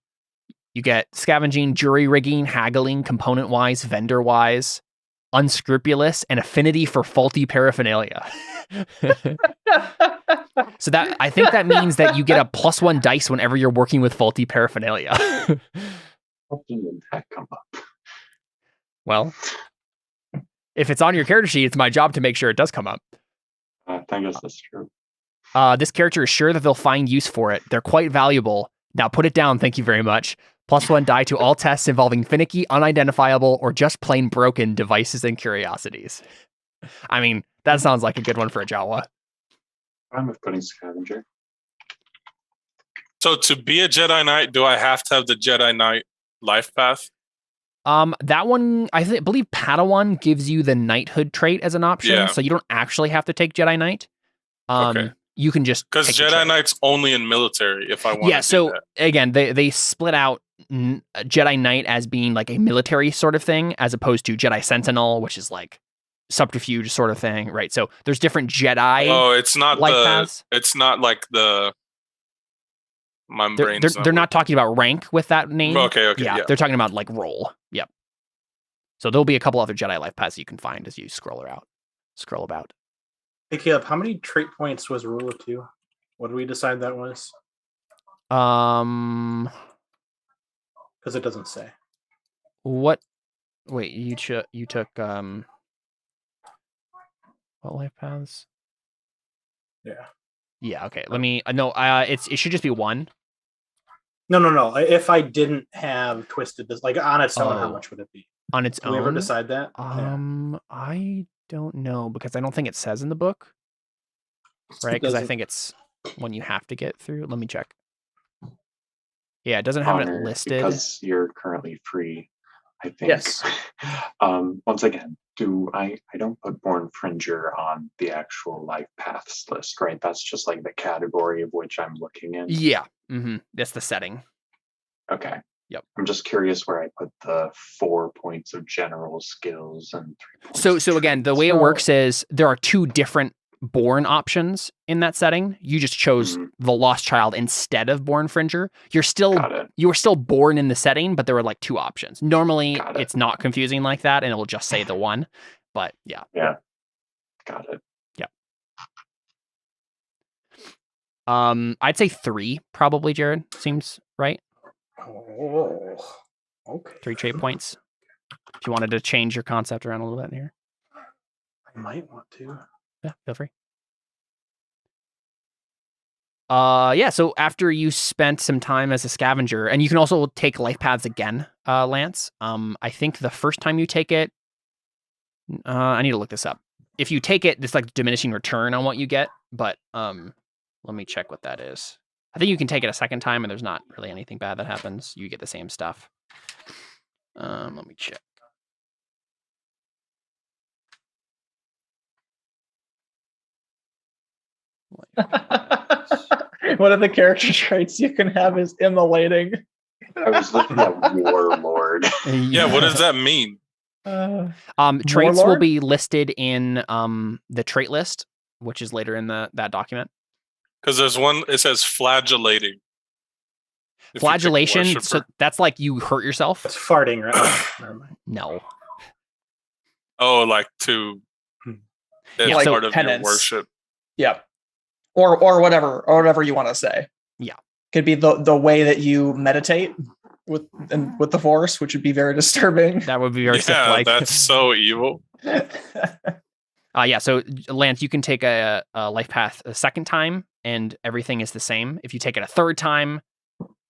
You get scavenging, jury rigging, haggling, component wise, vendor wise, unscrupulous, and affinity for faulty paraphernalia. So that I think that means that you get a +1 dice whenever you're working with faulty paraphernalia. How did that come up? Well, if it's on your character sheet, it's my job to make sure it does come up. I guess that's true. This character is sure that they'll find use for it. They're quite valuable. Now put it down, thank you very much. +1 die to all tests involving finicky, unidentifiable, or just plain broken devices and curiosities. I mean, that sounds like a good one for a Jawa. I'm with putting scavenger. So to be a Jedi Knight, do I have to have the Jedi Knight life path? That one, I believe Padawan gives you the knighthood trait as an option, so you don't actually have to take Jedi Knight. Okay. You can just because Jedi Knight's only in military. If I want, yeah. So again, they split out Jedi Knight as being like a military sort of thing, as opposed to Jedi Sentinel, which is like subterfuge sort of thing, right? So there's different Jedi. Oh, it's not paths. It's not like the. My brain's they're not talking about rank with that name. Okay. Yeah, they're talking about like role. Yep. So there'll be a couple other Jedi life paths you can find as you scroll about. Hey Caleb, how many trait points was Rule of 2? What did we decide that was? Because it doesn't say. What? Wait, you took what life paths? Yeah. Yeah. Okay. Let me. No. It should just be 1. No. If I didn't have twisted this, like on its own, how much would it be? On its own? Did we ever decide that? I don't know because I don't think it says in the book, right? Because I think it's one you have to get through. Let me check. Yeah, it doesn't have it listed because you're currently free. I think. Yes. Once again, I don't put Born Fringer on the actual life paths list, right? That's just like the category of which I'm looking in. Yeah. That's the setting. Okay. Yep. I'm just curious where I put the 4 points of general skills and 3 points. So again, the way it works is there are 2 different Born options in that setting. You just chose the Lost Child instead of Born Fringer. You were still born in the setting, but there were like 2 options. Normally, it's not confusing like that, and it will just say the one. But yeah. Yeah. Got it. Yep. I'd say 3 probably, Jared. Seems right. Oh, okay. 3 trait points. If you wanted to change your concept around a little bit here. I might want to. Yeah, feel free. Yeah, so after you spent some time as a scavenger, and you can also take life paths again, Lance. I think the first time you take it, I need to look this up. If you take it, it's like diminishing return on what you get, but let me check what that is. I think you can take it a second time and there's not really anything bad that happens. You get the same stuff. Let me check. One of the character traits you can have is immolating. I was looking at Warlord. Yeah, what does that mean? Traits will Warlord? be listed in the trait list, which is later in that document. Because there's one, it says flagellating. If you pick Flagellation, so worshiper. that's like you hurt yourself. That's farting, right? Oh, never mind. No. Oh, like to. It's Yeah, so part of penance. your worship. Yep. Or whatever you want to say. Yeah. Could be the way that you meditate with the Force, which would be very disturbing. That would be very Yeah, Sith-like. that's so evil. Yeah, so Lance, you can take a life path a second time, and everything is the same. If you take it a third time,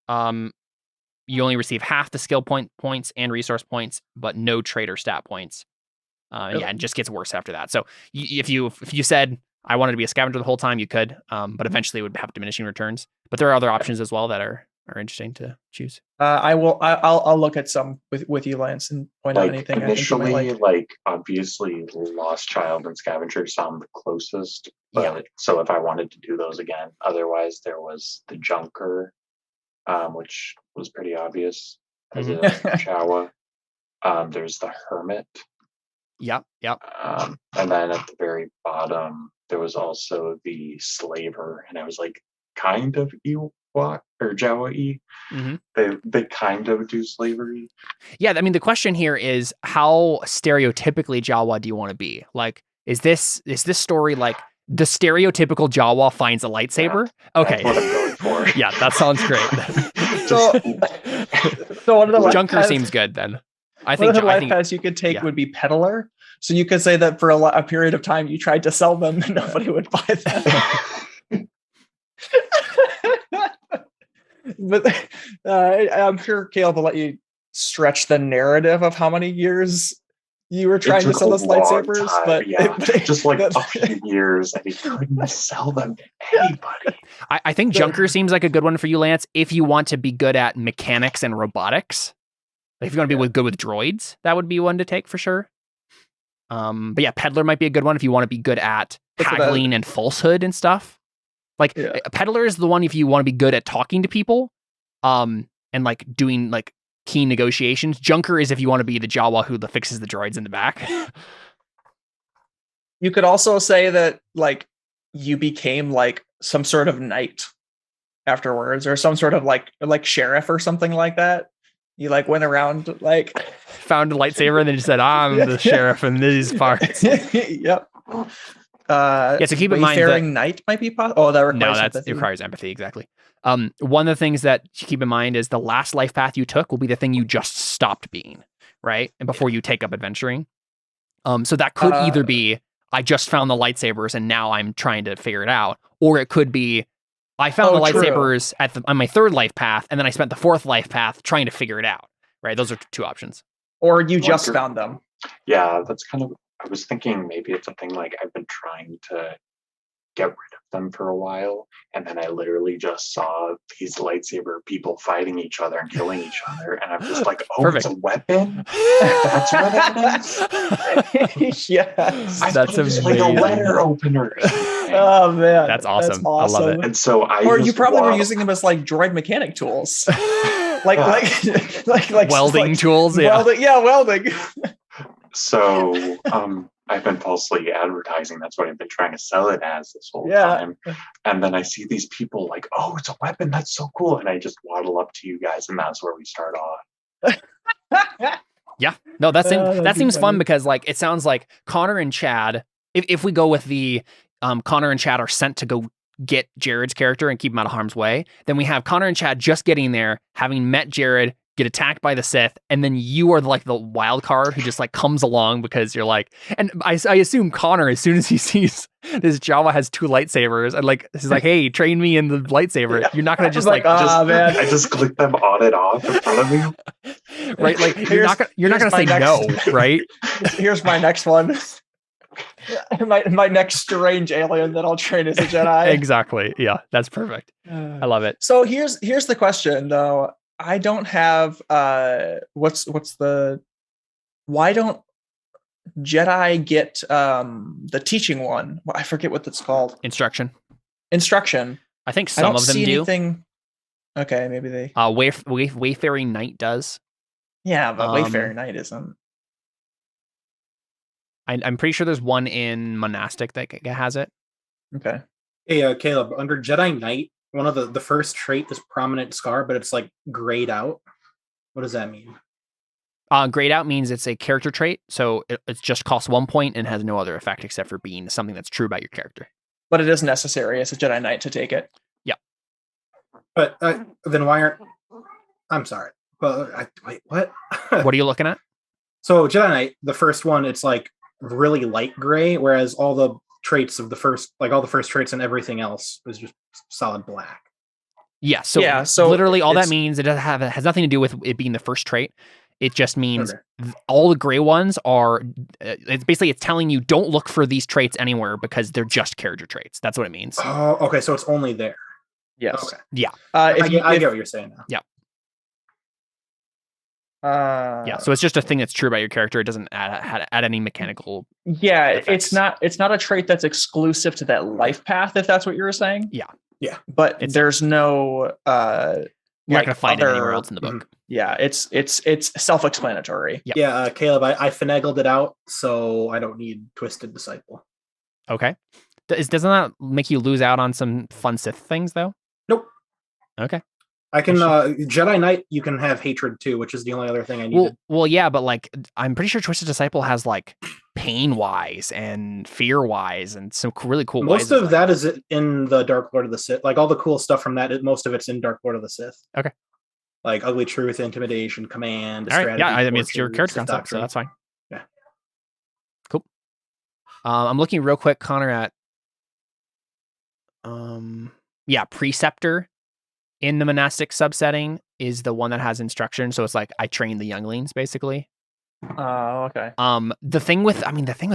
you only receive half the skill points and resource points, but no trait or stat points. Yeah, it just gets worse after that. So if you said I wanted to be a scavenger the whole time, you could, but eventually it would have diminishing returns. But there are other options as well that are interesting to choose. I'll look at some with you, Lance, and point out Like anything I think you might initially, like. like obviously, Lost Child and Scavenger sound the closest. But so if I wanted to do those again, otherwise there was the Junker, which was pretty obvious as a Jawa. There's the Hermit. Yep. And then at the very bottom, there was also the Slaver, and I was like, kind of Ewok or Jawa-y. Mm-hmm. They kind of do slavery. Yeah, I mean, the question here is how stereotypically Jawa do you want to be? Like, is this story like the stereotypical Jawa finds a lightsaber? Yeah, okay, that's what I'm going for. Yeah, that sounds great. So one of the Junker life seems good then. I one of think the life paths you could take would be peddler. So you could say that for a period of time you tried to sell them and nobody would buy them. But I'm sure Caleb will let you stretch the narrative of how many years you were trying to sell us lightsabers. But just like a few years, and he couldn't sell them to anybody. I think Junker seems like a good one for you, Lance, if you want to be good at mechanics and robotics. Like if you want to be good with droids, that would be one to take for sure. But yeah, Peddler might be a good one if you want to be good at haggling and falsehood and stuff. Like Peddler is the one if you want to be good at talking to people, and like doing like key negotiations. Junker is if you want to be the Jawa who fixes the droids in the back. You could also say that like you became like some sort of knight afterwards, or some sort of like sheriff or something like that. You like went around like found a lightsaber and then just said, "I'm the sheriff in these parts." Yep. So keep in mind that knight might be possible. Oh, that requires empathy. It requires empathy, exactly. One of the things that you keep in mind is the last life path you took will be the thing you just stopped being, right? And before you take up adventuring. So that could either be I just found the lightsabers and now I'm trying to figure it out, or it could be I found the lightsabers on my third life path, and then I spent the fourth life path trying to figure it out. Right? Those are two options. Or you just found them. Yeah, that's kind of. I was thinking maybe it's a thing like I've been trying to get rid of them for a while, and then I literally just saw these lightsaber people fighting each other and killing each other, and I'm just like, oh, Perfect. It's a weapon? That's what it is? Yes. That's just like a letter opener. Oh man, that's awesome. I love it. And so or you probably were using them as like droid mechanic tools, like welding tools. Yeah, welding. So I've been falsely advertising. That's what I've been trying to sell it as this whole time. And then I see these people like, oh, it's a weapon. That's so cool. And I just waddle up to you guys, and that's where we start off. Yeah, no, that seems fun because like it sounds like Connor and Chad. If we go with the Connor and Chad are sent to go get Jared's character and keep him out of harm's way. Then we have Connor and Chad just getting there, having met Jared, get attacked by the Sith, and then you are like the wild card who just like comes along because you're like, and I assume Connor, as soon as he sees this Jawa has 2 lightsabers, and like he's like, hey, train me in the lightsaber. Yeah. You're not gonna just man. I just click them on and off in front of me. right? Like you're not gonna say no, right? Here's my next one. my next strange alien that I'll train as a Jedi. Exactly. Yeah, that's perfect. I love it. So here's the question though. I don't have why don't Jedi get the teaching one? I forget what that's called. Instruction. I think some of them do. Anything. Okay, maybe they. Wayfaring Knight does. Yeah, but Wayfaring Knight isn't. I'm pretty sure there's one in Monastic that has it. Okay. Hey, Caleb, under Jedi Knight, one of the first trait is prominent scar, but it's like grayed out. What does that mean? Grayed out means it's a character trait, so it just costs 1 point and has no other effect except for being something that's true about your character. But it is necessary as a Jedi Knight to take it. Yeah. But then why aren't... I'm sorry. But wait, what? What are you looking at? So Jedi Knight, the first one, it's like really light gray, whereas all the traits of the first traits and everything else is just solid black. Yeah. So literally all that means, it has nothing to do with it being the first trait. It just means all the gray ones are, it's telling you don't look for these traits anywhere because they're just character traits. That's what it means. Oh, okay. So it's only there. Yes. Okay. Yeah. I get what you're saying now. Yeah. Yeah, so it's just a thing that's true about your character. It doesn't add any mechanical. Yeah, effects. it's not a trait that's exclusive to that life path, if that's what you were saying. Yeah. But there's no. You're not gonna find it anywhere else in the book. Mm-hmm. Yeah, it's self-explanatory. Yep. Yeah, Caleb, I finagled it out, so I don't need Twisted Disciple. Okay. Doesn't that make you lose out on some fun Sith things though? Nope. Okay. I can Jedi Knight. You can have hatred too, which is the only other thing I needed. Well, yeah, but like I'm pretty sure Twisted Disciple has like pain wise and fear wise and some really cool. Most of that is in the Dark Lord of the Sith. Like all the cool stuff from that, most of it's in Dark Lord of the Sith. Okay. Like ugly truth, intimidation, command, all right. strategy. Yeah, I mean it's your character concept, so that's fine. Yeah. Cool. I'm looking real quick, Connor, at Preceptor. In the monastic subsetting is the one that has instruction. So it's like I train the younglings basically. Oh, okay. The thing with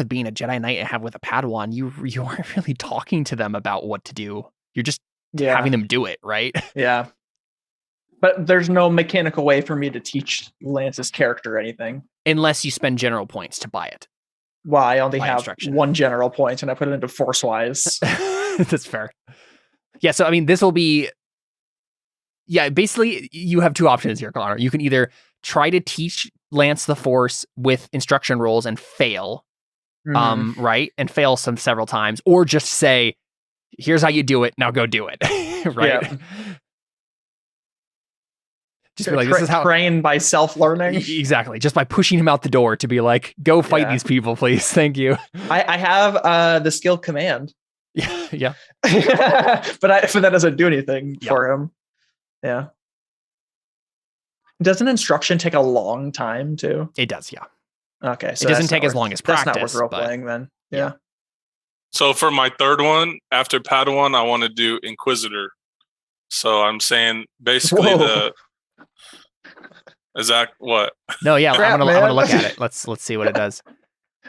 being a Jedi Knight and have with a Padawan, you aren't really talking to them about what to do. You're just having them do it, right? Yeah. But there's no mechanical way for me to teach Lance's character anything. Unless you spend general points to buy it. Well, I only By have instruction. 1 general point and I put it into Force-wise. That's fair. Yeah, so I mean this will be basically you have 2 options here, Connor. You can either try to teach Lance the Force with instruction rolls and fail, right? And fail several times, or just say, here's how you do it, now go do it. Right? Yeah. Just be like, this is how trained by self-learning. Exactly. Just by pushing him out the door to be like, go fight these people, please. Thank you. I have the skill command. Yeah. but that doesn't do anything for him. Yeah. Doesn't instruction take a long time too? It does, yeah. Okay. So it doesn't take as long as practice. That's not worth role-playing then. Yeah. So for my third one, after Padawan, I want to do Inquisitor. So I'm saying basically is that what? No, yeah, I'm gonna look at it. Let's see what it does.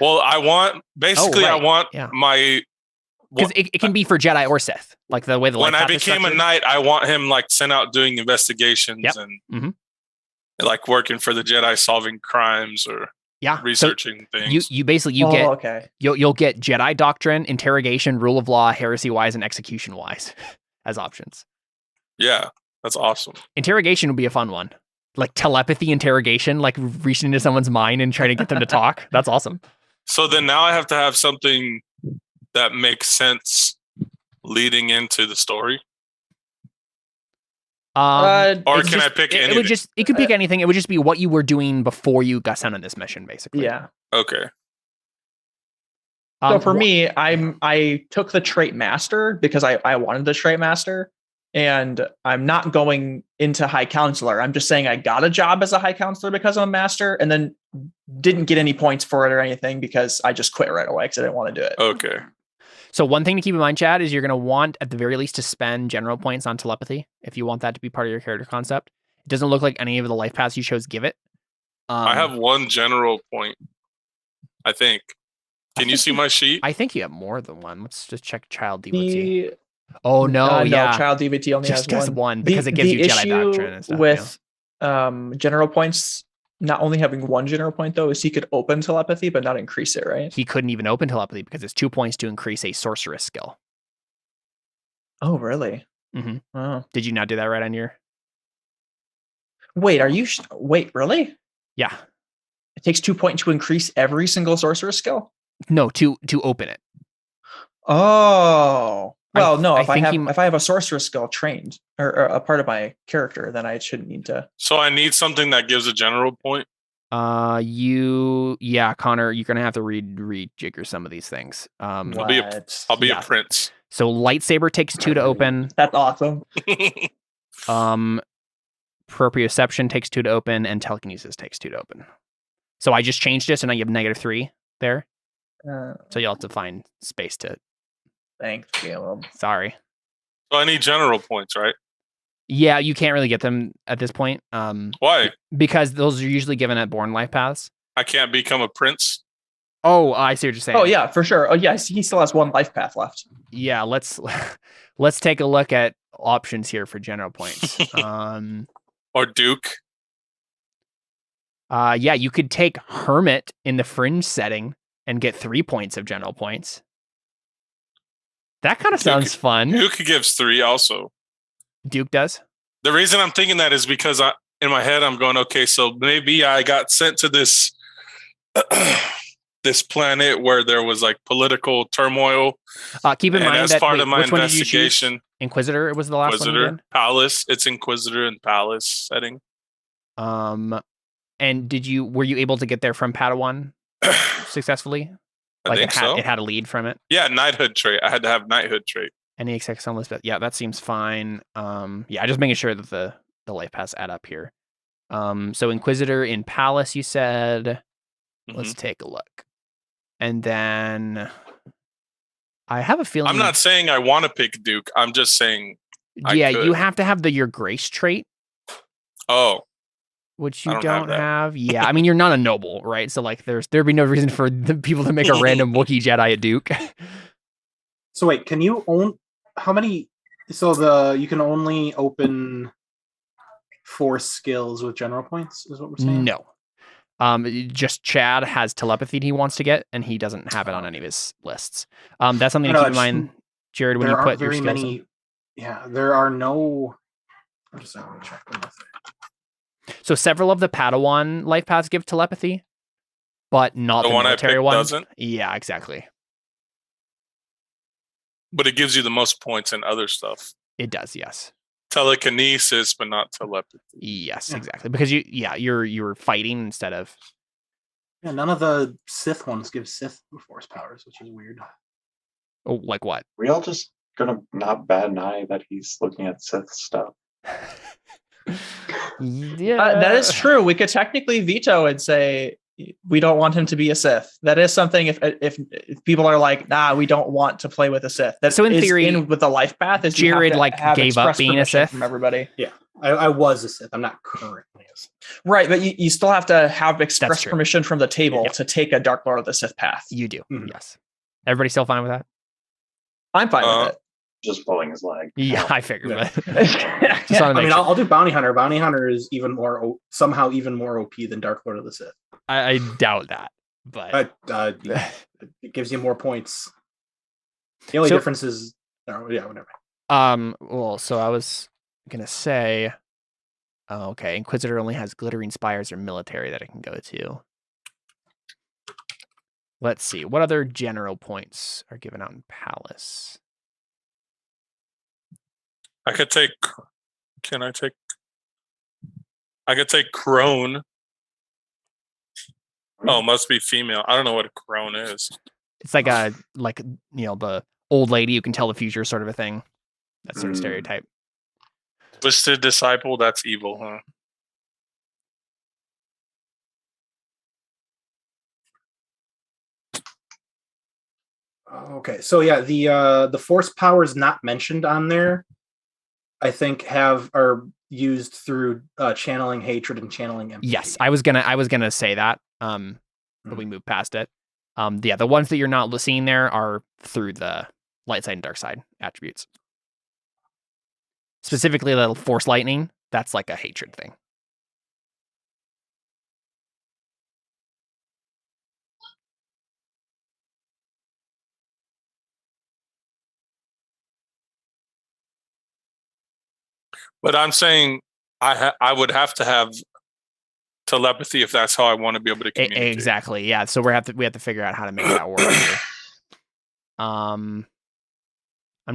Well, I want my because it can be for Jedi or Sith, like the way the when I became a knight, I want him like sent out doing investigations and like working for the Jedi, solving crimes or researching things. You basically you'll get Jedi doctrine, interrogation, rule of law, heresy wise, and execution wise as options. Yeah, that's awesome. Interrogation would be a fun one, like telepathy interrogation, like reaching into someone's mind and trying to get them to talk. That's awesome. So then now I have to have something that makes sense leading into the story. Or can I pick anything? It could pick anything. It would just be what you were doing before you got sent on this mission, basically. Yeah. Okay. So for me, I took the trait master because I wanted the trait master, and I'm not going into high counselor. I'm just saying I got a job as a high counselor because I'm a master, and then didn't get any points for it or anything because I just quit right away because I didn't want to do it. Okay. So one thing to keep in mind, Chad, is you're going to want at the very least to spend general points on telepathy if you want that to be part of your character concept. It doesn't look like any of the life paths you chose give it. I have one general point, I think. Can you see my sheet? I think you have more than one. Let's just check child DVT. The Oh no, yeah. child DVT only Just has has one because it gives the you Jedi issue doctrine and stuff. with general points not only having one general point though is he could open telepathy but not increase it, right? He couldn't even open telepathy because it's 2 points to increase a sorceress skill. Oh, really? Mm-hmm. Oh. Did you not do that right on your? Wait, are you? Wait, really? Yeah. It takes 2 points to increase every single sorceress skill. No, to open it. Oh, well, no. If I have a sorceress skill trained or a part of my character, then I shouldn't need to. So I need something that gives a general point. Connor, you're gonna have to rejigger some of these things. I'll be a prince. So lightsaber takes 2 to open. That's awesome. Proprioception takes 2 to open, and telekinesis takes 2 to open. So I just changed it, so now you have -3 there. So you'll have to find space to. Thanks, Caleb. Sorry. So I need general points, right? Yeah, you can't really get them at this point. Why? Because those are usually given at born life paths. I can't become a prince. Oh, I see what you're saying. Oh yeah, for sure. Oh yes, he still has one life path left. Yeah, let's take a look at options here for general points. Or Duke. Yeah, you could take Hermit in the fringe setting and get 3 points of general points. That kind of sounds fun. Duke gives 3 also. Duke does? The reason I'm thinking that is because in my head I'm going, okay, so maybe I got sent to this this planet where there was like political turmoil. Keep in mind as that part of my which one did you choose? investigation, Inquisitor was the last one. Inquisitor, Palace. It's Inquisitor and Palace setting. And were you able to get there from Padawan successfully? I think so. It had a lead from it. Yeah, knighthood trait. I had to have knighthood trait. Any excess on list, yeah, that seems fine. Yeah, just making sure that the life paths add up here. So Inquisitor in Palace, you said. Mm-hmm. Let's take a look. And then I have a feeling. I'm not saying I want to pick Duke. I'm just saying. You have to have your grace trait. Oh. Which you don't have. Yeah, I mean, you're not a noble, right? So like, there'd be no reason for the people to make a random Wookiee Jedi at Duke. So wait, can you own how many? So you can only open 4 skills with general points, is what we're saying? No. Just Chad has telepathy he wants to get, and he doesn't have it on any of his lists. That's something to keep in mind, Jared, when you put your skills in. Yeah, there are no. I'm just going to check them. So several of the Padawan life paths give telepathy, but not the military one. Doesn't? Yeah, exactly. But it gives you the most points in other stuff. It does, yes. Telekinesis, but not telepathy. Yes, exactly. Because you're fighting instead of. Yeah, none of the Sith ones give Sith force powers, which is weird. Oh, like what? We all just gonna not bat an eye that he's looking at Sith stuff. Yeah, that is true. We could technically veto and say we don't want him to be a Sith. That is something. If people are like, nah, we don't want to play with a Sith. That so in theory, with the life path, is Jared gave up being a Sith from everybody. Yeah, I was a Sith. I'm not currently a Sith. Right, but you still have to have express permission from the table to take a Dark Lord of the Sith path. You do. Mm-hmm. Yes. Everybody still fine with that? I'm fine with it. Just pulling his leg. Yeah, I figured. Yeah. I mean, I'll do Bounty Hunter. Bounty Hunter is somehow even more OP than Dark Lord of the Sith. I doubt that, but it gives you more points. The only difference is, whatever. Well, so I was gonna say, okay, Inquisitor only has glittering spires or military that I can go to. Let's see, what other general points are given out in Palace? I could take Crone. Oh, must be female. I don't know what a crone is. It's like the old lady who can tell the future sort of a thing. That sort of stereotype. Twisted disciple, that's evil, huh? Okay, so yeah, the force powers not mentioned on there, I think are used through channeling hatred and channeling empathy. Yes, I was gonna say that. But we moved past it. The ones that you're not seeing there are through the light side and dark side attributes. Specifically, the force lightning. That's like a hatred thing. But I'm saying I would have to have telepathy if that's how I want to be able to communicate. Exactly. Yeah. So we have to figure out how to make that work here. I'm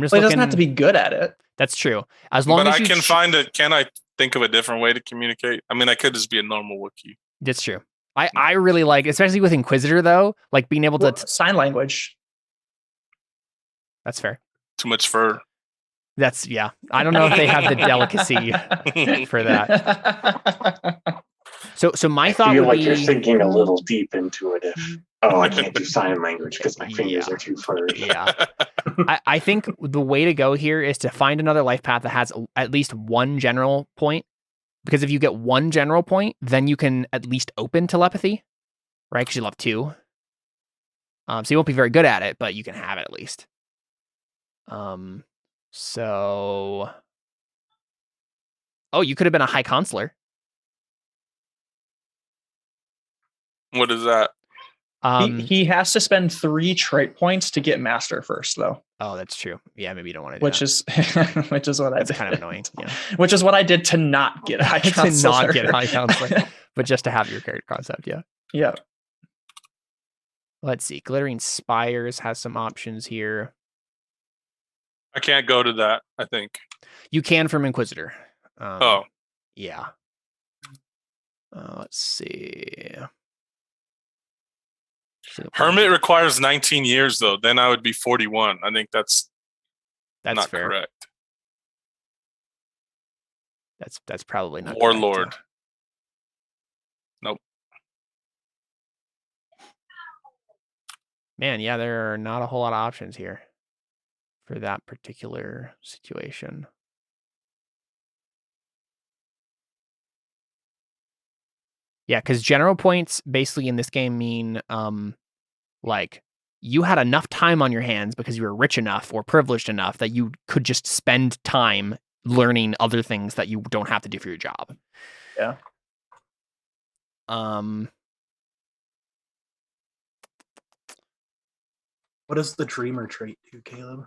just. Well, it doesn't have to be good at it. That's true. As long but as I can find it. Can I think of a different way to communicate? I mean, I could just be a normal Wookiee. That's true. I really like, especially with Inquisitor though, like being able to sign language. That's fair. Too much fur. That's I don't know if they have the delicacy for that. So my thought feel would like be you're thinking a little deep into it. If I can't do sign language because my fingers are too furry. Yeah, I think the way to go here is to find another life path that has at least one general point. Because if you get one general point, then you can at least open telepathy, right? Because you'll have two. So you won't be very good at it, but you can have it at least. So, you could have been a high consular. What is that? He has to spend 3 trait points to get master first, though. Oh, that's true. Yeah, maybe you don't want to do which is what I did. That's kind of annoying. Yeah. Which is what I did to not get high consular. To not get high consular, but just to have your character concept. Yeah. Yeah. Let's see. Glittering Spires has some options here. I can't go to that, I think. You can from Inquisitor. Yeah. Let's see. Hermit requires 19 years, though. Then I would be 41. I think that's not fair. Correct. That's probably not Warlord. Correct. Nope. Man, yeah, there are not a whole lot of options here for that particular situation. Yeah, because general points basically in this game mean like you had enough time on your hands because you were rich enough or privileged enough that you could just spend time learning other things that you don't have to do for your job. Yeah. What does the dreamer trait do, Caleb?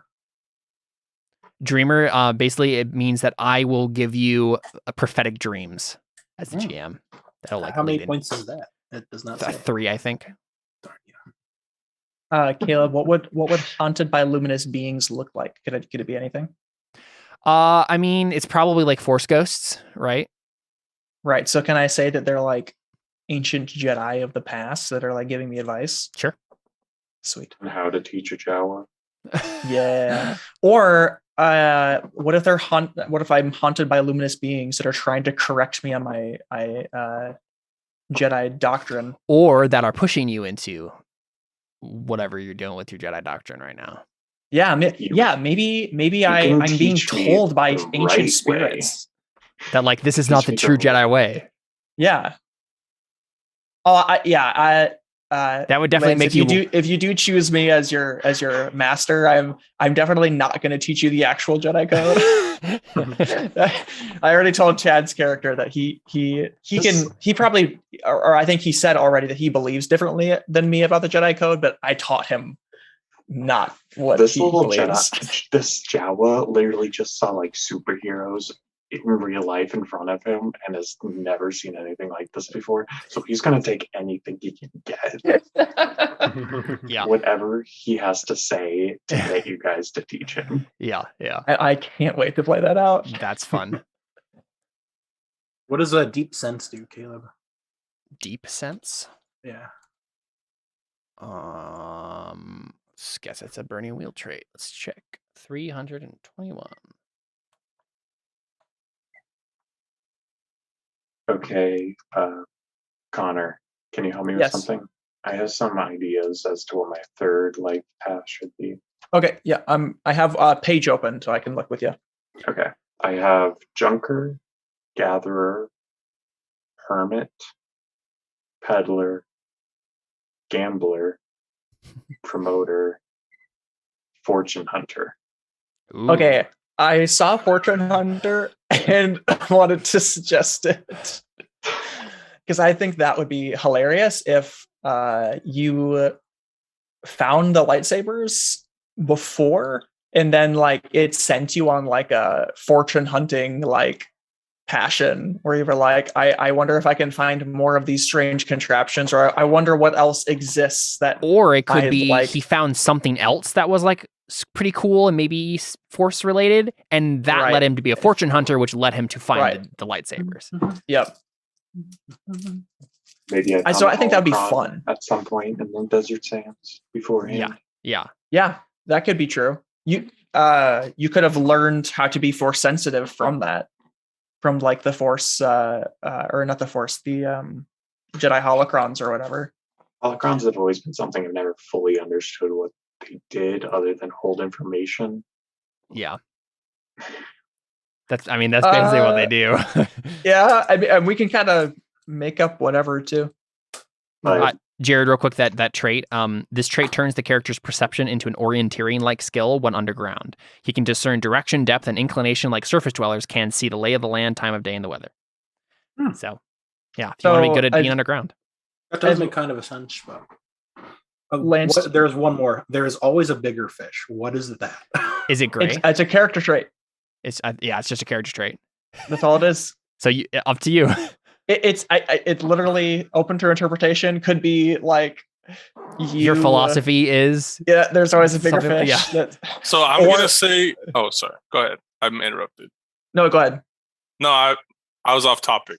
Dreamer, basically it means that I will give you prophetic dreams as the GM. That'll How many points is that? It does not say. 3, I think. Caleb, what would haunted by luminous beings look like? Could it be anything? I mean, it's probably like force ghosts, right? Right. So can I say that they're like ancient Jedi of the past that are like giving me advice? Sure. Sweet. And how to teach a Jawa. Yeah. Or what if I'm haunted by luminous beings that are trying to correct me on my Jedi doctrine, or that are pushing you into whatever you're doing with your Jedi doctrine right now? Yeah, maybe I'm being told by ancient spirits that like this is not the true Jedi way. Yeah. That would definitely make if you do choose me as your master, I'm definitely not going to teach you the actual Jedi code. I already told Chad's character that he probably, or I think he said already that he believes differently than me about the Jedi code, but I taught him not what this he little believes. This Jawa literally just saw like superheroes in real life in front of him and has never seen anything like this before. So he's going to take anything he can get. Yeah. Whatever he has to say to get you guys to teach him. Yeah. I can't wait to play that out. That's fun. What does a deep sense do, Caleb? Deep sense? Yeah. Guess it's a burning wheel trait. Let's check. 321. Okay, Connor, can you help me with Yes. something? I have some ideas as to what my third life path should be. Okay, yeah. I have a page open so I can look with you. Okay, I have Junker, Gatherer, Hermit, Peddler, Gambler, Promoter, Fortune Hunter. Ooh. Okay, I saw Fortune Hunter and wanted to suggest it because I think that would be hilarious if you found the lightsabers before and then like it sent you on like a fortune hunting like passion where you were like, I wonder if I can find more of these strange contraptions, or I wonder what else exists that. Or it could I'd be like- he found something else that was like pretty cool and maybe force related, and that Right. led him to be a fortune hunter, which led him to find Right. the lightsabers. Yep. Maybe I think that'd be fun. at some point in the Desert Sands beforehand. Yeah. Yeah, that could be true. You could have learned how to be force sensitive from that, from like the force, or not the force, the Jedi holocrons or whatever. Holocrons have always been something I've never fully understood what they did other than hold information. Yeah. That's basically what they do. Yeah, I mean, and we can kind of make up whatever too. But Jared, real quick, that trait, this trait turns the character's perception into an orienteering-like skill when underground. He can discern direction, depth, and inclination like surface dwellers can see the lay of the land, time of day, and the weather. So, yeah, if you want to be good at being underground. That does make kind of a sense, but Lance- there's one more. There is always a bigger fish. What is that? Is it gray? It's a character trait. It's just a character trait. That's all it is. So up to you. It's literally open to interpretation. Could be like Your philosophy is there's always a bigger something- fish. yeah. So I'm gonna say. Oh, sorry. Go ahead. I'm interrupted. No, go ahead. No, I was off topic.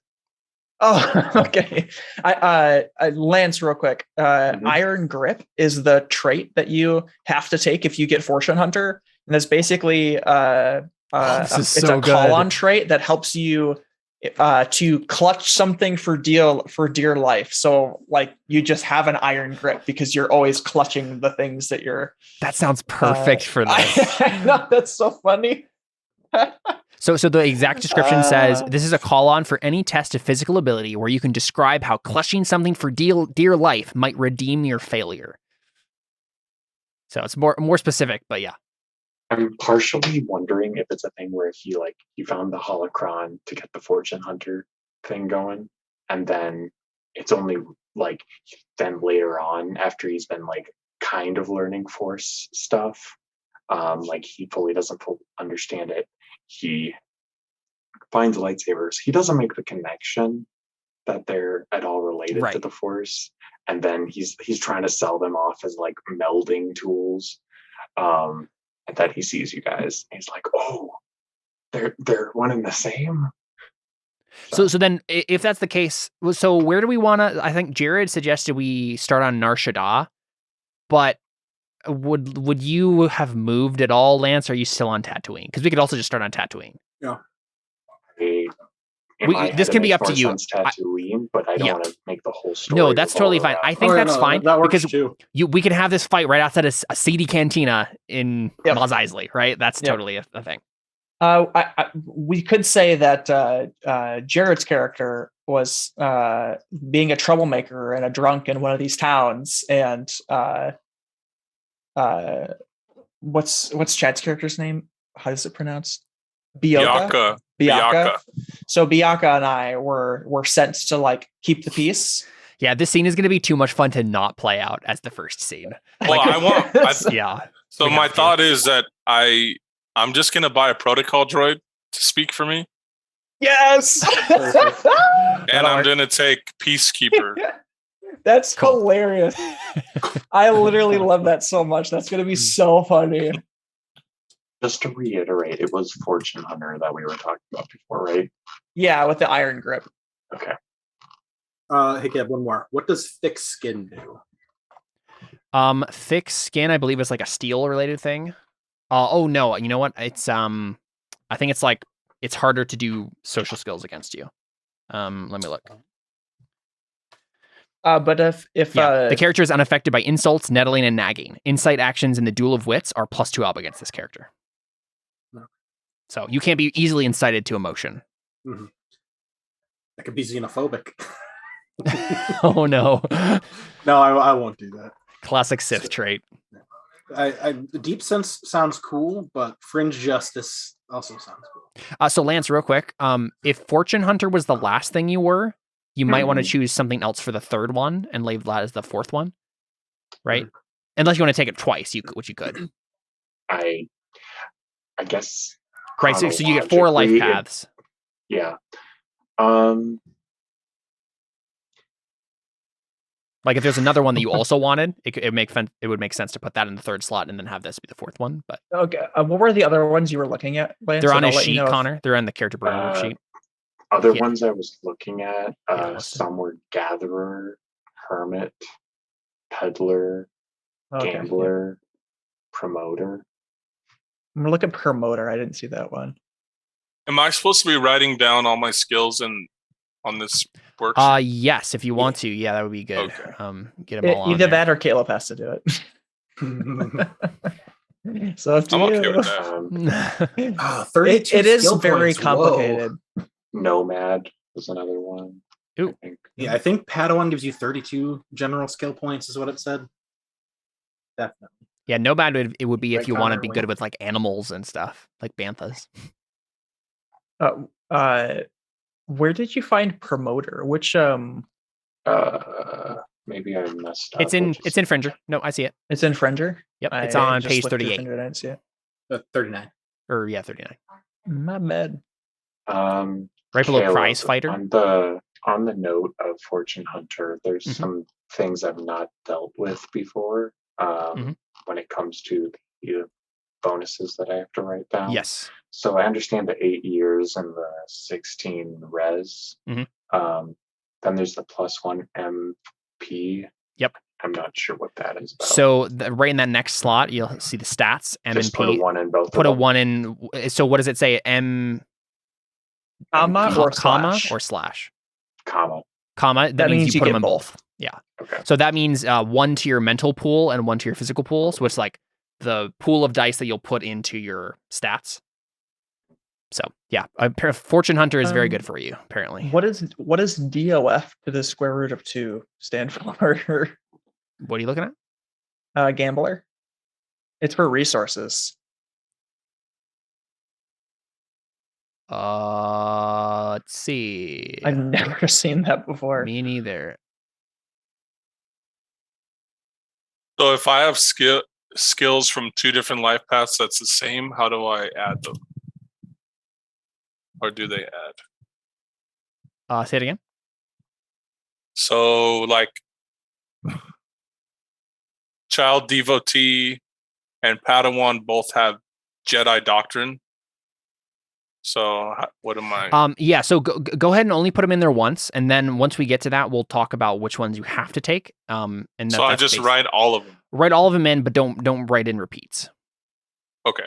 Oh, okay. I Lance, real quick. Mhm. Iron Grip is the trait that you have to take if you get Fortune Hunter, and that's basically this is it's so a good. call-on trait that helps you to clutch something for dear life. So like you just have an iron grip because you're always clutching the things that you're. That sounds perfect for this. I know, that's so funny. So the exact description says, this is a call-on for any test of physical ability where you can describe how clutching something for dear life might redeem your failure. So it's more specific, but yeah. I'm partially wondering if it's a thing where he found the holocron to get the fortune hunter thing going, and then it's only like then later on after he's been like kind of learning force stuff, like he fully doesn't understand it. He finds lightsabers. He doesn't make the connection that they're at all related to the force, and then he's trying to sell them off as like melding tools. And that he sees you guys, and he's like, "Oh, they're one and the same." So then, if that's the case, so where do we want to? I think Jared suggested we start on Nar Shaddaa, but would you have moved at all, Lance? Or are you still on Tatooine? Because we could also just start on Tatooine. Yeah. This can be up to you. Tatooine, but I don't want to make the whole story. No, that's totally fine. I think that's fine that works because too. we can have this fight right outside a seedy cantina in Mos Eisley, right? That's totally a thing. We could say that Jared's character was being a troublemaker and a drunk in one of these towns, and what's Chad's character's name? How is it pronounced? Bioka. So Bioka and I were sent to like keep the peace. Yeah, this scene is going to be too much fun to not play out as the first scene. Well, yeah. So my thought is that I'm just gonna buy a protocol droid to speak for me. Yes. And I'm gonna take Peacekeeper. That's hilarious. I literally love that so much. That's gonna be so funny. Just to reiterate, it was Fortune Hunter that we were talking about before, right? Yeah, with the iron grip. Okay. Hey, Gab, one more. What does thick skin do? Thick skin, I believe, is like a steel related thing. Oh no, you know what? It's I think it's like it's harder to do social skills against you. Let me look. But if the character is unaffected by insults, nettling, and nagging. Insight actions in the Duel of Wits are +2 up against this character. So you can't be easily incited to emotion. Mm-hmm. That could be xenophobic. Oh no. No, I won't do that. Classic Sith trait. Deep Sense sounds cool, but Fringe Justice also sounds cool. So Lance, real quick, if Fortune Hunter was the last thing you were, you might want to choose something else for the third one and leave that as the fourth one, right? Unless you want to take it twice, which you could. I guess. Right, so you get 4 life paths. Yeah. Like if there's another one that you also wanted, it would make sense to put that in the third slot and then have this be the fourth one. But okay, what were the other ones you were looking at, Lance? They're on his sheet, Connor. They're on the character program sheet. Other ones I was looking at, some were Gatherer, Hermit, Peddler, Gambler, Promoter. I'm gonna look at Promoter. I didn't see that one. Am I supposed to be writing down all my skills on this work? Yes, if you want to. Yeah, that would be good. Okay. Get them all on either there. that or Caleb has to do it. So if I'm okay with that. It is very complicated. Whoa. Nomad was another one. Ooh. I think Padawan gives you 32 general skill points, is what it said. Definitely. Yeah, Nomad would be if you want to Connor be good with like animals and stuff, like banthas. Where did you find Promoter? Which Maybe I messed up. It's in Fringer. No, I see it. It's in Fringer? Yep, it's on page 38. I didn't see it. 39. Or yeah, 39. My bad. Right below Caleb, Prize Fighter. On the note of Fortune Hunter, there's some things I've not dealt with before. When it comes to the bonuses that I have to write down. Yes. So I understand the 8 years and the 16 res. Then there's the +1 MP. Yep. I'm not sure what that is about. So right in that next slot, you'll see the stats. M Just and P. put a 1 in both. Put a 1 in. So what does it say? M. Comma or slash? Comma. That means you put them in both. Yeah. Okay. So that means 1 to your mental pool and 1 to your physical pool. So it's like the pool of dice that you'll put into your stats. So yeah, Fortune Hunter is very good for you, apparently. What does DOF to the square root of 2 stand for? What are you looking at? Gambler. It's for resources. Let's see. I've never seen that before. Me neither. So if I have skills from 2 different life paths that's the same, how do I add them? Or do they add? Say it again. So like Child Devotee and Padawan both have Jedi Doctrine. So what am I? Yeah. So go ahead and only put them in there once, and then once we get to that, we'll talk about which ones you have to take. And so I just write all of them. Write all of them in, but don't write in repeats. Okay.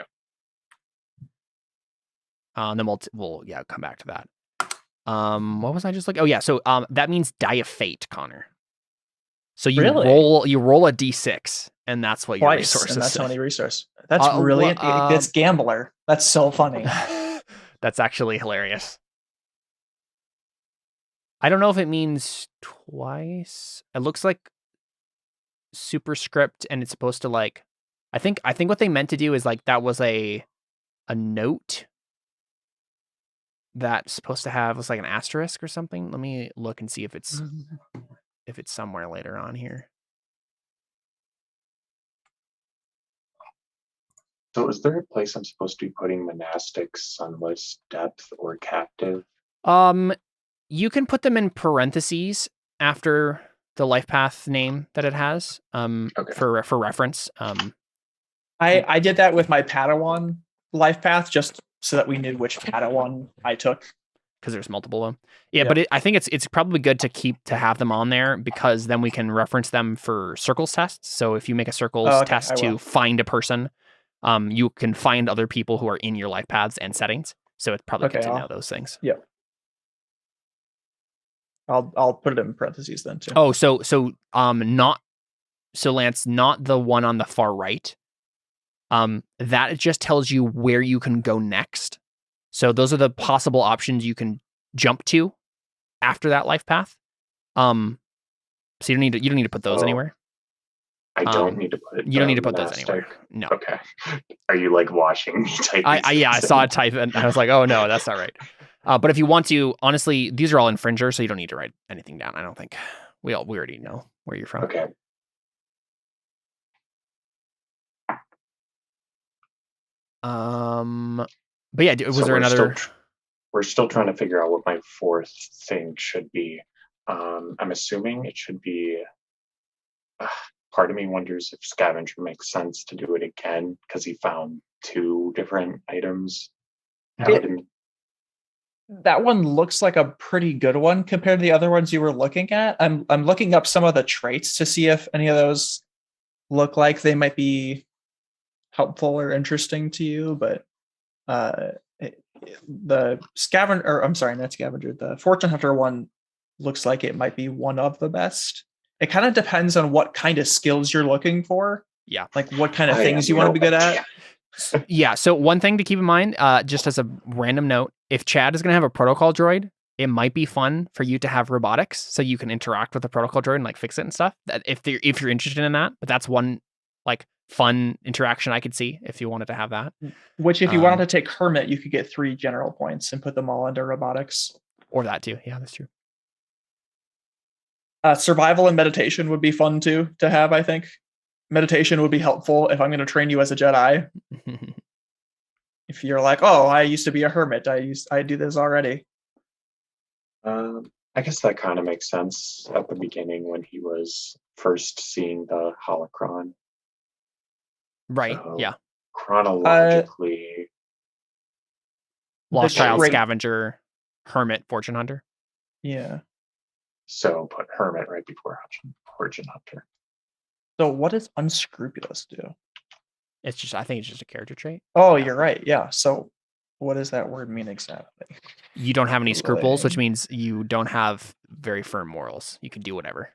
Then we'll come back to that. What was I just looking? Oh yeah. So that means Die of Fate, Connor. So you roll a d6, and that's what your resources. And that's how many resources. That's brilliant. It's Gambler. That's so funny. That's actually hilarious. I don't know if it means twice. It looks like superscript, and it's supposed to like. I think what they meant to do is like that was a note that's supposed to have was like an asterisk or something. Let me look and see if it's somewhere later on here. So is there a place I'm supposed to be putting monastic, sunless, depth, or captive? You can put them in parentheses after the life path name that it has. For reference. I did that with my Padawan life path just so that we knew which Padawan I took. because there's multiple of them. Yeah, Yeah. but I think it's probably good to have them on there because then we can reference them for circles tests. So if you make a circles Oh, okay, test I to will. find a person, you can find other people who are in your life paths and settings. So it's probably good Okay, to know those things. I'll put it in parentheses then too. Oh, so Lance, not the one on the far right. That just tells you where you can go next. So those are the possible options you can jump to after that life path. So you don't need to put those anywhere. I don't need to put. You don't need to put monastic. those anywhere. No. Okay. Are you like watching me type? I saw it type and I was like, oh no, that's not right. But if you want to, honestly, these are all infringers, so you don't need to write anything down. I don't think we already know where you're from. Okay. But yeah, was there another? We're still trying to figure out what my fourth thing should be. I'm assuming it should be. Part of me wonders if scavenger makes sense to do it again because he found 2 different items. That one looks like a pretty good one compared to the other ones you were looking at. I'm looking up some of the traits to see if any of those look like they might be helpful or interesting to you, but the scavenger, or I'm sorry, not scavenger, the fortune hunter one looks like it might be one of the best. It kind of depends on what kind of skills you're looking for. Yeah. Like what kind of things you want to be good at. Yeah. So one thing to keep in mind, just as a random note, if Chad is going to have a protocol droid, it might be fun for you to have robotics so you can interact with the protocol droid and like fix it and stuff. If you're interested in that, but that's one like fun interaction I could see if you wanted to have that. Which if you wanted to take Hermit, you could get 3 general points and put them all into robotics. Or that too. Yeah, that's true. Survival and meditation would be fun too to have, I think. Meditation would be helpful if I'm going to train you as a Jedi. If you're like, oh, I used to be a hermit. I do this already. I guess that kind of makes sense at the beginning when he was first seeing the holocron. Right. Yeah. Chronologically. Lost Child, Scavenger, Hermit, Fortune Hunter. Yeah. So put Hermit right before Fortune Hunter. So what does unscrupulous do? I think it's just a character trait. Oh, you're right. Yeah. So what does that word mean exactly? You don't have any scruples, which means you don't have very firm morals. You can do whatever.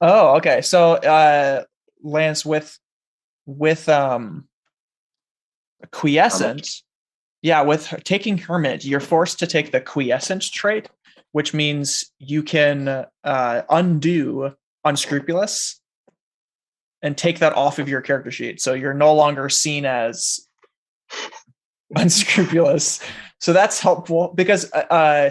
Oh, okay. So Lance, with quiescent, with taking Hermit, you're forced to take the quiescent trait, which means you can undo unscrupulous and take that off of your character sheet. So you're no longer seen as unscrupulous. So that's helpful because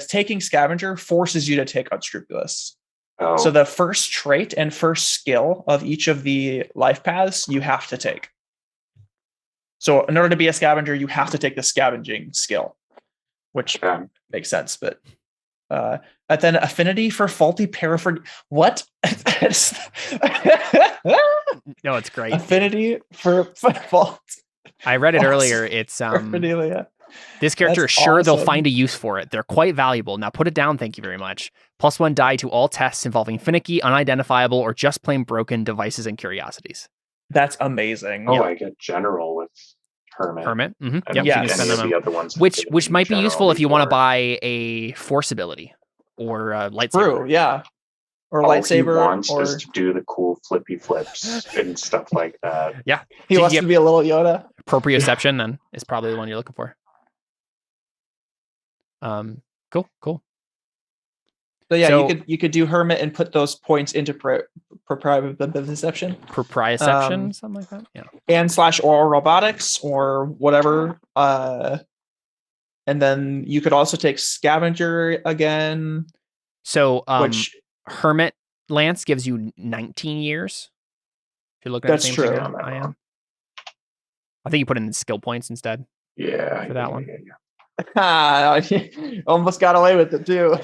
taking Scavenger forces you to take unscrupulous. Oh. So the first trait and first skill of each of the life paths you have to take. So in order to be a scavenger, you have to take the scavenging skill, which makes sense. But and then affinity for faulty parapher. What? No, it's great. Affinity for fault. I read it earlier. It's this character is sure they'll find a use for it. They're quite valuable. Now put it down. Thank you very much. +1 die to all tests involving finicky, unidentifiable, or just plain broken devices and curiosities. That's amazing. Oh, I get general with Hermit. Mm-hmm. Yep. Yes. The other ones which might be useful if you want to buy a force ability or a lightsaber. True, yeah. Or lightsaber. He wants is to do the cool flippy flips and stuff like that. Yeah. He wants to be a little Yoda. Proprioception then is probably the one you're looking for. Cool. So yeah, you could do Hermit and put those points into proprioception. Proprioception, something like that. Yeah. And / oral robotics or whatever. And then you could also take Scavenger again. So which Hermit Lance gives you 19 years. If you're looking at the same thing I am. I think you put in skill points instead. Yeah. For that one. Yeah. Almost got away with it too.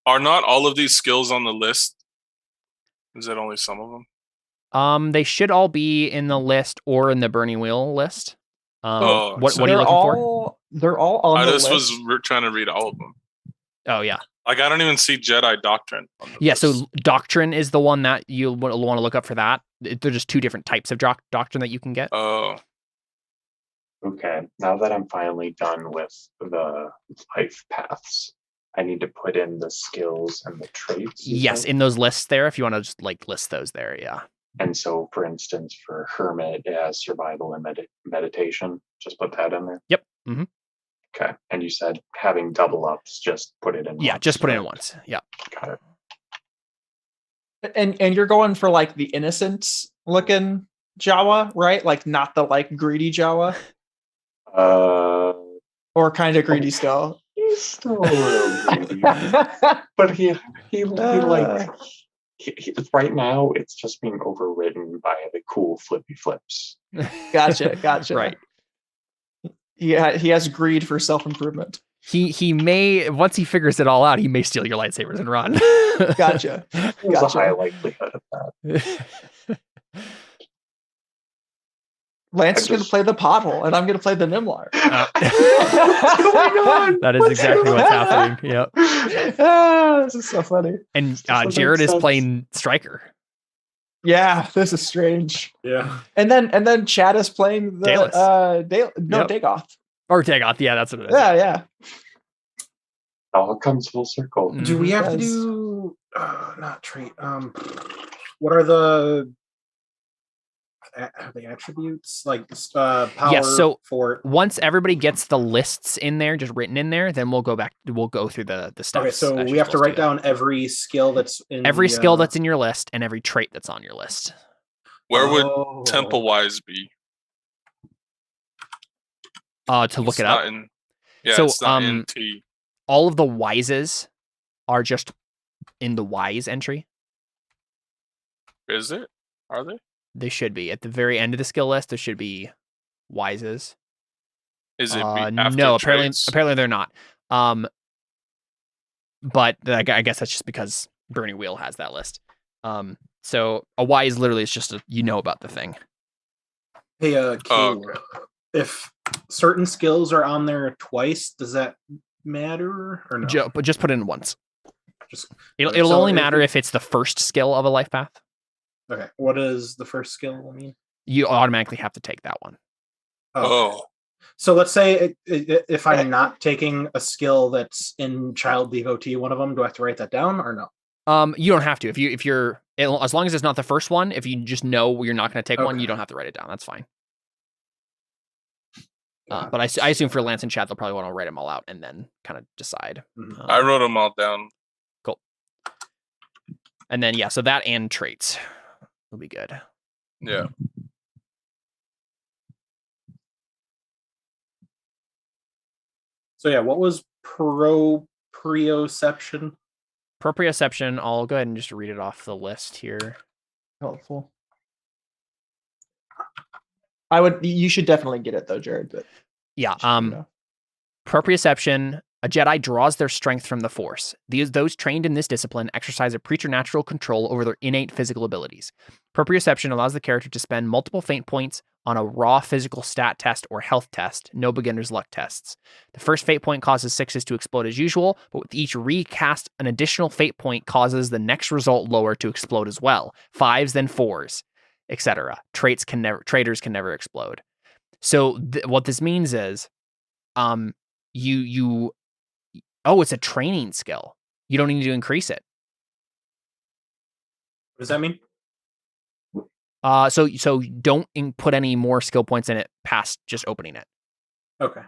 Are not all of these skills on the list? Is it only some of them? They should all be in the list or in the Burning Wheel list. Oh, what are you looking for? They're all on I the just list. was trying to read all of them. Oh yeah. Like I don't even see Jedi Doctrine. On the Yeah, list. so doctrine is the one that you'll want to look up for that. They're just two different types of doctrine that you can get. Oh, Okay, now that I'm finally done with the life paths, I need to put in the skills and the traits. Yes, in those lists there, if you want to just like list those there, yeah. And so, for instance, for Hermit, it has survival and meditation. Just put that in there. Yep. Mm-hmm. Okay. And you said having double ups, just put it in. Yeah, once, just put it in right? once. Yeah. Got it. And you're going for like the innocent looking Jawa, right? Like not the like greedy Jawa, or kind of greedy still. He's still a little greedy, but he like right now it's just being overridden by the cool flippy flips. Gotcha. Right. Yeah, he has greed for self-improvement. He may, once he figures it all out, he may steal your lightsabers and run. Gotcha. There's a high likelihood of that. Lance is going to play the pothole, and I'm going to play the Nimlar. What's going on? That is exactly what's happening. Yep. This is so funny. And Doesn't Jared make is sense. playing Striker. Yeah, this is strange. Yeah. And then Chad is playing the Daelis. Yep. Dagoth. Or Dagoth, yeah, that's what it is. Yeah. It all comes full circle. Mm. Do we have to Yes. do not trait? What are the attributes like power? Yeah, so for once everybody gets the lists in there, just written in there, then we'll go through the stuff. okay, so we have to write down every skill that's in every the, skill that's in your list and every trait that's on your list. where would Oh. Temple Wise be? To look It's it up. not in- yeah, So, it's not in T. All of the wises are just in the wise entry. Is it? Are they? They should be at the very end of the skill list. There should be wises. Is it after no, traits? apparently they're not. But I guess that's just because Burning Wheel has that list. So a wise literally is just about the thing. Hey, Oh, Q, okay. if certain skills are on there twice, does that matter or no? But just put it in once. Just- It'll so only if matter it- if it's the first skill of a life path. Okay, what does the first skill mean? You automatically have to take that one. Oh, So let's say if I'm not taking a skill that's in Child Devotee, one of them, do I have to write that down or no? You don't have to. If you're as long as it's not the first one, if you just know you're not going to take one, Okay. you don't have to write it down. That's fine. But I assume for Lance and Chad, they'll probably want to write them all out and then kind of decide. Mhm. I wrote them all down. Cool. And then so that and traits will be good. Yeah. So yeah, what was proprioception? Proprioception, I'll go ahead and just read it off the list here. Helpful. You should definitely get it though, Jared. But Yeah. just, you know. Proprioception, a Jedi draws their strength from the Force. Those trained in this discipline exercise a preternatural control over their innate physical abilities. Proprioception allows the character to spend multiple fate points on a raw physical stat test or health test, no beginner's luck tests. The first fate point causes 6s to explode as usual, but with each recast, an additional fate point causes the next result lower to explode as well. 5s, then 4s, etc. Traitors can never explode. So what this means is, it's a training skill. You don't need to increase it. What does that mean? So don't put any more skill points in it past just opening it. Okay.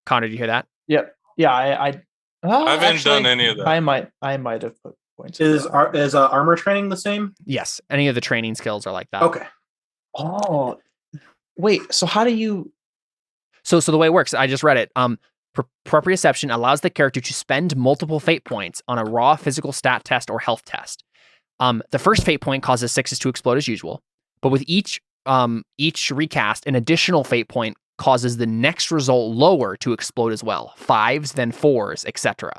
Connor, did you hear that? Yep. Yeah, I haven't done any of that. I might have put points. Is armor training the same? Yes. Any of the training skills are like that. Okay. Oh, wait. So how do you? So the way it works, I just read it. Proprioception allows the character to spend multiple fate points on a raw physical stat test or health test. The first fate point causes 6s to explode as usual, but with each recast, an additional fate point causes the next result lower to explode as well. 5s, then 4s, etc.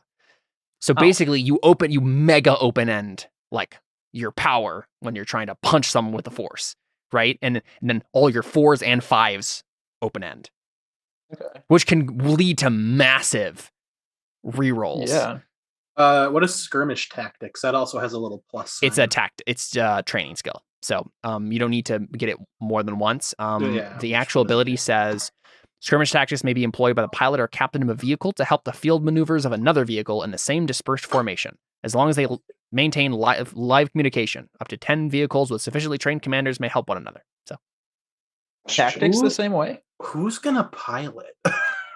So basically, you mega open end like your power when you're trying to punch someone with the Force, right? And then all your 4s and 5s open end, Okay. which can lead to massive rerolls. Yeah. What is skirmish tactics? That also has a little plus sign. It's a training skill. So you don't need to get it more than once. Yeah, The which actual doesn't ability make- says skirmish tactics may be employed by the pilot or captain of a vehicle to help the field maneuvers of another vehicle in the same dispersed formation, as long as they maintain live communication. Up to 10 vehicles with sufficiently trained commanders may help one another. So Tactics Ooh. the same way. Who's gonna pilot?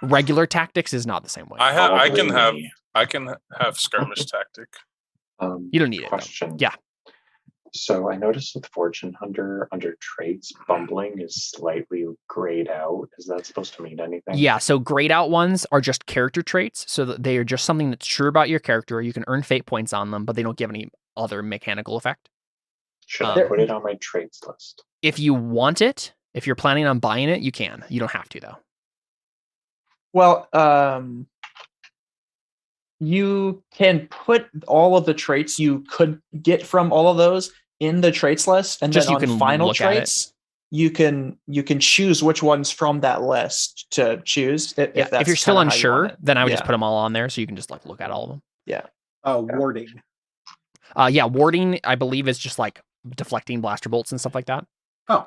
regular tactics is not the same way. I can have Probably. I can have skirmish tactic. You don't need it, though. Question. Yeah. So I noticed with Fortune Hunter under traits, bumbling is slightly grayed out. Is that supposed to mean anything? Yeah, so grayed out ones are just character traits, so that they are just something that's true about your character. You can earn fate points on them, but they don't give any other mechanical effect. Should I put it on my traits list? If you want it, if you're planning on buying it, you can. You don't have to, though. Well, you can put all of the traits you could get from all of those in the traits list, and Just then you on can final look at it. traits, you can choose which ones from that list to choose. If, Yeah, that's if you're still kinda how you want unsure, it. then I would just Yeah. put them all on there, so you can just like look at all of them. Warding. Yeah, warding I believe is just like deflecting blaster bolts and stuff like that. Oh.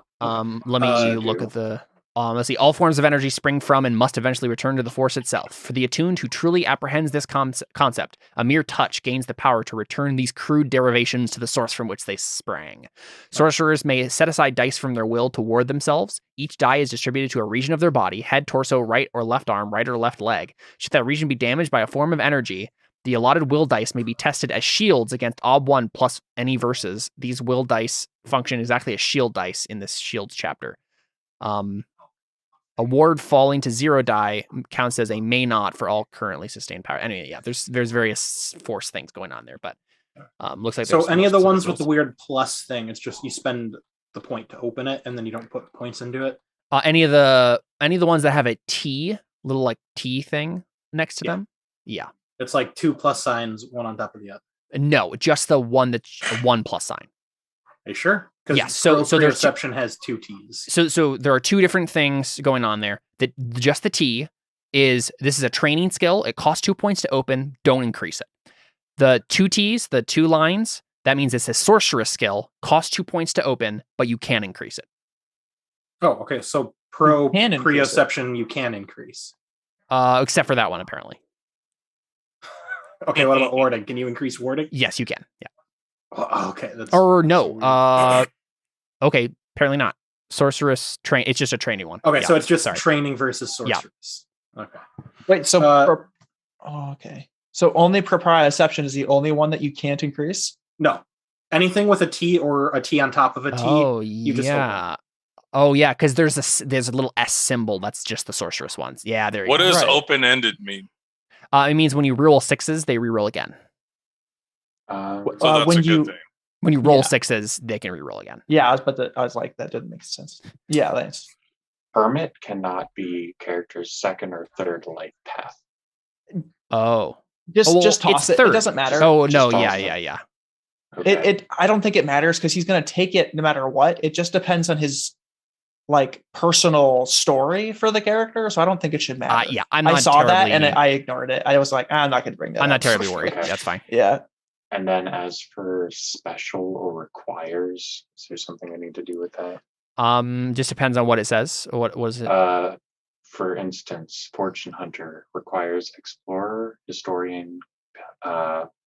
Let me Should look do. at the. Let's see. All forms of energy spring from and must eventually return to the Force itself. For the attuned who truly apprehends this concept, a mere touch gains the power to return these crude derivations to the source from which they sprang. Sorcerers may set aside dice from their will to ward themselves. Each die is distributed to a region of their body: head, torso, right or left arm, right or left leg. Should that region be damaged by a form of energy, the allotted will dice may be tested as shields against OB1 plus any verses. These will dice function exactly as shield dice in this shields chapter. A ward falling to 0 die counts as a may not for all currently sustained power. Anyway, yeah, there's various force things going on there, but looks like So there's any of the specific ones with the rules. weird plus thing, it's just you spend the point to open it, and then you don't put points into it. Any of the ones that have a T, little like T thing next to Yeah. them, yeah, It's like 2 plus signs, one on top of the other. no, just the one that's a 1 plus sign. Are you sure? Because Yeah, so there's two- Perception has 2 T's. So there are two different things going on there. That just the T is this is a training skill. It costs 2 points to open. Don't increase it. The 2 T's, the 2 lines, that means it's a sorceress skill. Costs 2 points to open, but you can increase it. Oh, okay. So You can increase it. Perception you can increase. Except for that one, apparently. Okay, what about warding? Can you increase warding? Yes, you can. Yeah. Oh, okay. That's Or so no. weird. Okay, apparently not. Sorceress train. It's just a training one. Okay, Yeah, so it's just sorry. training versus Yeah. sorceress. Okay. Wait, so Uh, okay. So only proprioception is the only one that you can't increase? No. Anything with a T or a T on top of a T. Oh just open. yeah. Oh yeah, because there's a little S symbol. That's just the sorceress ones. Yeah, there you What go. does Right. open-ended mean? It means when you roll 6s, they reroll again. So that's when a good you- thing. When you roll Yeah. 6s, they can reroll again. Yeah, I was like, that didn't make sense. Yeah, thanks. Hermit cannot be character's second or third life path. Oh. Just well, just toss it's it. third. It doesn't matter. Oh Just no, toss yeah, it. yeah. Okay. I don't think it matters because he's gonna take it no matter what. It just depends on his like personal story for the character. So I don't think it should matter. Yeah, I'm I not saw that terribly, and I ignored it. I was like, I'm not gonna bring that I'm not up. terribly worried. Okay. That's fine. Yeah. And then as for special or requires, is there something I need to do with that? Just depends on what it says. What was it? For instance, Fortune Hunter requires explorer, historian,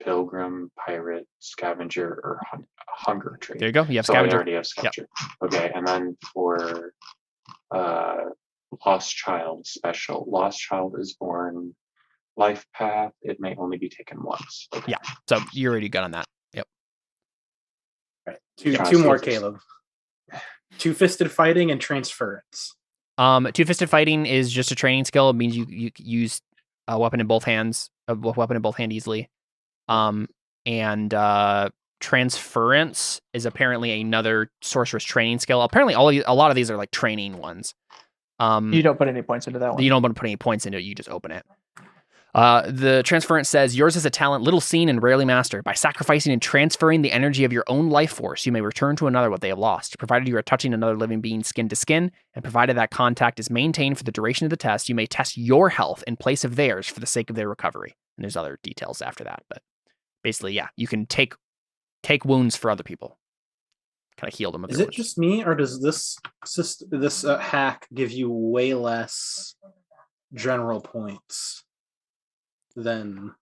pilgrim, pirate, scavenger, or hunger trait. There you go. You have So I scavenger. already have scavenger. Okay, and then for Lost Child special, Lost Child is born life path. It may only be taken once. Okay. Yeah. So you're already good on that. Yep. Right. Yeah. Two more, Skills. Caleb. Two-fisted fighting and transference. Two-fisted fighting is just a training skill. It means you use a weapon in both hands, easily. And transference is apparently another sorceress training skill. Apparently, a lot of these are like training ones. You don't put any points into that one. You don't want to put any points into it. You just open it. The transference says, yours is a talent little seen and rarely mastered. By sacrificing and transferring the energy of your own life force, you may return to another what they have lost. Provided you are touching another living being skin to skin, and provided that contact is maintained for the duration of the test, you may test your health in place of theirs for the sake of their recovery. And there's other details after that, but basically, yeah, you can take wounds for other people. Kind of heal them. Is it just me, or does this hack give you way less general points than?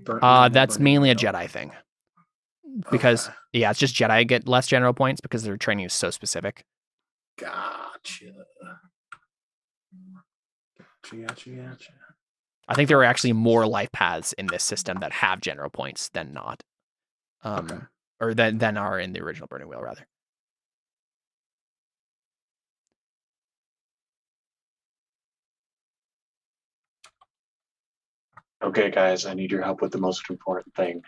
That's mainly a Jedi thing. Because yeah, it's just Jedi get less general points because their training is so specific. Gotcha. I think there are actually more life paths in this system that have general points than not. Or than are in the original Burning Wheel, rather. Okay, guys, I need your help with the most important thing.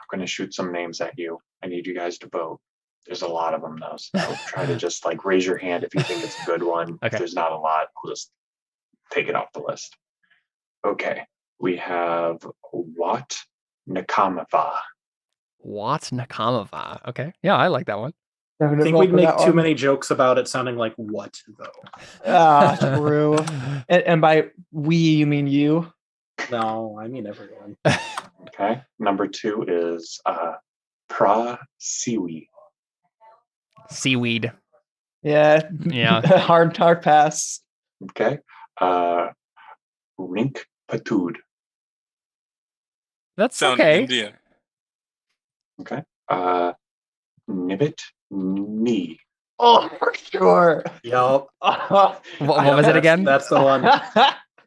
I'm going to shoot some names at you. I need you guys to vote. There's a lot of them, though, so try to just like raise your hand if you think it's a good one. Okay. If there's not a lot, we'll just take it off the list. Okay, we have Wat Nakamava. Wat Nakamava. Okay. Yeah, I like that one. I think we'd make too many jokes about it sounding like what, though. True. And by we, you mean you? No, I mean everyone. Okay. Number 2 is Pra Siwi. Seaweed. Yeah. Yeah. hard pass. Okay. Rink Patud. That's Sound okay. Indian. Okay. Nibit Ni. Oh, for sure. Yup. What was it again? That's the one.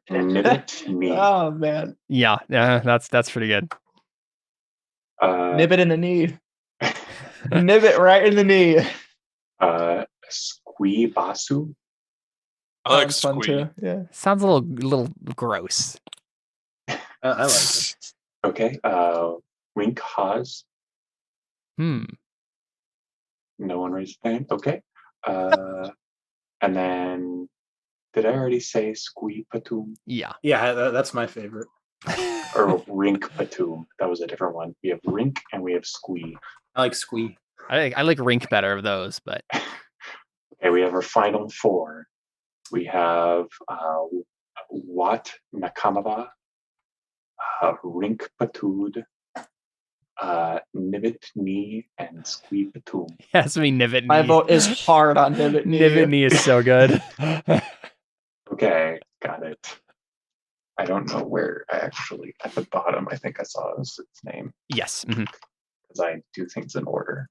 Nibit Ni. Oh man. Yeah, that's pretty good. Nib it in the knee. Nib it right in the knee. Squeebasu. I like Fun Squee. too. Yeah. Sounds a little gross. I like it. Okay. Wink Haas. Hmm. No one raised their hand. Okay. And then, did I already say Squee Patum? Yeah. Yeah, that's my favorite. Or Rink Patum. That was a different one. We have Rink and we have Squee. I like Squee. I like Rink better of those, but Okay, we have our final 4. We have Wat Nakamava, Rink Patud, Nibit Ni, and Squee Patum. yes, me Nivit My Knee. vote is hard on Nib it knee. Nivit Knee is so good. Okay, got it. I don't know where actually at the bottom. I think I saw its name Yes. because I do things in order.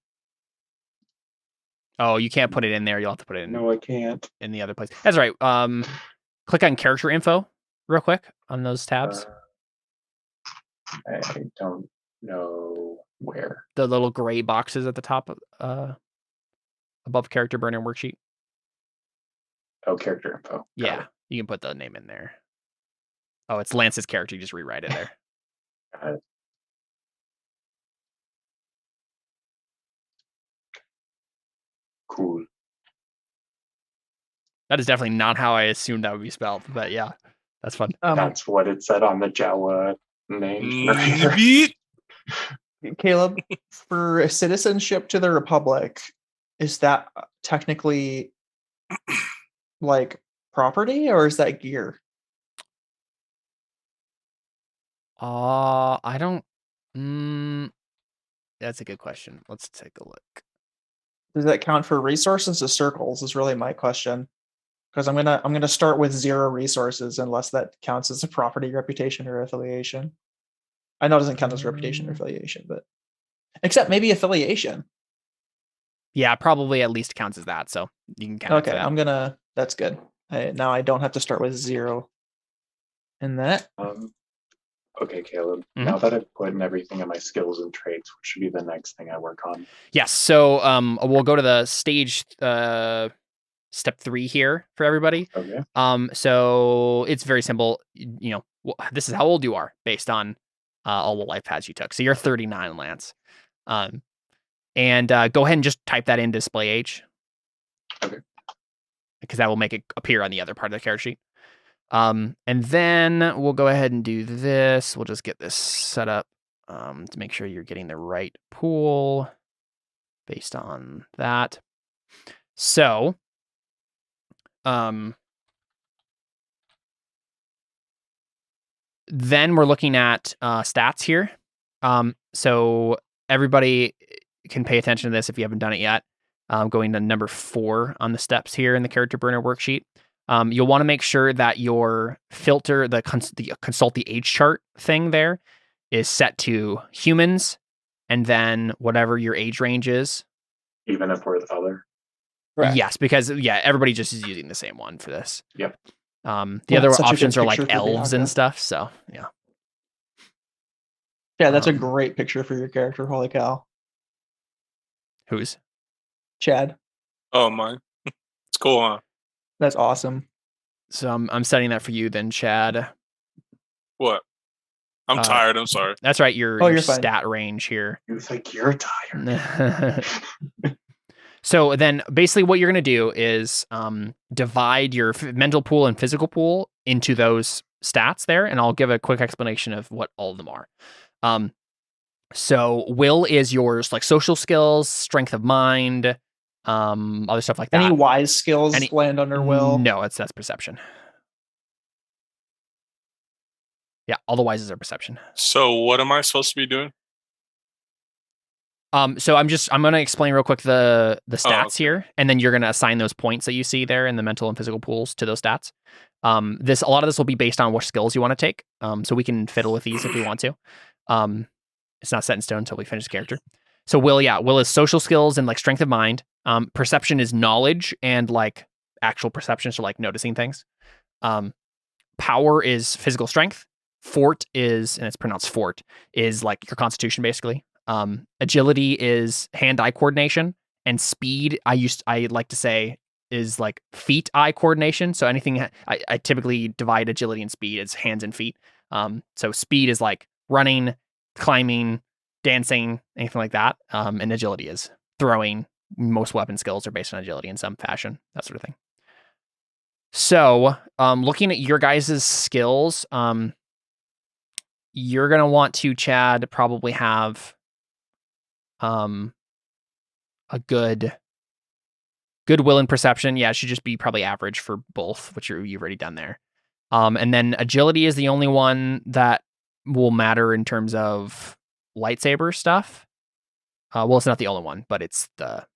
Oh, you can't put it in there. You'll have to put it in No, I can't. in the other place. That's right. Click on character info real quick on those tabs. I don't know where. The little gray boxes at the top above character burner worksheet. Oh, character info. Got Yeah, it. you can put the name in there. Oh, it's Lance's character. You just rewrite it there. Got it. Cool. That is definitely not how I assumed that would be spelled, but yeah, that's fun. That's what it said on the Jawa name. Beat. Caleb, for citizenship to the Republic, is that technically like property or is that gear? I don't. That's a good question. Let's take a look. Does that count for resources or circles? Is really my question. Because I'm gonna start with 0 resources unless that counts as a property, reputation, or affiliation. I know it doesn't count as reputation or affiliation, but except maybe affiliation. Yeah, probably at least counts as that. So you can count. Okay, that's good. Now I don't have to start with 0 in that. Okay, Caleb. Now that I've put in everything in my skills and traits, what should be the next thing I work on? Yes. So we'll go to the stage step 3 here for everybody. Okay. So it's very simple. You know, this is how old you are based on all the life paths you took. So you're 39, Lance. And go ahead and just type that in display age. Okay. Because that will make it appear on the other part of the character sheet. And then we'll go ahead and do this. We'll just get this set up to make sure you're getting the right pool based on that. So, then we're looking at stats here. So everybody can pay attention to this if you haven't done it yet. Going to number 4 on the steps here in the character burner worksheet. You'll want to make sure that your filter, the consult the age chart thing there, is set to humans, and then whatever your age range is. Even if we're the other. Correct. Yes, because everybody just is using the same one for this. Yep. The other such a good options are like picture for elves Bianca. and stuff. So yeah. Yeah, that's a Um, great picture for your character. Holy cow. Who's? Chad. Oh, mine. It's cool, huh? That's awesome. So I'm setting that for you then, Chad. What? I'm tired. I'm sorry. That's right. Your you're fine. stat range here. You think you're tired. So then basically what you're going to do is divide your mental pool and physical pool into those stats there. And I'll give a quick explanation of what all of them are. So will is yours, like social skills, strength of mind, other stuff like that. Any wise skills land under will? No, that's perception. Yeah, all the wises are perception. So what am I supposed to be doing? So I'm going to explain real quick the stats okay. here, and then you're going to assign those points that you see there in the mental and physical pools to those stats. A lot of this will be based on what skills you want to take. So we can fiddle with these if we want to. It's not set in stone until we finish the character. So will is social skills and like strength of mind. Perception is knowledge and like actual perception, so like noticing things. Power is physical strength. Fort is, and it's pronounced fort, is like your constitution basically. Agility is hand-eye coordination, and speed I like to say is like feet-eye coordination. So anything I typically divide agility and speed as hands and feet. So speed is like running, climbing, dancing, anything like that. And agility is throwing. Most weapon skills are based on agility in some fashion, that sort of thing. So, looking at your guys' skills, you're gonna want to, Chad, probably have a good will and perception. Yeah, it should just be probably average for both, which you've already done there. And then agility is the only one that will matter in terms of lightsaber stuff. Well, it's not the only one, but it's the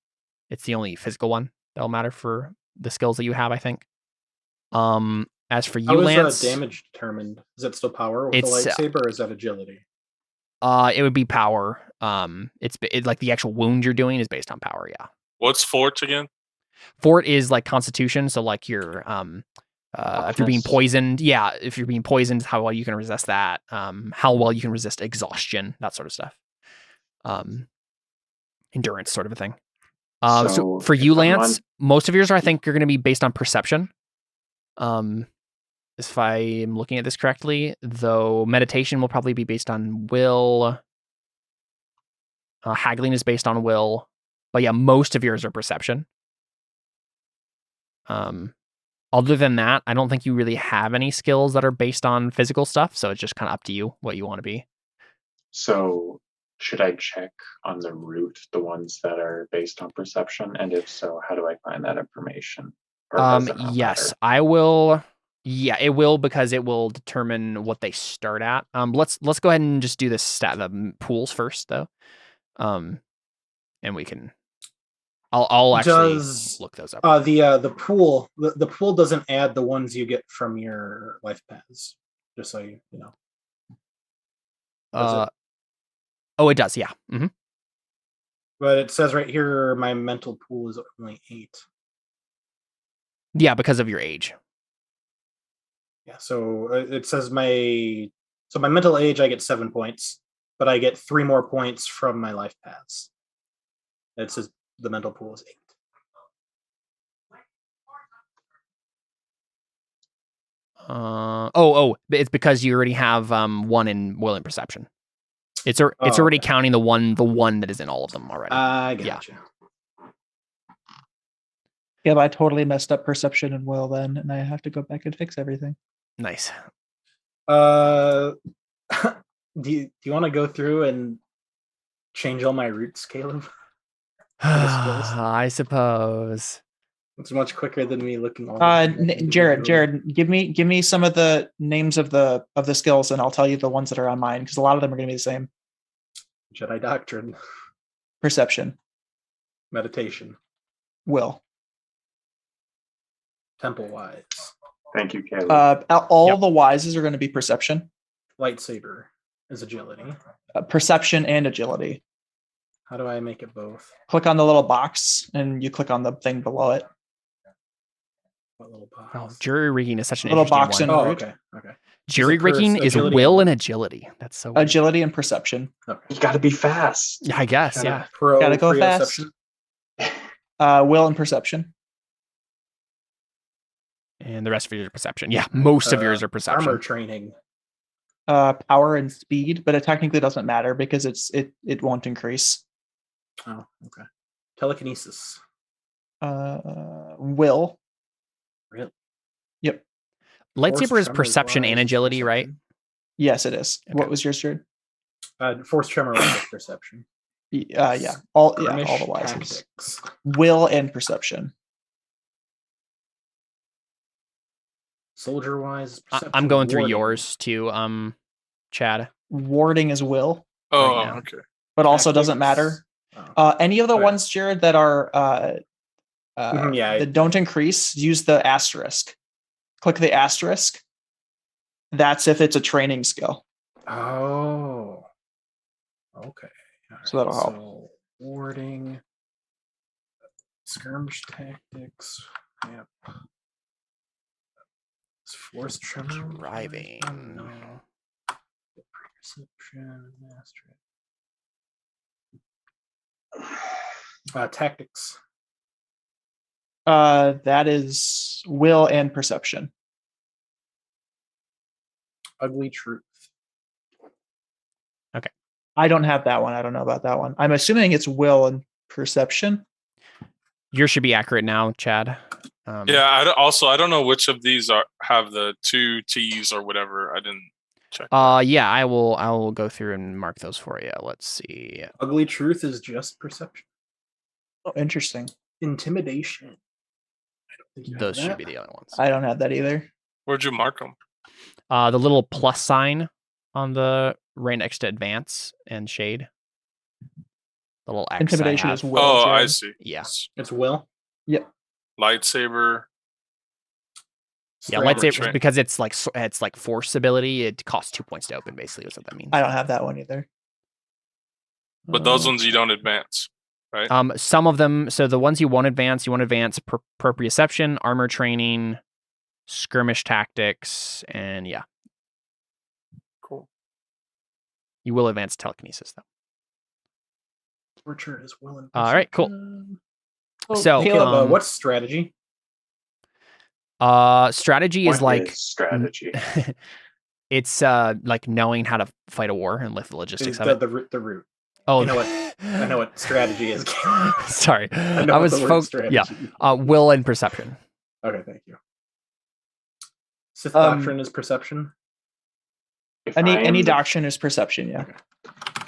only physical one that'll matter for the skills that you have, I think. As for you, How Lance, is damage determined? Is it still power with the lightsaber, or is that agility? It would be power. It's like the actual wound you're doing is based on power. Yeah. What's fort again? Fort is like constitution, so like your if you're being poisoned, if you're being poisoned, how well you can resist that. How well you can resist exhaustion, that sort of stuff. Endurance, sort of a thing. So for you, Lance, most of yours I think are going to be based on perception. If I'm looking at this correctly, though meditation will probably be based on will. Haggling is based on will. But yeah, most of yours are perception. Other than that, I don't think you really have any skills that are based on physical stuff, so it's just kind of up to you what you want to be. So should I check on the root the ones that are based on perception? And if so, how do I find that information? Yes, I will. Yeah, it will, because it will determine what they start at. Let's go ahead and just do the pools first, though. And we can. I'll actually look those up. The pool doesn't add the ones you get from your life paths. Just so you know. Oh, it does. Yeah. Mm-hmm. But it says right here, my mental pool is only 8. Yeah, because of your age. Yeah, so it says my mental age, I get 7 points, but I get 3 more points from my life paths. It says the mental pool is 8. It's because you already have 1 in will and perception. It's already counting the one that is in all of them already. I gotcha. Yeah, but I totally messed up perception and will then, and I have to go back and fix everything. Nice. Do you want to go through and change all my roots, Caleb? I suppose. It's much quicker than me looking all. Jared, give me some of the names of the skills, and I'll tell you the ones that are on mine, because a lot of them are going to be the same. Jedi Doctrine, Perception, Meditation, Will. Temple Wise, Thank you, Caleb. All the wises are going to be perception. Lightsaber is Agility. Perception and agility. How do I make it both? Click on the little box, and you click on the thing below it. What little box? Oh, jury rigging is such an Little interesting box one. and- Oh, root. okay. Jury Is it rigging is agility will and- and agility. That's so weird. Agility and perception. Okay. You got to be fast. I guess, yeah. Gotta go fast. Will and perception. And the rest of yours are perception. Yeah, most of yours are perception. Armor training. Power and speed, but it technically doesn't matter because it won't increase. Oh, okay. Telekinesis. Will. Really? Yep. Lightsaber Force is tremor perception and wise, agility, right? perception. Yes, it is. Okay. What was yours, Jared? Force tremor is perception. Yeah. All the Skirmish wises. tactics. Will and perception. Soldier wise. I'm going through yours too, Chad. Warding is will, Oh, Right now. okay. but also doesn't matter. Any of the Right. ones, Jared, that are Yeah. that don't increase, use the asterisk. Click the asterisk. That's if it's a training skill. Oh. Okay. All So that'll help. So warding, skirmish tactics. Yep. Force tremor. Driving. No. Perception. Mastery. Tactics. That is will and perception. Ugly truth. I don't have that one. I don't know about that one. I'm assuming it's will and perception. Yours should be accurate now, Chad. Yeah. I don't know which of these have the 2 T's or whatever. I didn't check. Yeah, I will go through and mark those for you. Let's see. Ugly truth is just perception. Oh, interesting. Intimidation. I don't think you have Those should that. be the other ones. I don't have that either. Where'd you mark them? The little plus sign on the right next to advance and shade. The little X. Intimidation I is have. will. Oh, I Jared. see. Yeah. It's will. Lightsaber. Yeah, Armor lightsaber train. because it's like force ability. It costs 2 points to open. Basically, is what that means. I don't have that one either. But those ones you don't advance. Some of them. So the ones you won't advance proprioception, armor training, skirmish tactics, and yeah, Cool. you will advance telekinesis though. Torture is will and All right, cool. perception. So, Caleb, what's strategy? Strategy is What like is strategy. it's like knowing how to fight a war and like the logistics of it. The root. Oh, I know what strategy is. Sorry, I know I what was the word focused. strategy. Yeah, will and perception. Okay, thank you. Sith Um, doctrine is perception. If I am Any the- doctrine is perception. Yeah.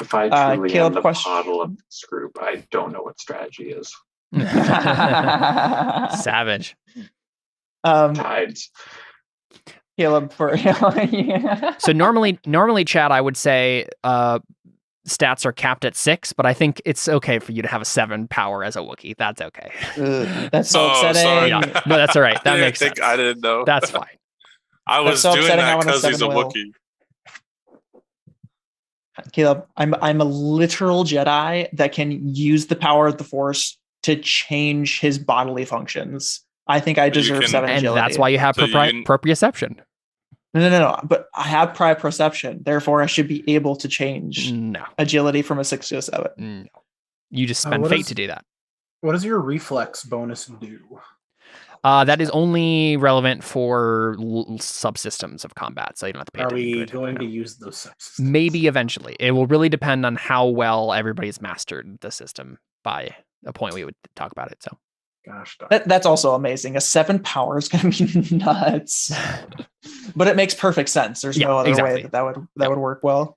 If I truly Caleb, am the question. model of this group, I don't know what strategy is. Savage. Tides. Caleb, for yeah. So normally, Chad, I would say stats are capped at 6, but I think it's okay for you to have a 7 power as a Wookiee. That's okay. That's so Oh, upsetting. sorry. Yeah, no, that's all right. That I makes didn't sense. I didn't know. That's fine. I was so doing upsetting, I that want a because he's a 7 will. Wookiee. Caleb, I'm a literal Jedi that can use the power of the Force to change his bodily functions. I think I You deserve can- 7 And agility. that's why you have So you can- proprioception. No. But I have prior perception. Therefore, I should be able to change No, agility from a 6 to a 7. no. You just spend what fate is- to do that. What does your reflex bonus do? That is only relevant for subsystems of combat, so you don't have to pay Are attention we to it. going No. to use those subsystems? Maybe eventually. It will really depend on how well everybody's mastered the system by a point we would talk about it. So Gosh darn. That's also amazing. A 7 power is going to be nuts, but it makes perfect sense. There's no other way that would work well.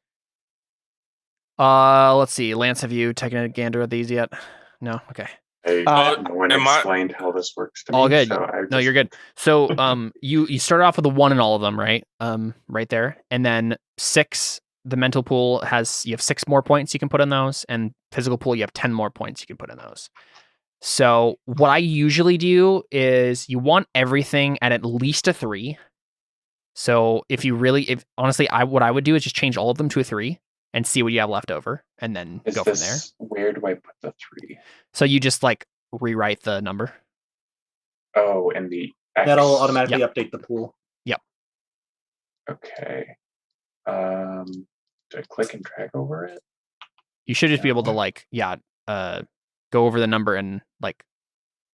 Let's see. Lance, have you taken a gander at these yet? No. Okay. Hey, no one explained how this works to me. All good. So No, you're good. So, you start off with a 1 in all of them, right? Right there, and then 6. The mental pool you have 6 more points you can put in those, and physical pool you have 10 more points you can put in those. So what I usually do is you want everything at least a 3. So if honestly, what I would do is just change all of them to a 3 and see what you have left over, and then go from there. Where do I put the 3? So you just like rewrite the number. Oh, and the X. That'll automatically update the pool. Yep. Okay. Do I click and drag over it? You should just be able to go over the number and like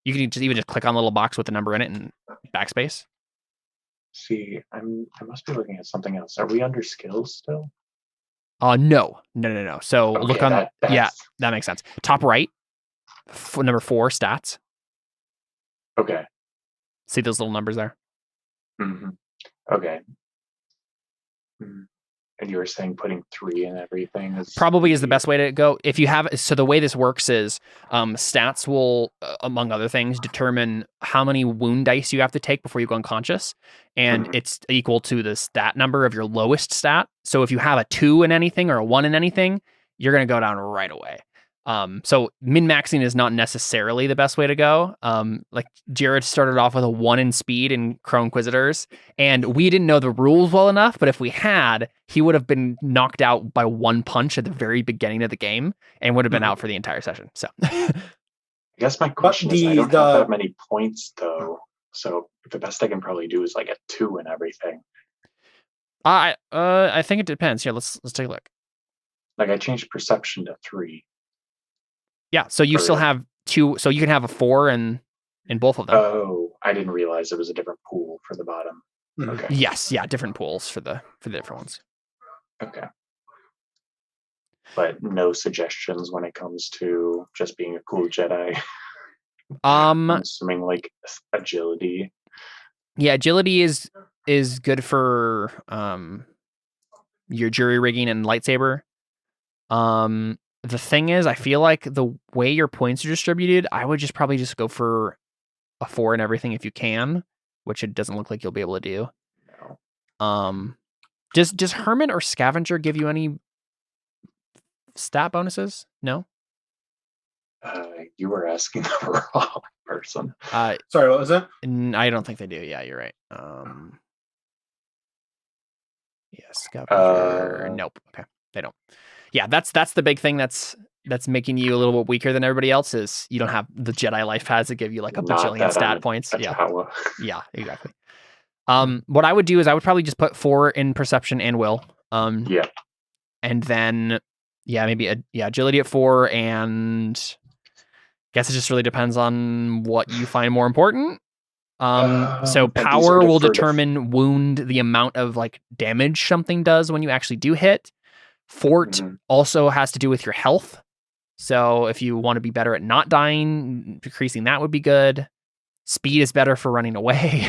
you can just click on the little box with the number in it and backspace. See, I must be looking at something else. Are we under skills still? No. So Okay, look on that makes sense. Top right, number 4 stats. Okay. See those little numbers there? Mm-hmm. Okay. And you were saying putting 3 in everything is probably is the best way to go. If you have, so the way this works is stats will, among other things, determine how many wound dice you have to take before you go unconscious. And it's equal to the stat number of your lowest stat. So if you have a 2 in anything or a 1 in anything, you're going to go down right away. So min-maxing is not necessarily the best way to go. Like Jared started off with a 1 in speed in Crow Inquisitors, and we didn't know the rules well enough, but if we had, he would have been knocked out by 1 punch at the very beginning of the game and would have been out for the entire session. So I guess my question is I don't have that many points though. So the best I can probably do is like a 2 in everything. I think it depends. Here, let's take a look. Like I changed perception to 3. Yeah, so you still have 2, so you can have a 4 in both of them. Oh, I didn't realize it was a different pool for the bottom. Okay. Yes, different pools for the different ones. Okay. But no suggestions when it comes to just being a cool Jedi. I'm assuming like agility. Yeah, agility is good for your jury rigging and lightsaber. The thing is, I feel like the way your points are distributed, I would probably just go for a 4 in everything if you can, which it doesn't look like you'll be able to do. No. Does Hermit or Scavenger give you any stat bonuses? No? You were asking the wrong person. Sorry, what was that? I don't think they do. Yeah, you're right. Scavenger. Nope. Okay, they don't. Yeah, that's the big thing that's making you a little bit weaker than everybody else is you don't have the Jedi life pads that give you like a bajillion stat points. Yeah, exactly. What I would do is I would probably just put 4 in perception and will. And then maybe agility at 4, and guess it just really depends on what you find more important. So power will determine wound, the amount of like damage something does when you actually do hit. Fort also has to do with your health. So if you want to be better at not dying, decreasing that would be good. Speed is better for running away.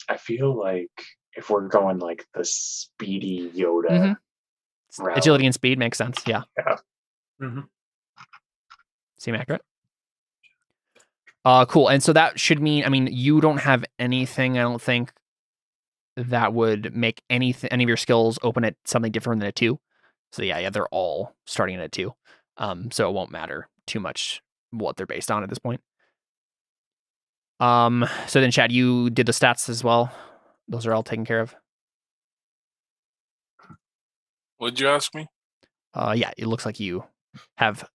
I feel like if we're going like the speedy Yoda route, agility and speed makes sense. Yeah. Seem accurate. Cool. And so that should mean, I mean, you don't have anything, I don't think, that would make any of your skills open at something different than a 2. So yeah, they're all starting at a 2. So it won't matter too much what they're based on at this point. So then Chad, you did the stats as well. Those are all taken care of. What'd you ask me? Yeah, it looks like you have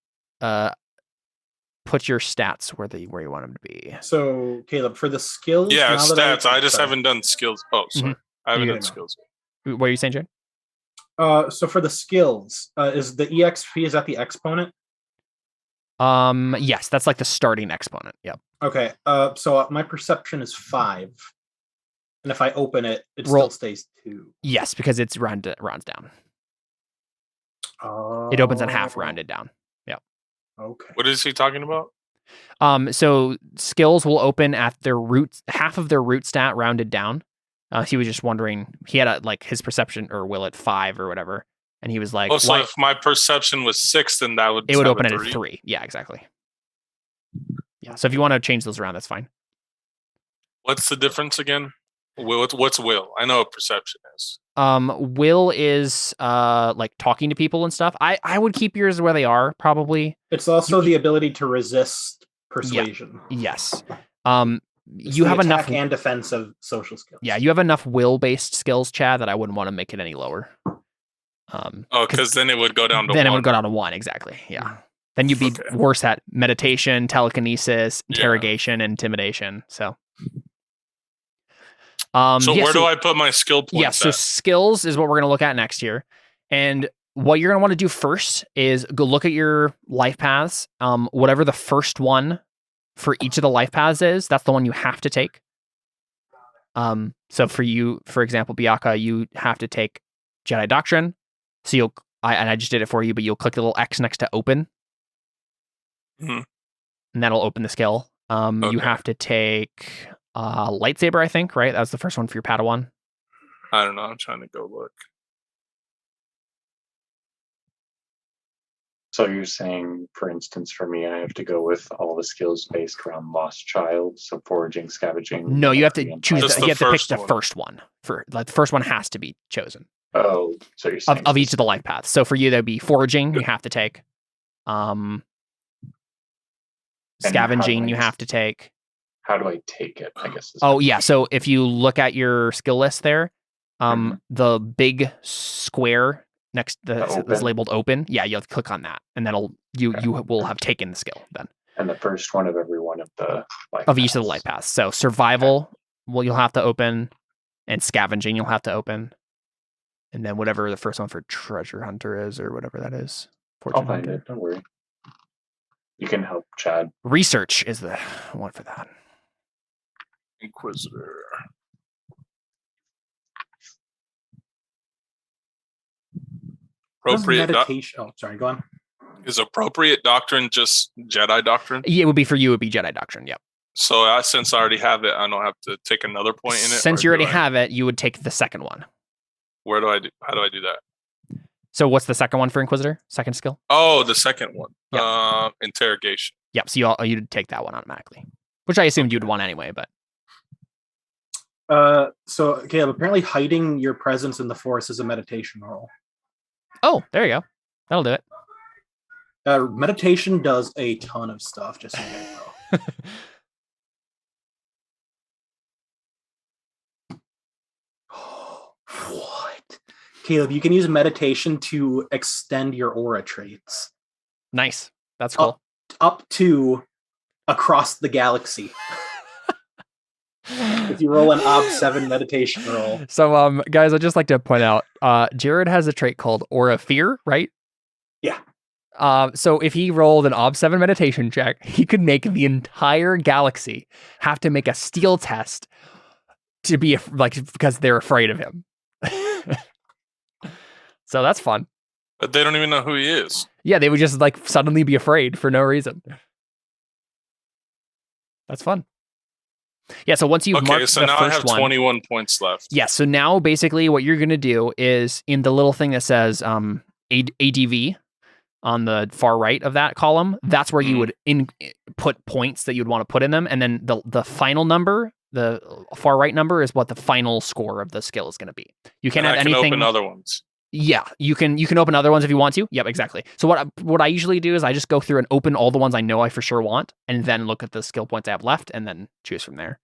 put your stats where you want them to be. So Caleb, for the skills, stats. I just haven't done skills. Oh, sorry, I haven't done skills. What are you saying, Jared? So for the skills, is the EXP, is that the exponent? Yes, that's like the starting exponent. Yep. Okay. So my perception is 5, and if I open it, it still stays 2. Yes, because it's rounds down. It opens at half, rounded down. Yep. Okay. What is he talking about? So skills will open at their root, half of their root stat rounded down. He was just wondering, he had his perception or will at 5 or whatever. And he was like, So if my perception was 6, then that would it would have open a at 3. Yeah, exactly. Yeah. So if you want to change those around, that's fine. What's the difference again? What's will? I know what perception is. Will is like talking to people and stuff. I would keep yours where they are, probably. It's also the ability to resist persuasion. Yes. It's You the have enough attack and defensive social skills. Yeah, you have enough will-based skills, Chad, that I wouldn't want to make it any lower. Because then it would go down to 1. Then it would go down to 1, exactly. Yeah. Then you'd be worse at meditation, telekinesis, interrogation, and intimidation. So. Where do I put my skill points? Yeah, so skills is what we're going to look at next year. And what you're going to want to do first is go look at your life paths. Whatever the first one for each of the life paths is, that's the one you have to take. So for you, for example, Biaka, you have to take Jedi Doctrine. So I just did it for you, but you'll click the little X next to open. Mm-hmm. And that'll open the skill. You have to take lightsaber, I think, right? That was the first one for your Padawan. I don't know. I'm trying to go look. So you're saying, for instance, for me, I have to go with all the skills based around Lost Child, so foraging, scavenging. No, you have to choose. You have to pick the one. first one. The first one has to be chosen. Oh, so you're saying of each of the life paths. So for you, that'd be foraging. You have to take. Scavenging. You have to take. How do I take it? I guess. Oh yeah. So if you look at your skill list there, the big square next is labeled open. Yeah, you'll click on that, and that'll you will have taken the skill then. And the first one of every one of the life of each of the life paths. So survival, well, you'll have to open, and scavenging you'll have to open, and then whatever the first one for treasure hunter is, or whatever that is. I'll find it. Don't worry. You can help Chad. Research is the one for that. Inquisitor. Appropriate meditation. Oh, sorry. Go on. Is appropriate doctrine just Jedi doctrine? Yeah, it would be for you. It would be Jedi doctrine. Yep. So since I already have it, I don't have to take another point in it. Since you already have it, you would take the second one. How do I do that? So what's the second one for Inquisitor? Second skill? Oh, the second one. Yep. Interrogation. Yep. So you'd take that one automatically, which I assumed you'd want anyway. But so Caleb, apparently hiding your presence in the Force is a meditation roll. Oh, there you go. That'll do it. Meditation does a ton of stuff, just so you know. What? Caleb, you can use meditation to extend your aura traits. Nice. That's cool. Up to across the galaxy. If you roll an Ob7 meditation roll. So, guys, I'd just like to point out, Jared has a trait called Aura Fear, right? Yeah. So if he rolled an Ob7 meditation check, he could make the entire galaxy have to make a steal test to be because they're afraid of him. So that's fun. But they don't even know who he is. Yeah, they would just suddenly be afraid for no reason. That's fun. Yeah, so once you've marked so the now first I have one, 21 points left. Yeah, so now basically what you're going to do is in the little thing that says ADV on the far right of that column, that's where you would put points that you'd want to put in them, and then the final number, the far right number, is what the final score of the skill is going to be. You can't have anything. Open other ones. Yeah, you can open other ones if you want to. Yep, exactly. So what I usually do is I just go through and open all the ones I know I for sure want, and then look at the skill points I have left, and then choose from there.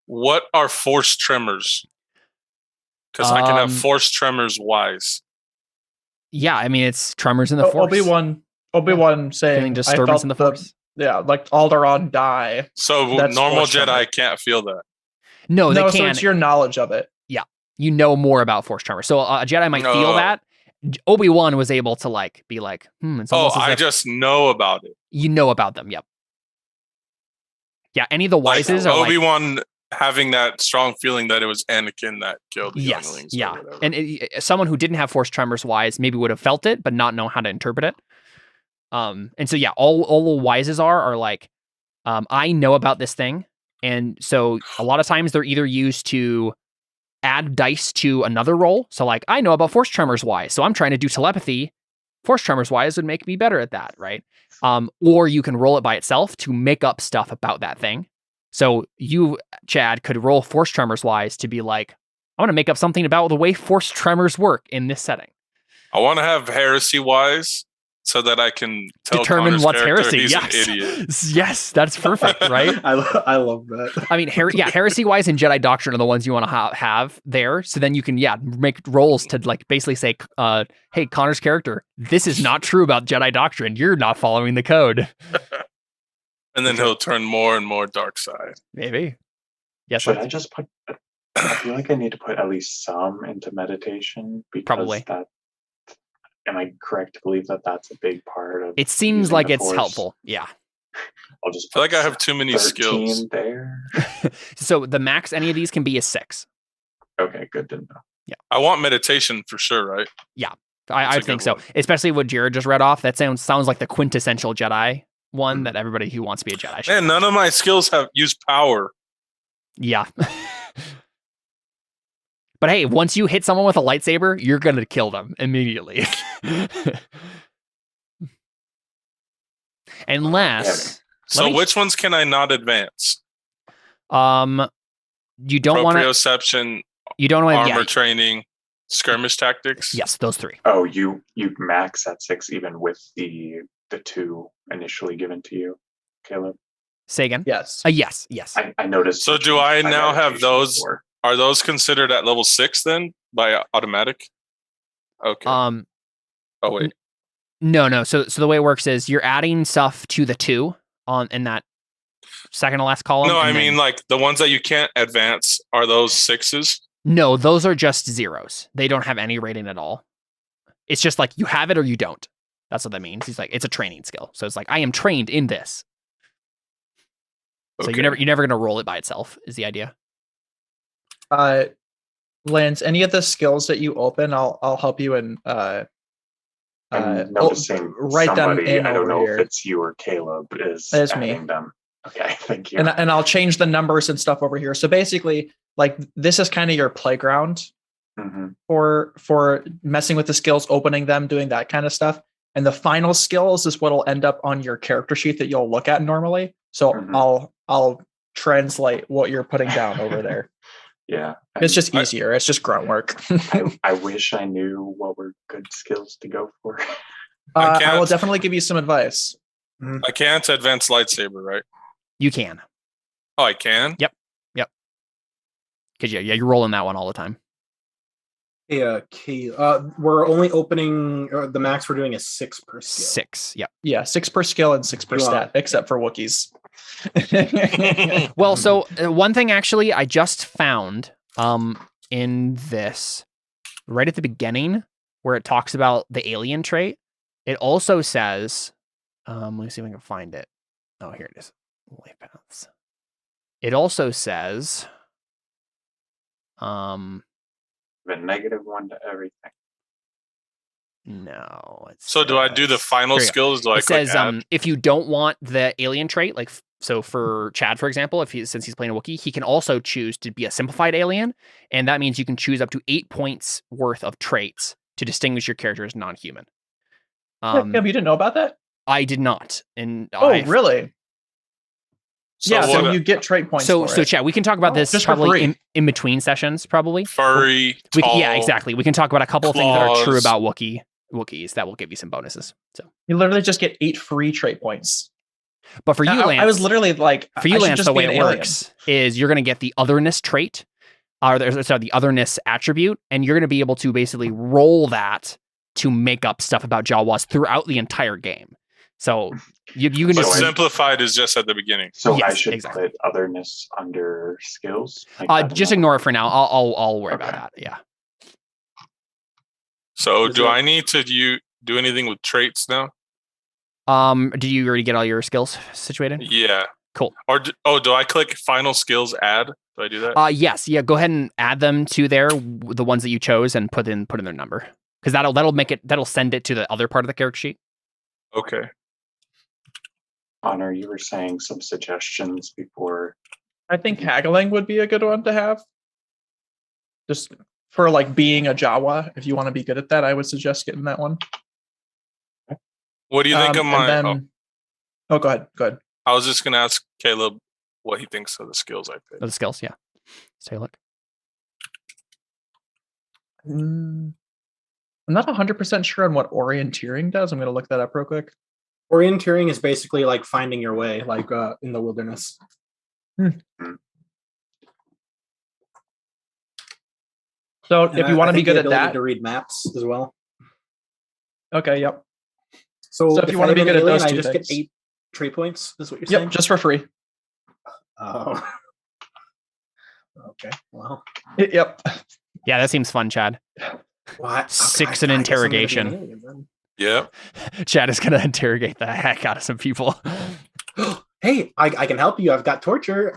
What are force tremors? Because I can have force tremors wise. Yeah, I mean it's tremors in the force. Obi-Wan saying feeling disturbance in the force. Yeah, like Alderaan die. So normal Jedi can't feel that. No, they so can. It's your knowledge of it. Yeah, you know more about force tremors. So a Jedi might feel that. Obi-Wan was able to be like, It's almost I just know about it. You know about them. Yep. Yeah, any of the wises are Obi-Wan having that strong feeling that it was Anakin that killed the younglings. Yeah, and someone who didn't have force tremors wise maybe would have felt it, but not know how to interpret it. And so yeah, all the wises are like, I know about this thing, and so a lot of times they're either used to add dice to another roll. So like, I know about force tremors wise, so I'm trying to do telepathy. Force tremors wise would make me better at that, right? Or you can roll it by itself to make up stuff about that thing. So you, Chad, could roll force tremors wise to be like, I want to make up something about the way force tremors work in this setting. I want to have heresy wise so that I can tell Determine Connor's what's character heresy. he's Yes. an idiot. Yes, that's perfect, right? I love that. I mean, heresy wise and Jedi doctrine are the ones you want to have there. So then you can, make rolls to like basically say, hey, Connor's character, this is not true about Jedi doctrine. You're not following the code. And then he'll turn more and more dark side. Maybe. Yes. Should I just put? I feel like I need to put at least some into meditation because Probably. that. Am I correct to believe that that's a big part of? It seems using like the it's Force? helpful. Yeah. I'll just. I feel put like I have too many 13 skills. there. So the max any of these can be is 6. Okay, good to know. I want meditation for sure, right? I a think good so. one. Especially what Jared just read off. That sounds like the quintessential Jedi one that everybody who wants to be a Jedi should. Man, none of my skills have used power. Yeah. But hey, once you hit someone with a lightsaber, you're going to kill them immediately. Unless So me- which ones can I not advance? you don't want to Proprioception, you don't want armor to training, skirmish tactics. yes, those 3. Oh, you max at 6 even with the 2 initially given to you, Caleb. Say again? Yes. Yes. I noticed. So the do I change by now have meditation those? for- Are those considered at level 6 then by automatic? Okay. Oh wait. No. So the way it works is you're adding stuff to the 2 in that second to last column. No, I and mean then- like the ones that you can't advance. Are those 6s? no, those are just 0s. They don't have any rating at all. It's just like you have it or you don't. That's what that means. He's like, it's a training skill. So it's like, I am trained in this. So Okay. you're never going to roll it by itself is the idea. Lance, any of the skills that you open, I'll help you and I'm noticing write them somebody, in I don't over know here. if it's you or Caleb, is It's me. adding them. Okay, thank you. And I'll change the numbers and stuff over here. So basically, like this is kind of your playground Mhm. for messing with the skills, opening them, doing that kind of stuff. And the final skills is what'll end up on your character sheet that you'll look at normally. So Mhm. I'll translate what you're putting down over there. Yeah. It's just I- easier. It's just grunt work. I wish I knew what were good skills to go for. I I can't- will definitely give you some advice. I can't advance lightsaber, right? You can. Oh, I can? Because you're rolling that one all the time. Yeah, we're only opening the max we're doing is 6 per skill. 6. Yep. Yeah, 6 per skill and 6 per You stat, are- except for Wookiees. Well, so one thing actually I just found in this right at the beginning where it talks about the alien trait, it also says, let me see if I can find it. Oh, here it is. Life paths. It also says, The -1 to everything. no. So do I do the final Here you go. skills? Do I It click says add? if you don't want the alien trait, like so for Chad, for example, since he's playing a Wookiee, he can also choose to be a simplified alien, and that means you can choose up to 8 points worth of traits to distinguish your character as non-human. Cam, you didn't know about that? I did not, and Oh, really? So yeah, so what- you get trait points. So for it. Chad, we can talk about this just for probably free. in between sessions, probably. furry, Yeah, tall. exactly. We can talk about a couple of things that are true claws. about Wookiees that will give you some bonuses. So, You literally just get 8 free trait points. but for you, Lance, I was literally like, for you, I should Lance, just the be way an it alien. works is you're going to get the otherness trait, the otherness attribute, and you're going to be able to basically roll that to make up stuff about Jawas throughout the entire game. So you can But just simplified is just at the beginning. So I Yes, should exactly. put otherness under skills. Make that just another- ignore it for now. I'll worry about Okay. that. Yeah. So Is do it- I need to do anything with traits now? Did you already get all your skills situated? Yeah. Cool. Or do I click final skills add? Do I do that? Yes. Yeah. Go ahead and add them to there, the ones that you chose, and put in their number, because that'll send it to the other part of the character sheet. Okay. Connor, you were saying some suggestions before. I think haggling would be a good one to have. Just for like being a Jawa, if you want to be good at that, I would suggest getting that one. What do you think of my? Oh, go ahead. Go ahead. I was just gonna ask Caleb what he thinks of the skills I picked. The skills, yeah. Let's take a look. I'm not 100% sure on what orienteering does. I'm going to look that up real quick. Orienteering is basically like finding your way, like in the wilderness. So if you want to be good at that, to read maps as well. Okay, yep. So if you want to be good at those two I just things, get 8 trait points. Is what you're saying? Yep, just for free. Oh. Okay. Well. Yep. Yeah, that seems fun, Chad. What? 6 in interrogation. Yeah. Chad is gonna interrogate the heck out of some people. Hey, I can help you. I've got torture.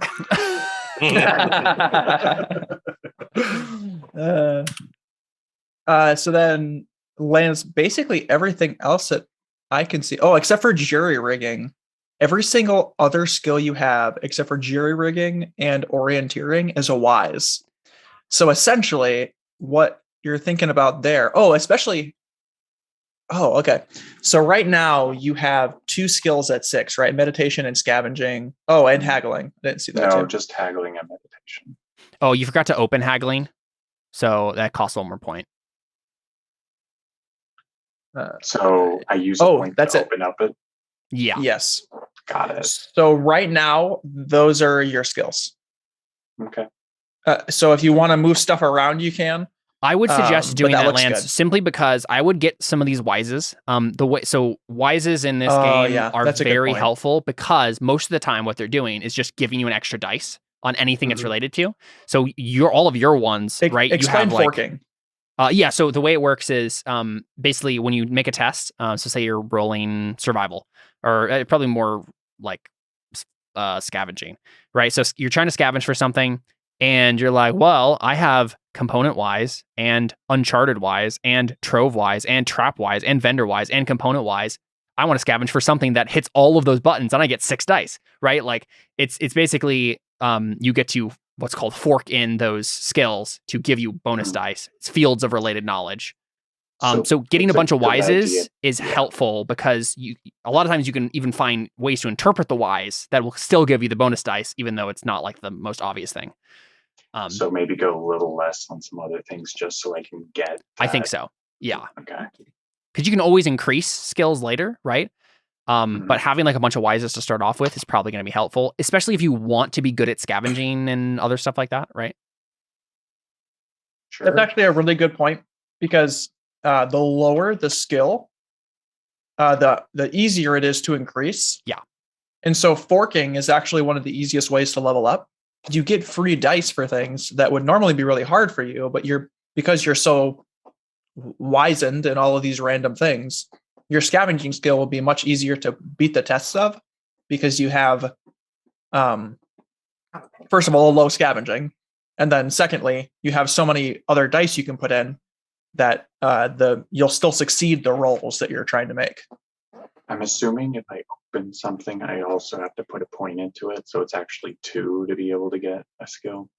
So then lands basically everything else that I can see. Oh, except for jury rigging. Every single other skill you have, except for jury rigging and orienteering, is a wise. So essentially, what you're thinking about there. Oh, okay. So right now you have 2 skills at 6, right? Meditation and scavenging. Oh, and haggling. I didn't see that. No, too. just haggling and meditation. Oh, you forgot to open haggling, so that costs 1 more point. So I use a point that's to it. open up it. Yeah. Yes. Got it. So right now, those are your skills. Okay. So if you want to move stuff around, you can. I would suggest doing that, Lance, good. simply because I would get some of these wises. So wises in this game are very helpful because most of the time what they're doing is just giving you an extra dice on anything it's related to. So all of your ones, right? Explain you have forking. So the way it works is basically when you make a test, so say you're rolling survival, or probably more like scavenging, right? So you're trying to scavenge for something, and you're like, well, I have component-wise, and Uncharted-wise, and Trove-wise, and Trap-wise, and Vendor-wise, and Component-wise. I want to scavenge for something that hits all of those buttons, and I get 6 dice, right? Like, it's basically, you get to what's called fork in those skills to give you bonus dice. It's fields of related knowledge. So getting a bunch of wises is helpful because a lot of times you can even find ways to interpret the wise that will still give you the bonus dice, even though it's not like the most obvious thing. So maybe go a little less on some other things just so I can get that. I think so. Yeah. Okay. Because you can always increase skills later, right? But having like a bunch of wises to start off with is probably going to be helpful, especially if you want to be good at scavenging and other stuff like that, right? Sure. That's actually a really good point because the lower the skill, the easier it is to increase. Yeah. And so forking is actually one of the easiest ways to level up. You get free dice for things that would normally be really hard for you, but because you're so wizened in all of these random things, your scavenging skill will be much easier to beat the tests of because you have, first of all, low scavenging. And then secondly, you have so many other dice you can put in that you'll still succeed the rolls that you're trying to make. I'm assuming if I open something, I also have to put a point into it. So it's actually 2 to be able to get a skill.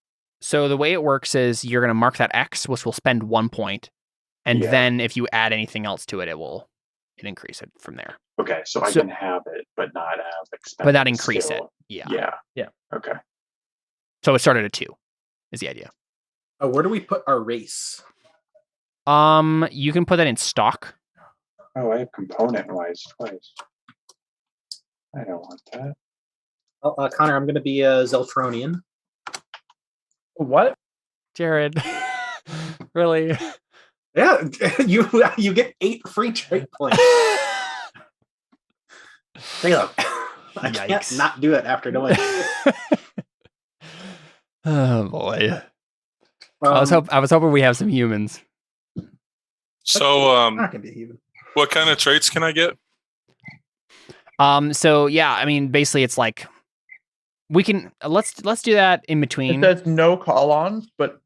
So the way it works is you're going to mark that X, which will spend 1 point. And then if you add anything else to it, it increase it from there. Okay. So I can have it, but not have expended. But not increase skill. it. Yeah. Okay. So it started at 2 is the idea. Where do we put our race? You can put that in stock. Oh, I have component-wise twice. I don't want that. Well, Connor, I'm going to be a Zeltronian. What? Jared. Really? Yeah, you get 8 free trait points. Look, I can't not do it after doing it. Oh boy. I was hoping we have some humans. So not gonna be human. What kind of traits can I get? So yeah, I mean basically it's like we can let's do that in between. It says no call-ons, but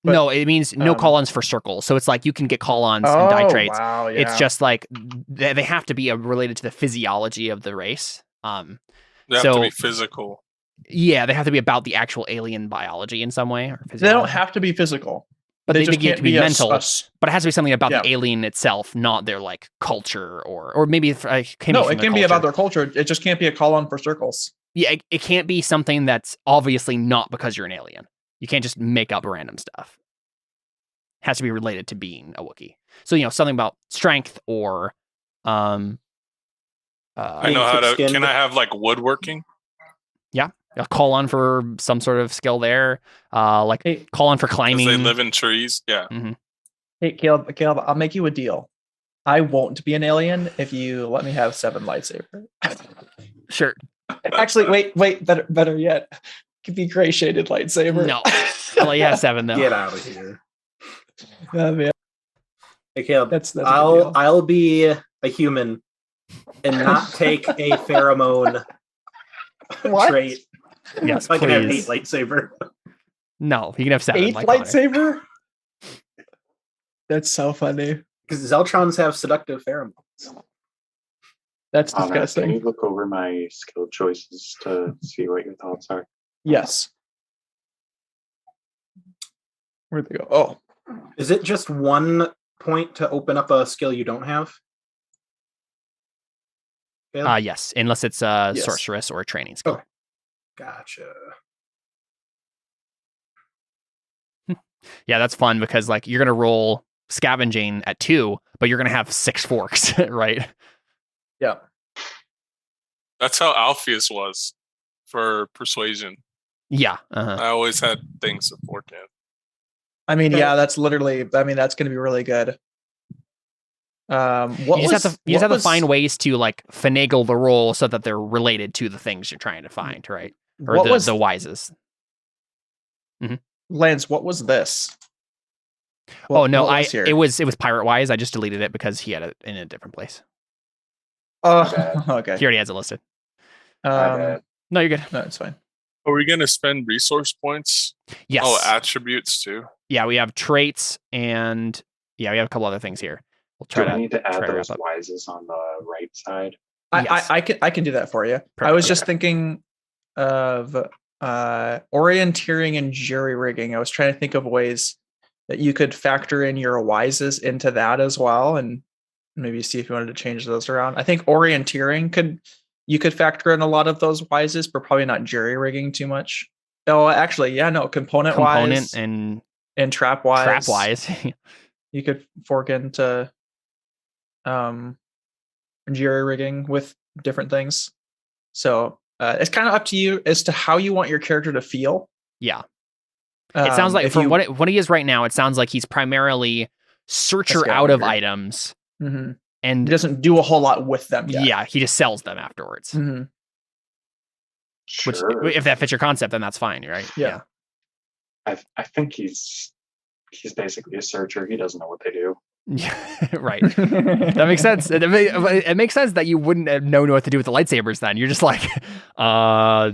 no, it means no call-ons for circles. So it's like you can get call-ons and die traits. Wow, yeah. It's just like they have to be related to the physiology of the race. They have to be physical. Yeah, they have to be about the actual alien biology in some way. Or They don't have to be physical. but they just get can't to be mental. But it has to be something about Yeah. the alien itself, not their like culture or maybe if it can No, be it from can the be about culture. their culture. It just can't be a call on for circles. Yeah, it can't be something that's obviously not because you're an alien. You can't just make up random stuff. It has to be related to being a Wookiee. So something about strength or I know how to. Can I have like woodworking? A call on for some sort of skill there, call on for climbing. Because they live in trees. Yeah. Mm-hmm. Hey, Caleb, I'll make you a deal. I won't be an alien if you let me have 7 lightsabers. Sure. Actually, wait. Better yet, it could be gray shaded lightsaber. No, I'll let you have 7 though. Get out of here. Oh, man. Hey, Caleb, That's a good deal. I'll be a human and not take a pheromone trait. Yes, I can have 8 please. lightsaber. No, you can have 7. 8 lightsaber? That's so funny. Because Zeltrons have seductive pheromones. That's Can you disgusting. look over my skill choices to see what your thoughts are? Yes. Where'd they go? Oh. Is it just 1 point to open up a skill you don't have? Yes, unless it's a Yes. sorceress or a training skill. Okay. Gotcha. Yeah, that's fun because like you're gonna roll scavenging at 2, but you're gonna have 6 forks, right? Yeah. That's how Alpheus was for persuasion. Yeah. Uh-huh. I always had things to fork in. I mean, Okay. yeah, that's literally. I mean, that's going to be really good. You just have to find ways to like finagle the roll so that they're related to the things you're trying to find, right? Or What the was wises. Lance? What was this? Oh no, what was here? it was Pirate Wise. I just deleted it because he had it in a different place. Oh, bad. okay. He already has it listed. My bad. No, you're good. No, it's fine. Are we going to spend resource points? Yes. Oh, attributes too. Yeah, we have traits and we have a couple other things here. We'll Do try I need to add try to those wrap up. wises on the right side? Yes. I can do that for you. I Perfect. was just thinking of orienteering and jury rigging. I was trying to think of ways that you could factor in your wises into that as well, and maybe see if you wanted to change those around. I think orienteering you could factor in a lot of those wises, but probably not jury rigging too much. Oh, actually, yeah, no, component wise and trap wise. trap wise. You could fork into jury rigging with different things. So it's kind of up to you as to how you want your character to feel. Yeah. It sounds like from what he is right now, it sounds like he's primarily searcher out of items. Mm-hmm. And he doesn't do a whole lot with them yet. Yeah, he just sells them afterwards. Mm-hmm. Sure. Which, if that fits your concept, then that's fine, right? Yeah. I think he's basically a searcher. He doesn't know what they do. Yeah, right. That makes sense. It makes sense that you wouldn't have known what to do with the lightsabers then. You're just like,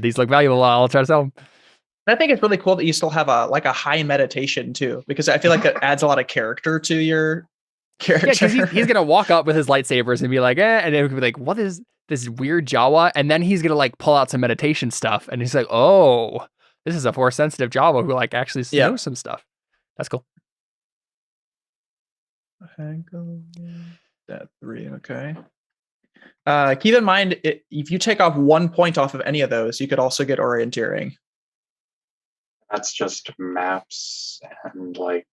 these look valuable. I'll try to sell them. I think it's really cool that you still have a high meditation too, because I feel like it adds a lot of character to your character. Yeah, because he's gonna walk up with his lightsabers and be like, and it could be like, what is this weird Jawa? And then he's gonna like pull out some meditation stuff, and he's like, oh, this is a force sensitive Jawa who like actually knows some stuff. That's cool. That 3, okay. Keep in mind, if you take off 1 point off of any of those, you could also get orienteering. That's just maps and like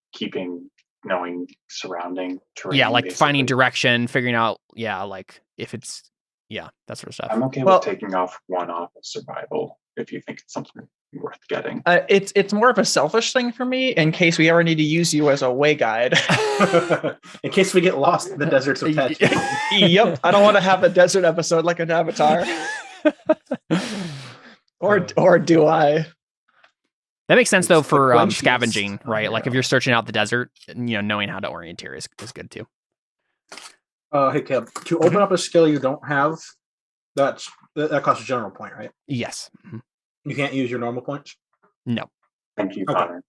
knowing surrounding terrain. Yeah, like basically. finding direction, figuring out, like if it's, that sort of stuff. I'm okay with taking off 1 off of survival if you think it's something worth getting. It's more of a selfish thing for me in case we ever need to use you as a way guide. In case we get lost in the deserts of Tatooine. Yep, I don't want to have a desert episode like an Avatar. or do I? That makes sense though It's for the scavenging, right? Like if you're searching out the desert, knowing how to orienteer is good too. Hey, Caleb, to open up a skill you don't have, that costs a general point, right? Yes. Mm-hmm. You can't use your normal points? No. Thank you, Okay. Connor.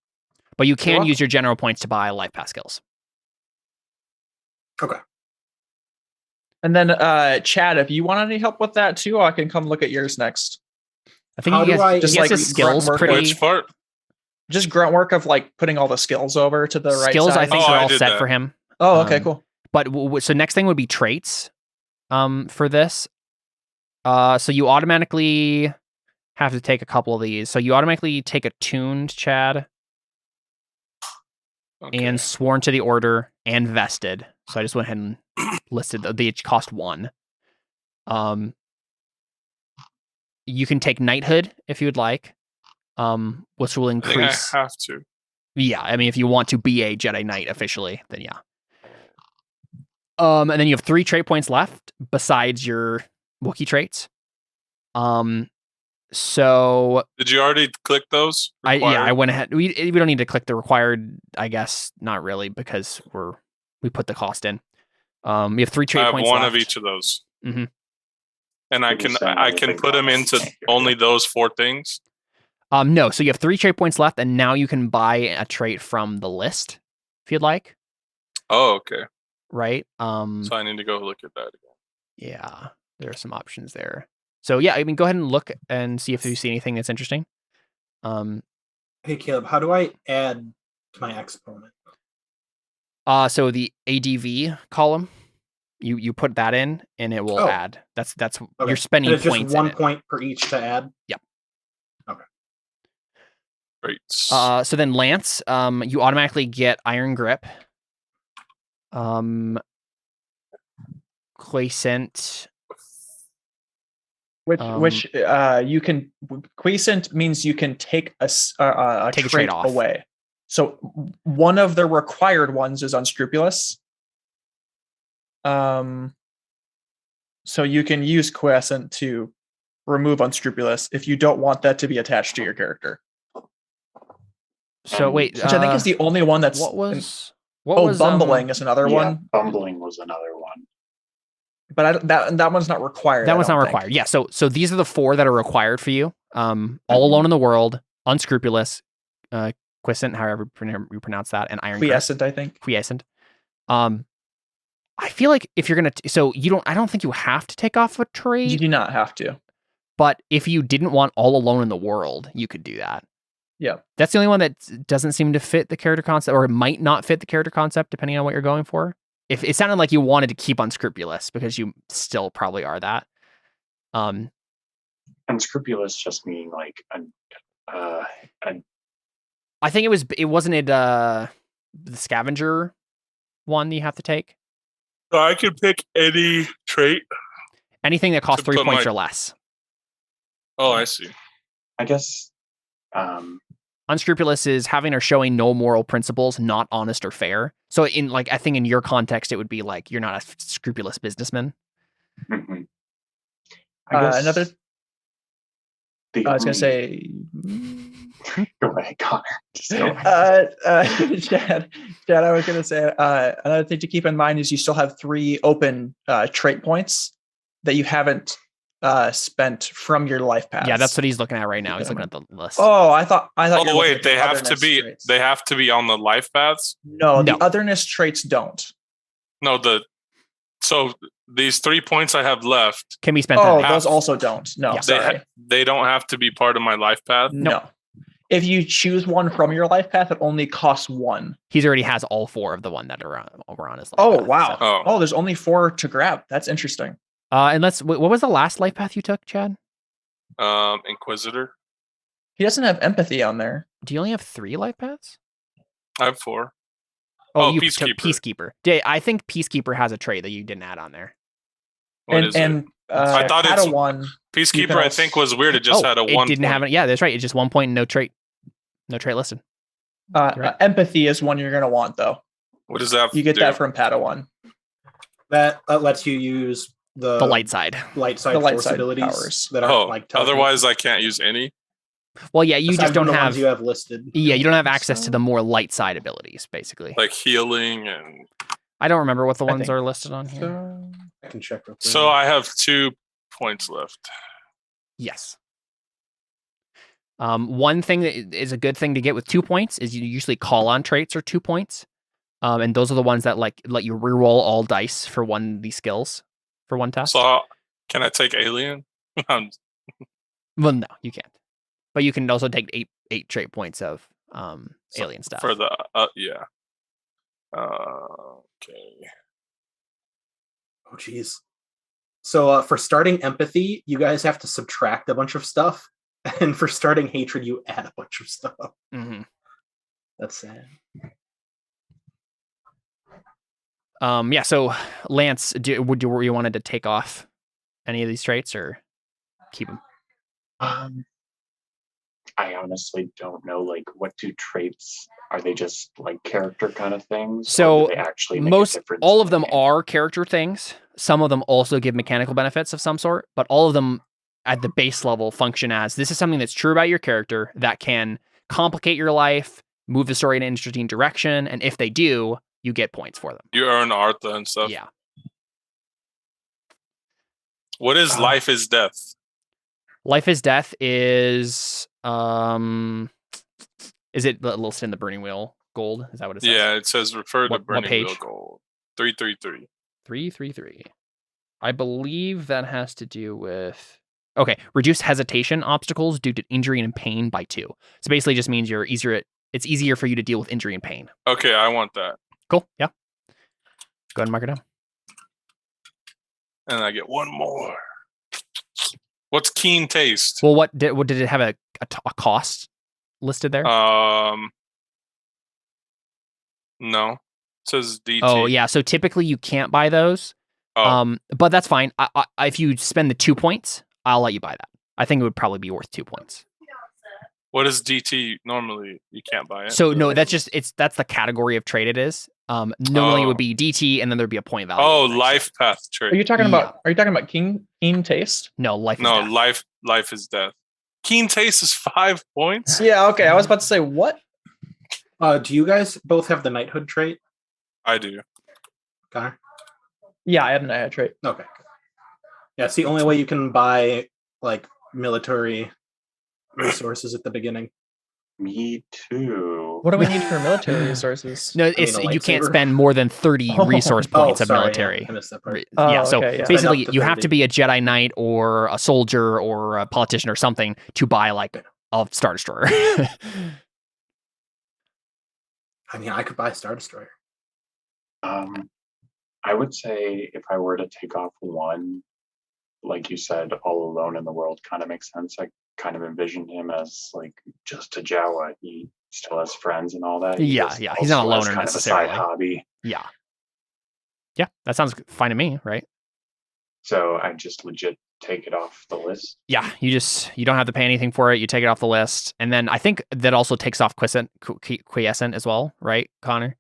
But you can use your general points to buy life pass skills. Okay. And then, Chad, if you want any help with that too, I can come look at yours next. I think How you do guys I- just Just like like skills grunt work pretty. Which part? Just grunt work of like putting all the skills over to the right Skills, side. I think, Oh, are I all did set that. for him. Oh, okay, cool. But so next thing would be traits. For this, so you automatically have to take a couple of these. So you automatically take attuned, Chad, Okay. and sworn to the order and vested. So I just went ahead and listed they each cost 1. You can take knighthood if you would like, which will I think I increase. have to. Yeah, I mean, if you want to be a Jedi Knight officially, then yeah. And then you have 3 trait points left besides your Wookiee traits. So Did you already click those? I Required? went ahead. We don't need to click the required. I guess not really because we put the cost in. We have 3 I trait have points one left. of each of those. Mhm. And I Can you can send I anything can put them else? into Thank you. only those 4 things. No, so you have 3 trait points left, and now you can buy a trait from the list if you'd like. Oh, okay. Right. So I need to go look at that again. Yeah, there are some options there. So yeah, I mean, go ahead and look and see if you see anything that's interesting. Hey Caleb, how do I add to my exponent? So the ADV column, you put that in, and it will Oh. add. That's Okay. you're spending And it's just points. 1 in it. point per each to add. Great. So then Lance, you automatically get Iron Grip. Quiescent. Which you can quiescent means you can take a Take a trait trait off. away. So one of the required ones is unscrupulous. So you can use quiescent to remove unscrupulous if you don't want that to be attached to your character. So wait, Which I think is the only one that's what was bumbling is another one, Bumbling was another one. but that one's not required. That I one's not don't think. required. Yeah. So these are the 4 that are required for you. All Alone in the World, Unscrupulous, Quiescent, however you pronounce that, and Iron Grip. Quiescent, I think. Quiescent. I feel like if you're gonna, I don't think you have to take off a You trait, do not have to. but if you didn't want All Alone in the World, you could do that. Yeah. That's the only one that doesn't seem to fit the character concept, or it might not fit the character concept depending on what you're going for. If it sounded like you wanted to keep Unscrupulous, because you still probably are that. Unscrupulous just meaning like I think it wasn't the scavenger one that you have to take. So I can pick any trait. Anything that costs To 3 put points my- or less. Oh, I see. I guess Unscrupulous is having or showing no moral principles, not honest or fair. So I think in your context, it would be like you're not a scrupulous businessman. mhm. I guess Another. the I was gonna only- say. Go ahead, Connor. Just go ahead. Chad, I was gonna say another thing to keep in mind is you still have 3 open trait points that you haven't spent from your life paths. Yeah, that's what he's looking at right now. He's looking at the list. Oh, I thought. you were Oh looking wait, at they the have to otherness be traits. they have to be on the life paths? No, No. the otherness traits don't. No, so these 3 points I have left, Can be spent Oh, that. those also don't. No, Yeah. sorry. they don't have to be part of my life path. No. If you choose one from your life path, it only costs 1. He already has all 4 of the one that are on his life Oh, path, wow. so. Oh, Oh, there's only 4 to grab. That's interesting. And what was the last life path you took, Chad? Inquisitor. He doesn't have empathy on there. Do you only have 3 life paths? I have 4. Oh, Oh, you took Peacekeeper. Peacekeeper. Yeah, I think Peacekeeper has a trait that you didn't add on there. What is it? I thought it's- Padawan. Peacekeeper, I think, was weird. It just had a it 1 didn't point. have it. Yeah, that's right. It's just 1 point and no trait listed. Right. Empathy is one you're going to want, though. What does that You get do? that from Padawan. That lets you use the The light side. light side The light force side abilities powers. that aren't Oh, like otherwise I can't use any. Well, yeah, you aside just from don't the have. ones you have listed. Yeah, you don't have access to the more light side abilities, basically. Like healing and I don't remember what the I ones think are listed on here. So, I can check real quick. so I have 2 points left. Yes. One thing that is a good thing to get with 2 points is you usually call on traits or 2 points. And those are the ones that let you reroll all dice for one of these skills. for one test. So can I take alien? Well, no, you can't. But you can also take eight trait points of alien stuff. For the yeah. Okay. Oh, geez. So for starting empathy, you guys have to subtract a bunch of stuff, and for starting hatred, you add a bunch of stuff. Mm-hmm. That's sad. Yeah. So Lance, do you wanted to take off any of these traits or keep them? I honestly don't know. Like, what do traits? Are they just like character kind of things? So or do they actually make a difference all in of the them game? are character things. Some of them also give mechanical benefits of some sort, but all of them at the base level function as this is something that's true about your character that can complicate your life, move the story in an interesting direction, and if they do, you get points for them. You earn Artha and stuff. Yeah. What is life is death? Life is death is it listed in the burning wheel gold? Is that what it says? Yeah, it says refer to What burning wheel page? gold. 333. 333. I believe that has to do with reduce hesitation obstacles due to injury and pain by 2. So basically just means it's easier for you to deal with injury and pain. Okay, I want that. Cool. Yeah. Go ahead and mark it down. And I get one more. What's keen taste? Well, what did it have a cost listed there? No. It says DT. Oh, yeah. So typically you can't buy those. Oh. But that's fine. If you spend the 2 points, I'll let you buy that. I think it would probably be worth 2 points. What is DT? Normally you can't buy it. So no, that's the category of trait it is. Normally it would be DT and then there'd be a point value. Oh, life path trait. Are you talking about keen taste? No, life is No, death. life is death. Keen taste is 5 points. Yeah, okay. I was about to say what? Do you guys both have the knighthood trait? I do. Connor? Yeah, I have a knighthood trait. Okay. Yeah, it's the only way you can buy like military resources at the beginning. Me too. What do we need for military resources? No, a you can't lightsaber? spend more than 30 resource points of sorry, military. Yeah, I missed that part. So okay, yeah. basically Up to you have 30. to be a Jedi Knight or a soldier or a politician or something to buy like a Star Destroyer. I mean, I could buy a Star Destroyer. I would say if I were to take off one, like you said, all alone in the world kind of makes sense. I kind of envisioned him as like just a Jawa. He still has friends and all that. Yeah, he's not a also has loner kind necessarily. of a side hobby. Yeah, that sounds fine to me, right? So I just legit take it off the list. Yeah, you don't have to pay anything for it. You take it off the list, and then I think that also takes off quiescent as well, right, Connor?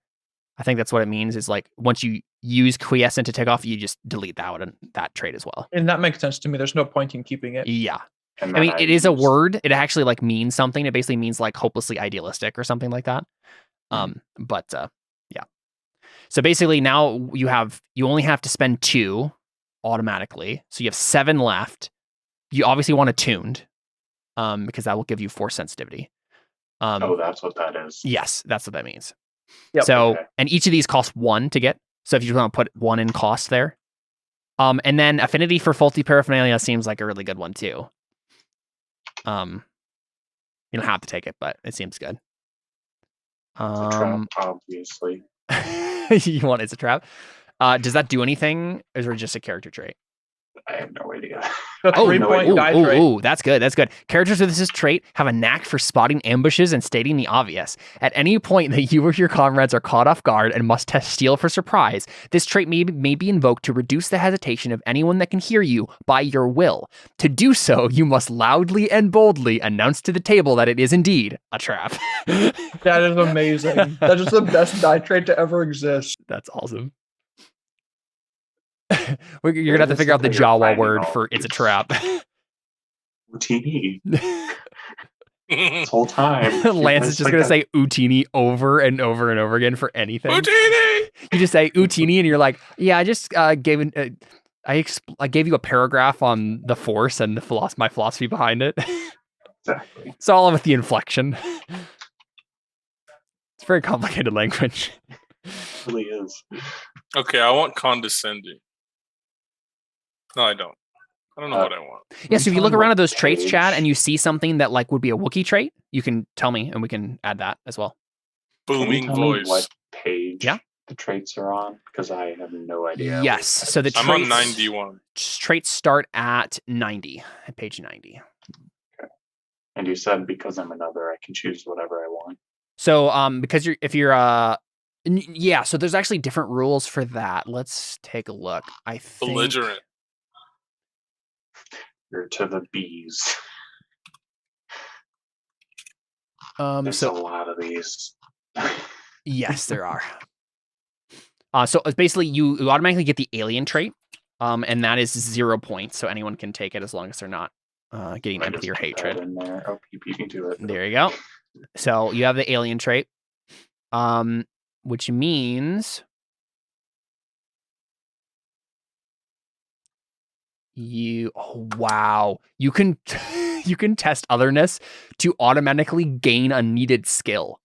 I think that's what it means. Is like once you use quiescent to take off, you just delete that trait as well. And that makes sense to me. There's no point in keeping it. Yeah. And I mean, it is a use- word. It actually like means something. It basically means like hopelessly idealistic or something like that. Yeah. So basically now you only have to spend 2 automatically. So you have 7 left. You obviously want it tuned, because that will give you force sensitivity. Oh, that's what that is. Yes, that's what that means. Yep. So, Okay. and each of these cost 1 to get. So if you want to put 1 in cost there. And then affinity for faulty paraphernalia seems like a really good one too. You don't have to take it, but it seems good. It's a trap, obviously. It's a trap. Does that do anything, or is it just a character trait? I have no idea. The Oh, 3-point no, die trait. Ooh, that's good. That's good. Characters with this trait have a knack for spotting ambushes and stating the obvious. At any point that you or your comrades are caught off guard and must test steal for surprise, this trait may be invoked to reduce the hesitation of anyone that can hear you by your will. To do so, you must loudly and boldly announce to the table that it is indeed a trap. That is amazing. That is the best die trait to ever exist. That's awesome. You're gonna have to This figure is out the what you're Jawa finding word all for "it's a these- trap." Utini. This whole time. Lance is just gonna say "Utini" over and over and over again for anything. Houdini! You just say "Utini" and you're like, "Yeah, I just I gave you a paragraph on the Force and my philosophy behind it." Exactly. It's all with the inflection. It's very complicated language. It really is. Okay, I want condescending. No, I don't. I don't know what I want. Yeah, so if you look around at those traits, page? Chad, and you see something that like would be a Wookiee trait, you can tell me, and we can add that as well. Can you Booming tell me voice. what page Yeah. the traits are on? Because I have no idea. Yes. So the I'm traits, on 91. traits start at 90, at page 90. And you said because I'm another, I can choose whatever I want. So because so there's actually different rules for that. Let's take a look. I think Belligerent. You're to the bees. There's so a lot of these. yes, there are. So it's basically you automatically get the alien trait, and that is 0 points. So anyone can take it as long as they're not getting I empathy or just put that hatred. in there. Oh, you beat me to it. There you go. So you have the alien trait, which means you can you can test otherness to automatically gain a needed skill.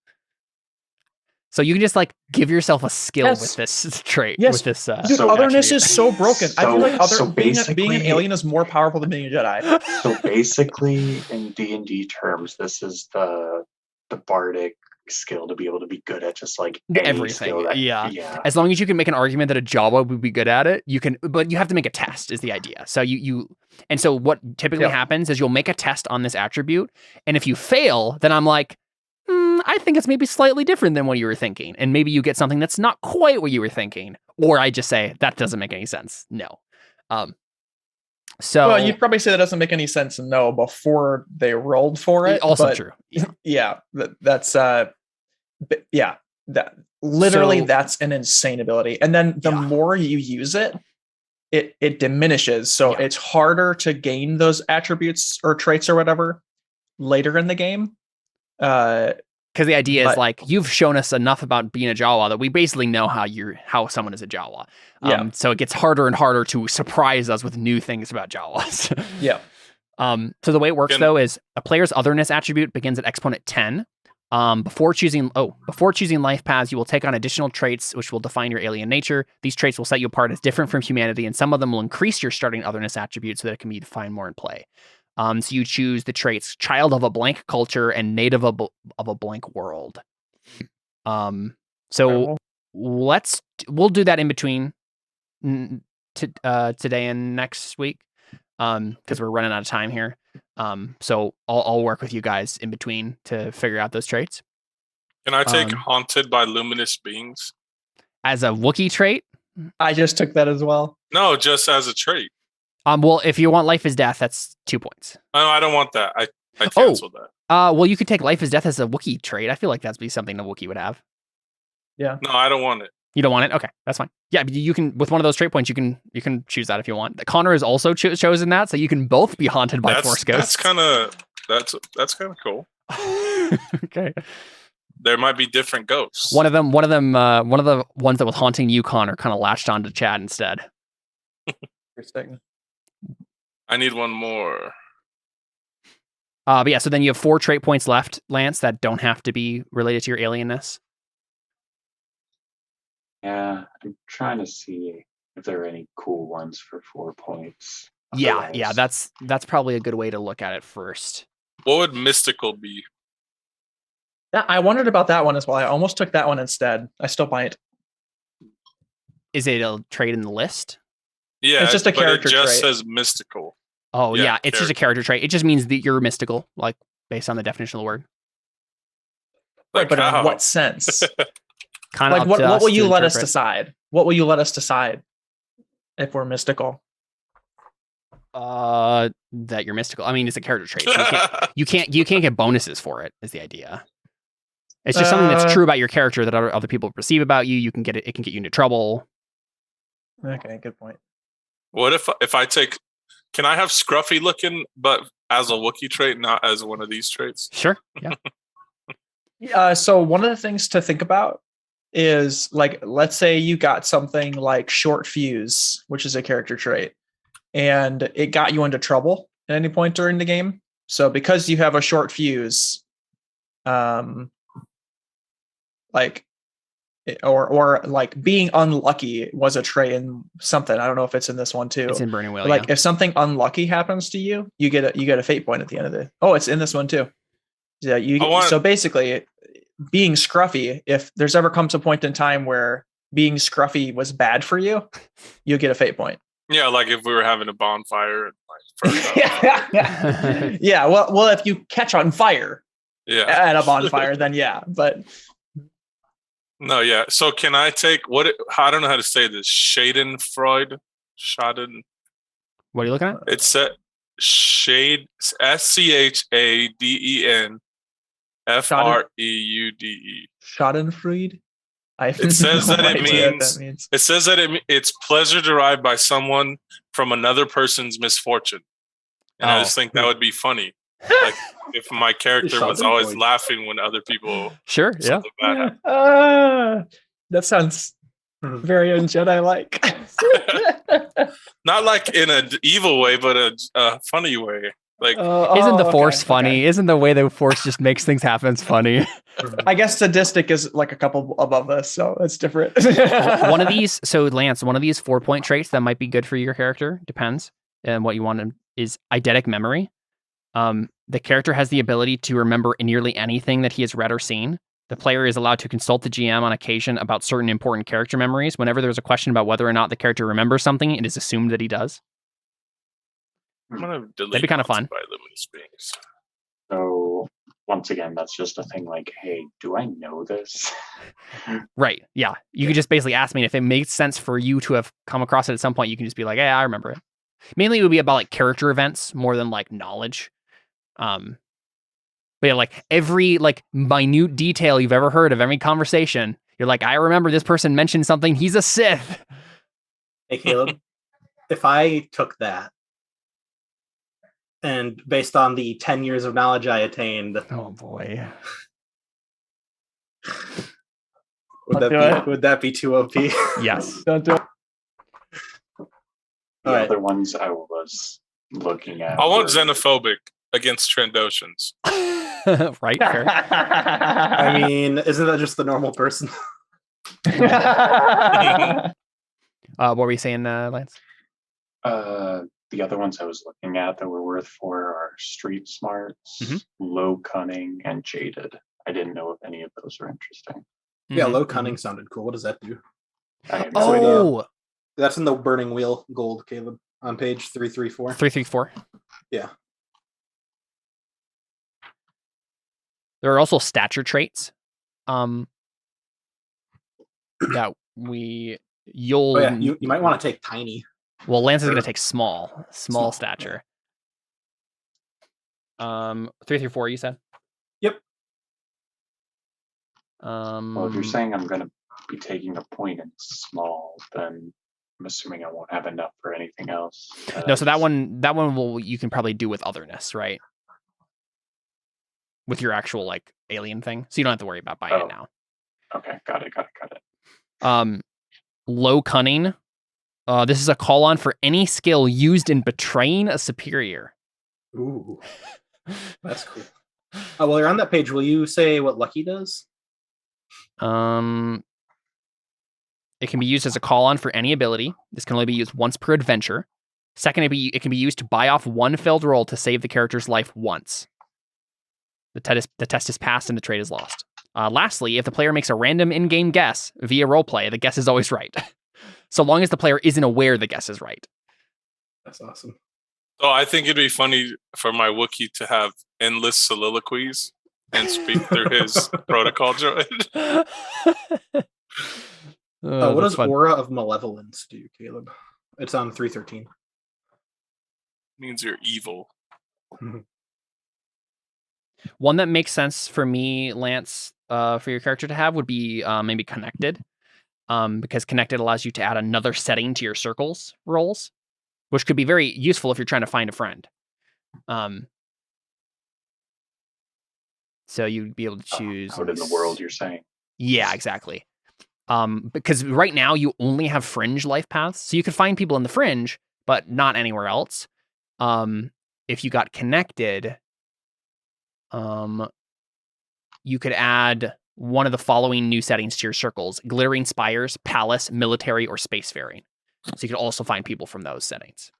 So you can just like give yourself a skill with this trait. Yes. With this, Dude, So otherness attribute. is so broken. I feel like being an basically- alien is more powerful than being a Jedi. So basically, in D&D terms, this is the bardic skill to be able to be good at just like any Everything. skill that, Yeah. As long as you can make an argument that a Jawa would be good at it, you can. But you have to make a test. Is the idea? So and so what typically happens is you'll make a test on this attribute, and if you fail, then I'm like, I think it's maybe slightly different than what you were thinking, and maybe you get something that's not quite what you were thinking, or I just say that doesn't make any sense. No. So Well, you'd probably say that doesn't make any sense. No, before they rolled for it. also but true. Yeah, that's that literally So- that's an insane ability. And then the more you use it, it diminishes. So it's harder to gain those attributes or traits or whatever later in the game. Because the idea is But- like you've shown us enough about being a Jawa that we basically know how someone is a Jawa. So it gets harder and harder to surprise us with new things about Jawas. Yeah. So the way it works though is a player's otherness attribute begins at exponent 10. Before choosing life paths, you will take on additional traits which will define your alien nature. These traits will set you apart as different from humanity, and some of them will increase your starting otherness attribute so that it can be defined more in play. So you choose the traits child of a blank culture and native of a blank world. So we'll do that in between today and next week because we're running out of time here. So I'll work with you guys in between to figure out those traits. Can I take haunted by luminous beings? As a Wookiee trait? I just took that as well. No, just as a trait. Well, if you want life is death, that's 2 points. No, I don't want that. I canceled that. Well, you could take life is death as a Wookiee trait. I feel like that'd be something a Wookiee would have. Yeah. No, I don't want it. You don't want it? Okay, that's fine. Yeah, you can with one of those trait points. You can choose that if you want. Connor has also chosen that, so you can both be haunted by Force ghosts. That's kind of cool. Okay. There might be different ghosts. One of the ones that was haunting you, Connor, kind of latched onto Chad instead. Interesting. I need one more. But yeah, so then you have 4 trait points left, Lance, that don't have to be related to your alienness. Yeah, I'm trying to see if there are any cool ones for 4 points. Yeah, that's probably a good way to look at it first. What would mystical be? Yeah, I wondered about that one as well. I almost took that one instead. I still might. Is it a trait in the list? Yeah, It's just a character It just trait. says mystical. Oh Yeah, yeah, it's just a character trait. It just means that you're mystical, like based on the definition of the word. Like But in how? what sense? Kind of Like what will you let us decide? What will you let us decide if we're mystical? That you're mystical. I mean, it's a character trait. So you can't get bonuses for it. Is the idea? It's just something that's true about your character that other people perceive about you. You can get it. It can get you into trouble. Okay, good point. What if I take? Can I have scruffy looking, but as a Wookiee trait, not as one of these traits? Sure. Yeah. So one of the things to think about is like, let's say you got something like short fuse, which is a character trait, and it got you into trouble at any point during the game. So because you have a short fuse, like or like being unlucky was a trait in something. I don't know if it's in this one too. It's in Burning Wheel. But, like yeah. if something unlucky happens to you, you get a fate point at the end of it. Oh, it's in this one too. Yeah, so basically being scruffy, if there's ever comes a point in time where being scruffy was bad for you, you get a fate point. Yeah, like if we were having a bonfire. And like, yeah. Well, if you catch on fire at a bonfire, then yeah. But no, yeah. So can I take I don't know how to say this. Schadenfreude. Schaden. What are you looking at? It's Schadeen Schadenfreude. Schadenfreude. It says that it means. It says that it's pleasure derived by someone from another person's misfortune, and I just think that would be funny. Like if my character was always laughing when other people. Sure. Yeah. That sounds very un-Jedi-like. Not like in an evil way, but a funny way. Like, isn't the Force funny? Okay. Isn't the way the Force just makes things happen funny? I guess sadistic is like a couple above this, so it's different. One of these, so Lance, one of these 4-point traits that might be good for your character, depends, and what you want is eidetic memory. The character has the ability to remember nearly anything that he has read or seen. The player is allowed to consult the GM on occasion about certain important character memories. Whenever there's a question about whether or not the character remembers something, it is assumed that he does. I'm gonna delete That'd be kind of fun. By luminous beings. So once again, that's just a thing like, hey, do I know this? Right. Yeah. You could just basically ask me if it makes sense for you to have come across it at some point. You can just be like, I remember it. Mainly it would be about like character events more than like knowledge. But yeah, like every like minute detail you've ever heard of every conversation, you're like, I remember this person mentioned something. He's a Sith. Hey, Caleb, if I took that and based on the 10 years of knowledge I attained. Oh boy. Would that be too OP? Yes. Don't do it. The other ones I was looking at. I want xenophobic against Trandoshans. Right. Fair. I mean, isn't that just the normal person? What were you saying, Lance? The other ones I was looking at that were worth 4 are street smarts, low cunning, and jaded. I didn't know if any of those were interesting. Yeah, low cunning sounded cool. What does that do? That's in the Burning Wheel gold, Caleb, on page 334. 334. Yeah. There are also stature traits. That you'll. Oh, yeah. You might want to take tiny. Well, Lance is going to take small stature. 334, you said? Yep. Well, if you're saying I'm going to be taking a point in small, then I'm assuming I won't have enough for anything else. No, so that one you can probably do with otherness, right? With your actual like alien thing, so you don't have to worry about buying it now. Okay, got it. Low cunning. This is a call on for any skill used in betraying a superior. Ooh, that's cool. While you're on that page, will you say what Lucky does? It can be used as a call on for any ability. This can only be used once per adventure. Second, it can be used to buy off one failed roll to save the character's life once. The test is passed and the trait is lost. Lastly, if the player makes a random in-game guess via roleplay, the guess is always right. So long as the player isn't aware the guess is right. That's awesome. So I think it'd be funny for my Wookiee to have endless soliloquies and speak through his protocol droid. What does Aura of Malevolence do, Caleb? It's on 313. Means you're evil. One that makes sense for me, Lance, for your character to have would be maybe Connected. Because Connected allows you to add another setting to your circles rolls, which could be very useful if you're trying to find a friend. So you'd be able to choose out in the world, you're saying? Yeah, exactly. Because right now you only have fringe life paths, so you could find people in the fringe, but not anywhere else. If you got Connected, you could add one of the following new settings to your circles: glittering spires, palace, military, or spacefaring. So you can also find people from those settings.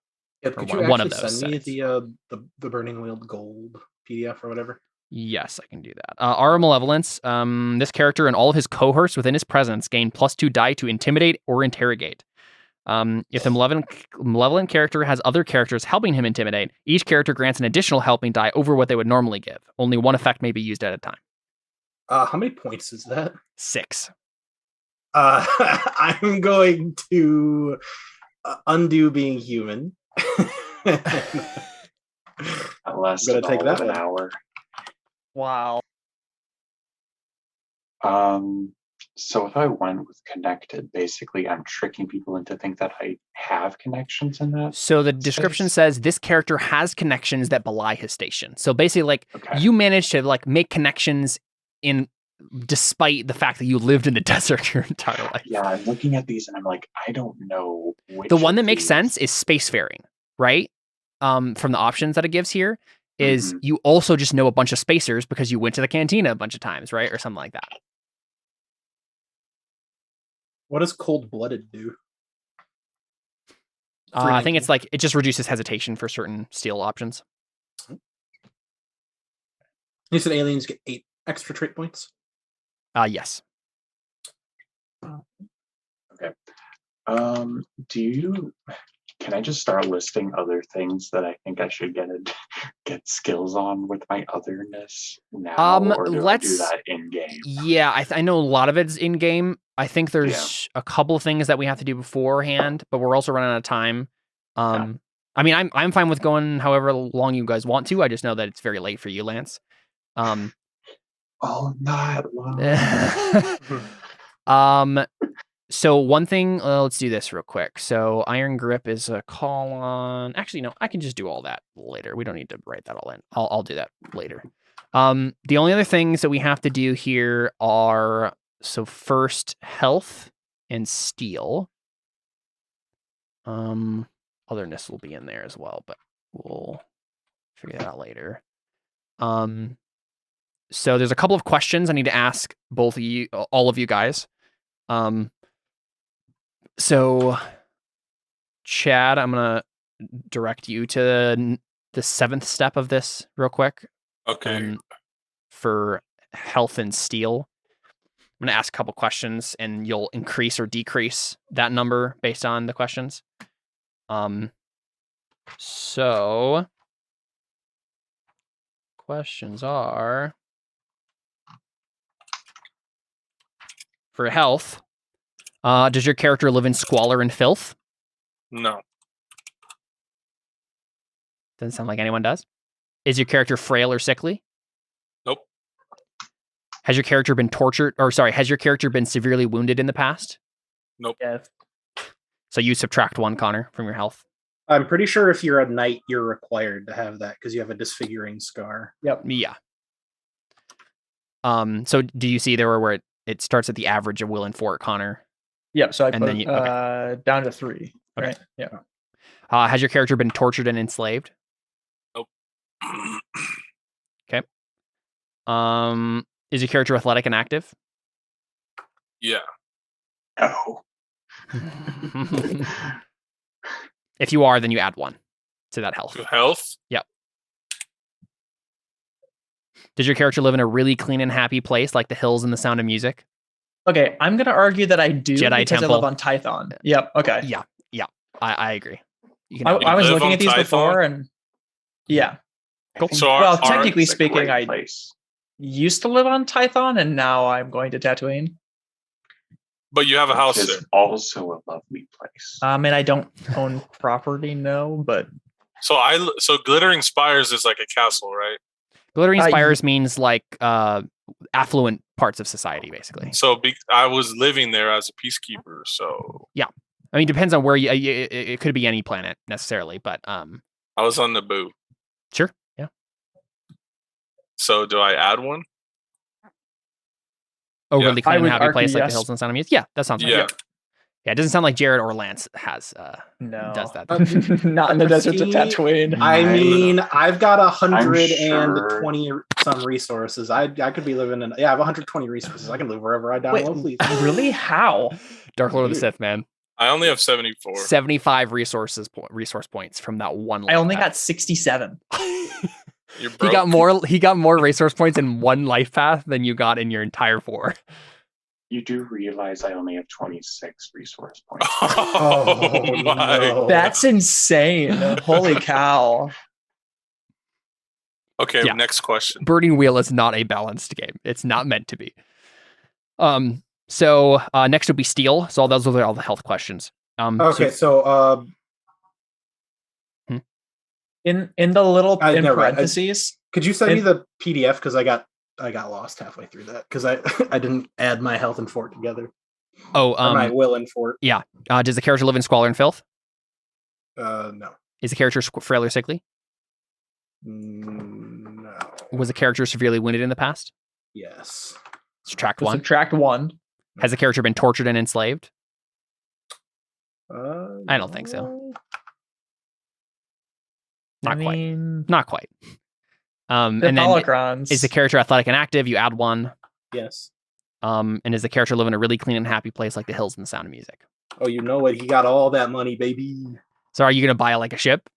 Yeah, Or could one- you one of actually those send me settings. the Burning Wheel Gold PDF or whatever? Yes, I can do that. Aura Malevolence. This character and all of his cohorts within his presence gain +2 die to intimidate or interrogate. If the malevolent character has other characters helping him intimidate, each character grants an additional helping die over what they would normally give. Only one effect may be used at a time. How many points is that? 6. I'm going to undo being human. That lasted Gonna take all that of an one. hour. Wow. So if I went with connected, basically I'm tricking people into think that I have connections in that. So the description space? says this character has connections that belie his station. So basically, like, Okay. you managed to like make connections in despite the fact that you lived in the desert your entire life. Yeah, I'm looking at these and I'm like, I don't know which The one of that makes these- sense is spacefaring, right? From the options that it gives here is Mhm. you also just know a bunch of spacers because you went to the cantina a bunch of times, right? Or something like that. What does cold-blooded do? I think it's like it just reduces hesitation for certain steel options. You said aliens get 8 extra trait points. Yes. Can I just start listing other things that I think I should get skills on with my otherness now, or do I do let's- that in game? Yeah, I know a lot of it's in game. I think there's a couple of things that we have to do beforehand, but we're also running out of time. I mean, I'm fine with going however long you guys want to. I just know that it's very late for you, Lance. Oh, not long. So one thing, let's do this real quick. So Iron Grip is a call on. Actually, no, I can just do all that later. We don't need to write that all in. I'll do that later. The only other things that we have to do here are first health and steel. Otherness will be in there as well, but we'll figure that out later. So there's a couple of questions I need to ask both of you, all of you guys. So, Chad, I'm going to direct you to the 7th step of this real quick. Okay. For health and steel. I'm going to ask a couple questions and you'll increase or decrease that number based on the questions. So, questions are for health. Does your character live in squalor and filth? No. Doesn't sound like anyone does. Is your character frail or sickly? Nope. Has your character been tortured, has your character been severely wounded in the past? Nope. Yes. So you subtract 1, Connor, from your health. I'm pretty sure if you're a knight, you're required to have that because you have a disfiguring scar. Yep. Yeah. So do you see there where it starts at the average of will and fort, Connor? Yep. So I And put then you- down to 3. Okay. Right. Yeah. Has your character been tortured and enslaved? Okay. Is your character athletic and active? Yeah. No. If you are, then you add 1 to that health. To health? Does your character live in a really clean and happy place like the hills and the Sound of Music? Okay. I'm going to argue that I do Jedi because Temple. I live on Tython. Yep. Okay. Yeah. I agree. You can I have was live looking on at these Tython? before and yeah. I think So Well, are- technically it's a speaking, great I place. used to live on Tython and now I'm going to Tatooine. but you have a house Which there. is also a lovely place. And I don't own property, no, but So Glittering Spires is like a castle, right? Glittering y- Spires means like affluent parts of society, basically. So I was living there as a peacekeeper. So I mean, depends on where you. It could be any planet necessarily, but I was on Naboo. sure, yeah. So do I add 1? Overly I clean and would happy argue place like yes. the hills and Sound of Music. Yeah, that sounds right. Yeah. Yeah, it doesn't sound like Jared or Lance has No, does that. not in the deserts of See, Tatooine. I I'm- mean, I've got I'm 120 some resources. I could be living in. Yeah, I have 120 resources. I can live wherever I download. Wait, Please. really? How? Dark Lord of the Dude. Sith, man. I only have 74. 75 resource points from that one. I only life got 67. path. You're He broke. got more. He got more resource points in one life path than you got in your entire 4. You do realize I only have 26 resource points. Oh, my. no. That's insane. Holy cow. Okay, Yeah. next question. Burning Wheel is not a balanced game. It's not meant to be. So next would be Steel. So those are all the health questions. Okay, so In the little in never mind. parentheses. could you send me the PDF because I got lost halfway through that because I I didn't add my health and fort together. Or my will and fort. Does the character live in squalor and filth? No. Is the character frail or sickly? No. Was the character severely wounded in the past? Yes. Subtract 1. Subtract 1. Has the character been tortured and enslaved? I don't think so. no. Not quite. mean, Not quite. the And then holocrons. is the character athletic and active? You add 1. Yes. And does the character live in a really clean and happy place like the hills and the Sound of Music? Oh, you know what? He got all that money, baby. So are you going to buy like a ship?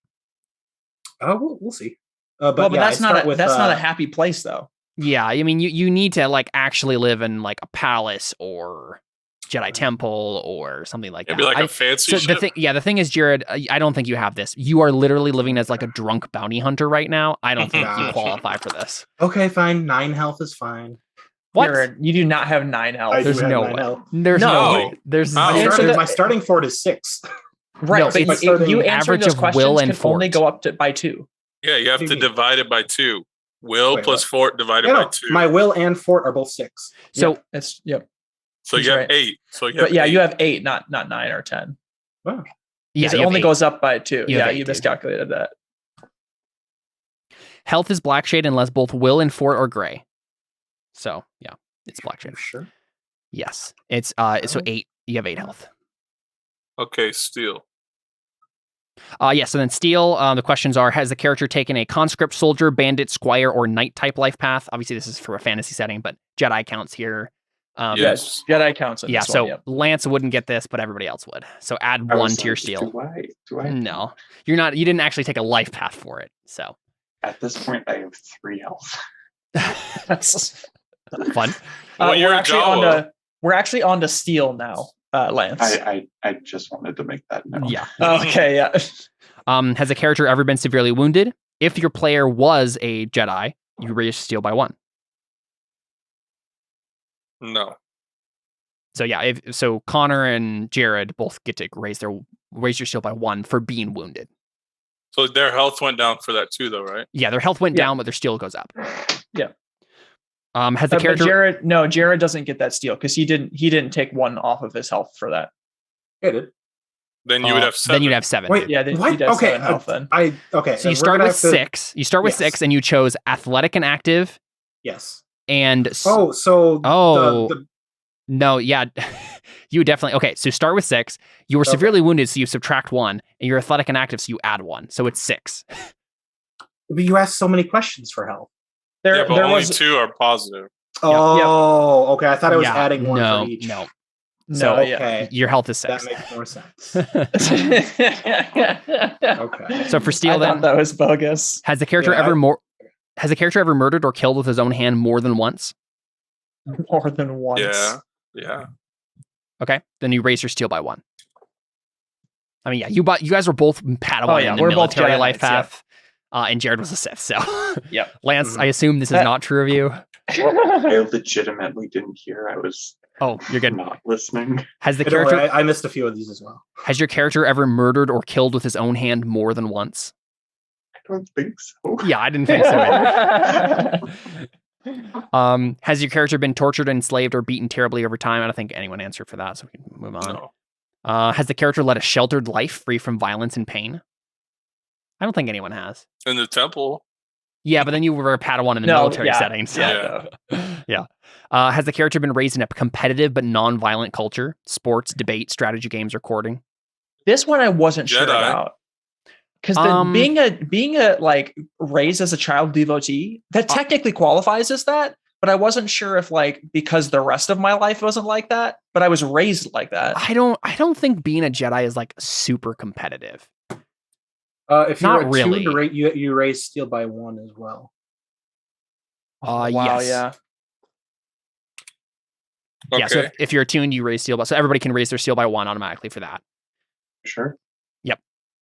We'll see. But well, but yeah, that's I not start a, with, that's not a happy place though. Yeah, I mean, you need to like actually live in like a palace or Jedi temple or something like It'd that. be like a fancy So ship. the thing is, Jared, I don't think you have this. You are literally living as like a drunk bounty hunter right now. I don't think you Gotcha. qualify for this. Okay, fine. 9 health is fine. What? Jared, you do not have 9 health. I do There's have no 9 way. health. There's no No. way. There's How? Answer the- My starting fort is 6. Right, No, but it's you starting answering average those of questions will and can only fort. go up to by 2. Yeah, you have What do to you mean? divide it by 2. Will Wait, plus what? fort divided Yeah, by no, 2. my will and fort are both 6. So It's yep. so he's you have right. 8. So you have But yeah, 8. you have 8, not 9 or 10. Wow. yeah, Because you it have only 8. goes up by 2. You have Yeah, 8, you dude. miscalculated that. Health is black shade unless both will and fort are gray. So yeah, it's black shade. Sure. Yes, it's so Oh. 8. You have 8 health. Okay, Steel. So then Steel, the questions are, has the character taken a conscript, soldier, bandit, squire, or knight type life path? Obviously, this is for a fantasy setting, but Jedi counts here. Yes. Jedi counts in Yeah, this so one. Yep. Lance wouldn't get this, but everybody else would. So add I 1 was to your like, Steel. Do I? No, you're not. You didn't actually take a life path for it. So At this point, I have 3 health. That's fun. Well, you're we're a actually Jawa. we're actually on to Steel now, Lance. I just wanted to make that known. Yeah. Oh, okay, yeah. Has a character ever been severely wounded? If your player was a Jedi, you raise Steel by 1. No. So yeah, so Connor and Jared both get to raise your Steel by 1 for being wounded. So their health went down for that too, though, right? Yeah, their health went Yeah. down, but their Steel goes up. Yeah. Has the But character? Jared doesn't get that Steel because he didn't take 1 off of his health for that. It did. Then you would have 7. Then you'd have 7. Wait, Yeah, then what? he does Okay, 7 health then. okay. So you we're start gonna with have to- 6. You start with Yes. 6, and you chose athletic and active, Yes. and Oh, so Oh. the no, yeah, you definitely okay. So start with 6. You were Okay. severely wounded, so you subtract 1, and you're athletic and active, so you add 1. So it's 6. but you asked so many questions for health. Yeah, There but only was 2 are positive. Oh, okay. I thought I was Yeah, adding 1 no, for each. no. no, So, yeah. Okay. Your health is That 6. makes more sense. I Okay. So for Steel, thought then that was bogus. has the character Yeah, has the character ever murdered or killed with his own hand more than once? More than once. Yeah. Yeah. Okay, then you raise your Steel by 1. I mean, yeah, you guys were both Padawan Oh, yeah, in the we're both military Jedi life Knights, yeah. path, and Jared was a Sith. So, Yep. Lance, Mhm. I assume this is not true of you. I legitimately didn't hear. I was Oh, you're good. not listening. Has the Don't character worry, I missed a few of these as well. has your character ever murdered or killed with his own hand more than once? I don't think so. Yeah, I didn't think so. either. Has your character been tortured, enslaved, or beaten terribly over time? I don't think anyone answered for that, so we can move on. No. Has the character led a sheltered life free from violence and pain? I don't think anyone has. In the temple. Yeah, but then you were a Padawan in the No, military yeah, settings. yeah. Yeah. Has the character been raised in a competitive but non-violent culture? Sports, debate, strategy games, or courting? This one I wasn't sure Jedi. about. Because being a like raised as a child devotee, that technically qualifies as that, but I wasn't sure if like because the rest of my life wasn't like that, but I was raised like that. I don't think being a Jedi is like super competitive. If you're Not attuned really. to you raise steel by 1 as well. Wow, yes. yeah. Yeah, so Okay. if you're attuned, you raise steel by, so everybody can raise their steel by 1 automatically for that. Sure.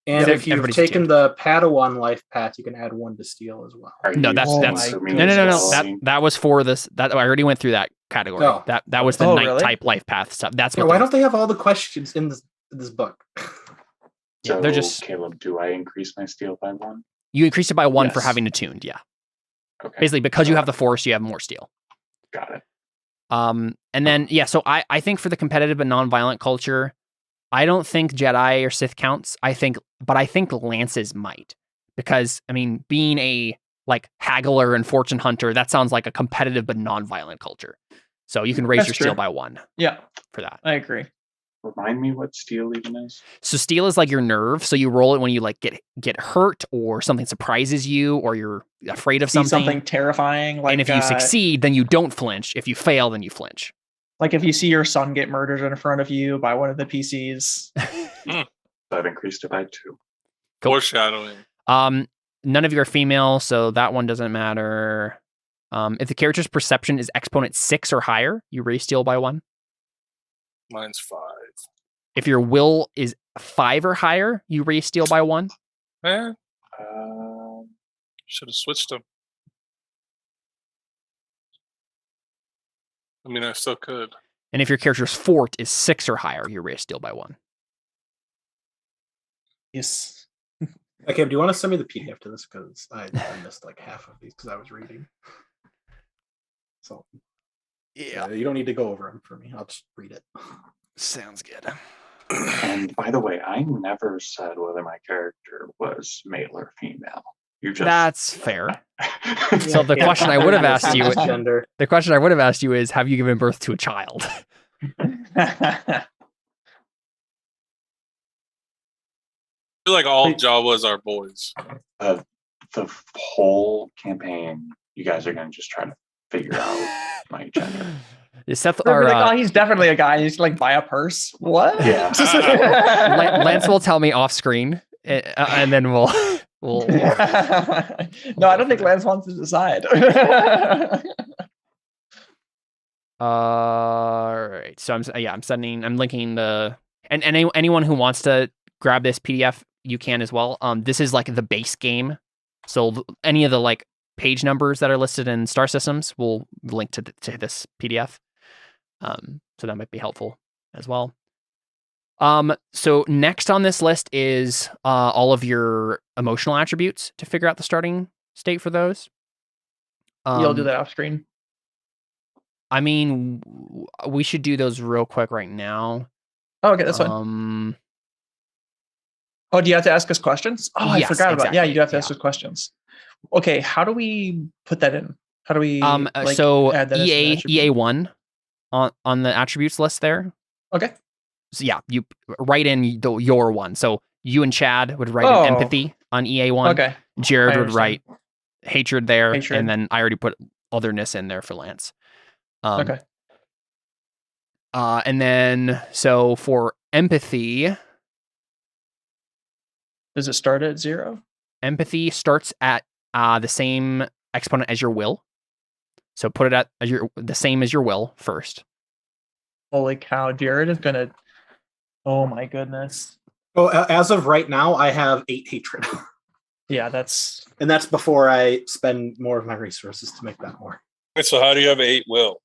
And So if you've everybody's taken attuned. the Padawan life path, you can add 1 to steel as well. Are No, you that's my for me no. as well? That was for this. That I already went through that category. Oh. That was the Oh, Knight really? type life path stuff. That's Yeah, what. why they're- don't they have all the questions in this book? Yeah, So, they're just- Caleb, do I increase my steel by 1? You increased it by 1 for Yes. having attuned. Yeah, Okay. basically because you have the Force, you have more steel. Got it. And then so I think for the competitive but non-violent culture, I don't think Jedi or Sith counts. But I think lances might, because I mean, being a like haggler and fortune hunter, that sounds like a competitive but non-violent culture. So you can raise That's your steel true. by 1 Yeah, for that. I agree. Remind me what steel even is. So steel is like your nerve. So you roll it when you like get hurt or something surprises you or you're afraid of See something. something terrifying, like And if you succeed, then you don't flinch. If you fail, then you flinch. like if you see your son get murdered in front of you by one of the PCs. I've increased it by 2. Cool. Foreshadowing. None of you are female, so that one doesn't matter. If the character's perception is exponent 6 or higher, you raise steel by 1. Mine's 5. If your will is 5 or higher, you raise steel by 1. Man, Uh, should have switched them. I mean, I still could. And if your character's fort is 6 or higher, you raise steel by 1. Yes. Okay, do you want to send me the PDF to this? Because I missed like half of these because I was reading. So you don't need to go over them for me. I'll just read it. Sounds good. and by the way, I never said whether my character was male or female. You just That's fair. So the question I would have asked you- gender. The question I would have asked you is, have you given birth to a child? I feel like all Jawas are boys. the whole campaign, you guys are going to just try to figure out my gender. Is Seth They'll or be like, oh, he's definitely a guy. He's like buy a purse. What? Yeah. Lance will tell me off screen, and then we'll. No, I don't think Lance wants to decide. All right. So I'm linking the and anyone who wants to grab this PDF, you can as well. This is like the base game, so any of the like page numbers that are listed in Star Systems will link to this PDF. So that might be helpful as well. So next on this list is all of your emotional attributes to figure out the starting state for those. You'll do that off screen. I mean, we should do those real quick right now. Oh, okay, that's fine. Oh, do you have to ask us questions? Oh, I Yes, forgot about. Yeah, exactly, you do have to ask us questions. Okay, how do we put that in? How do we? So add that as an attribute? EA1 on the attributes list there. Okay. So yeah, you write in your one. So you and Chad would write in empathy on EA1. Okay. Jared I would write hatred there, Hatred. and then I already put otherness in there for Lance. Okay. And then so for empathy, Does it start at 0? empathy starts at the same exponent as your will. So put it at the same as your will first. Holy cow, Jared is gonna. Oh my goodness. Well, as of right now, I have 8 hatred, Yeah, that's. and that's before I spend more of my resources to make that more. Wait, so how do you have 8 will?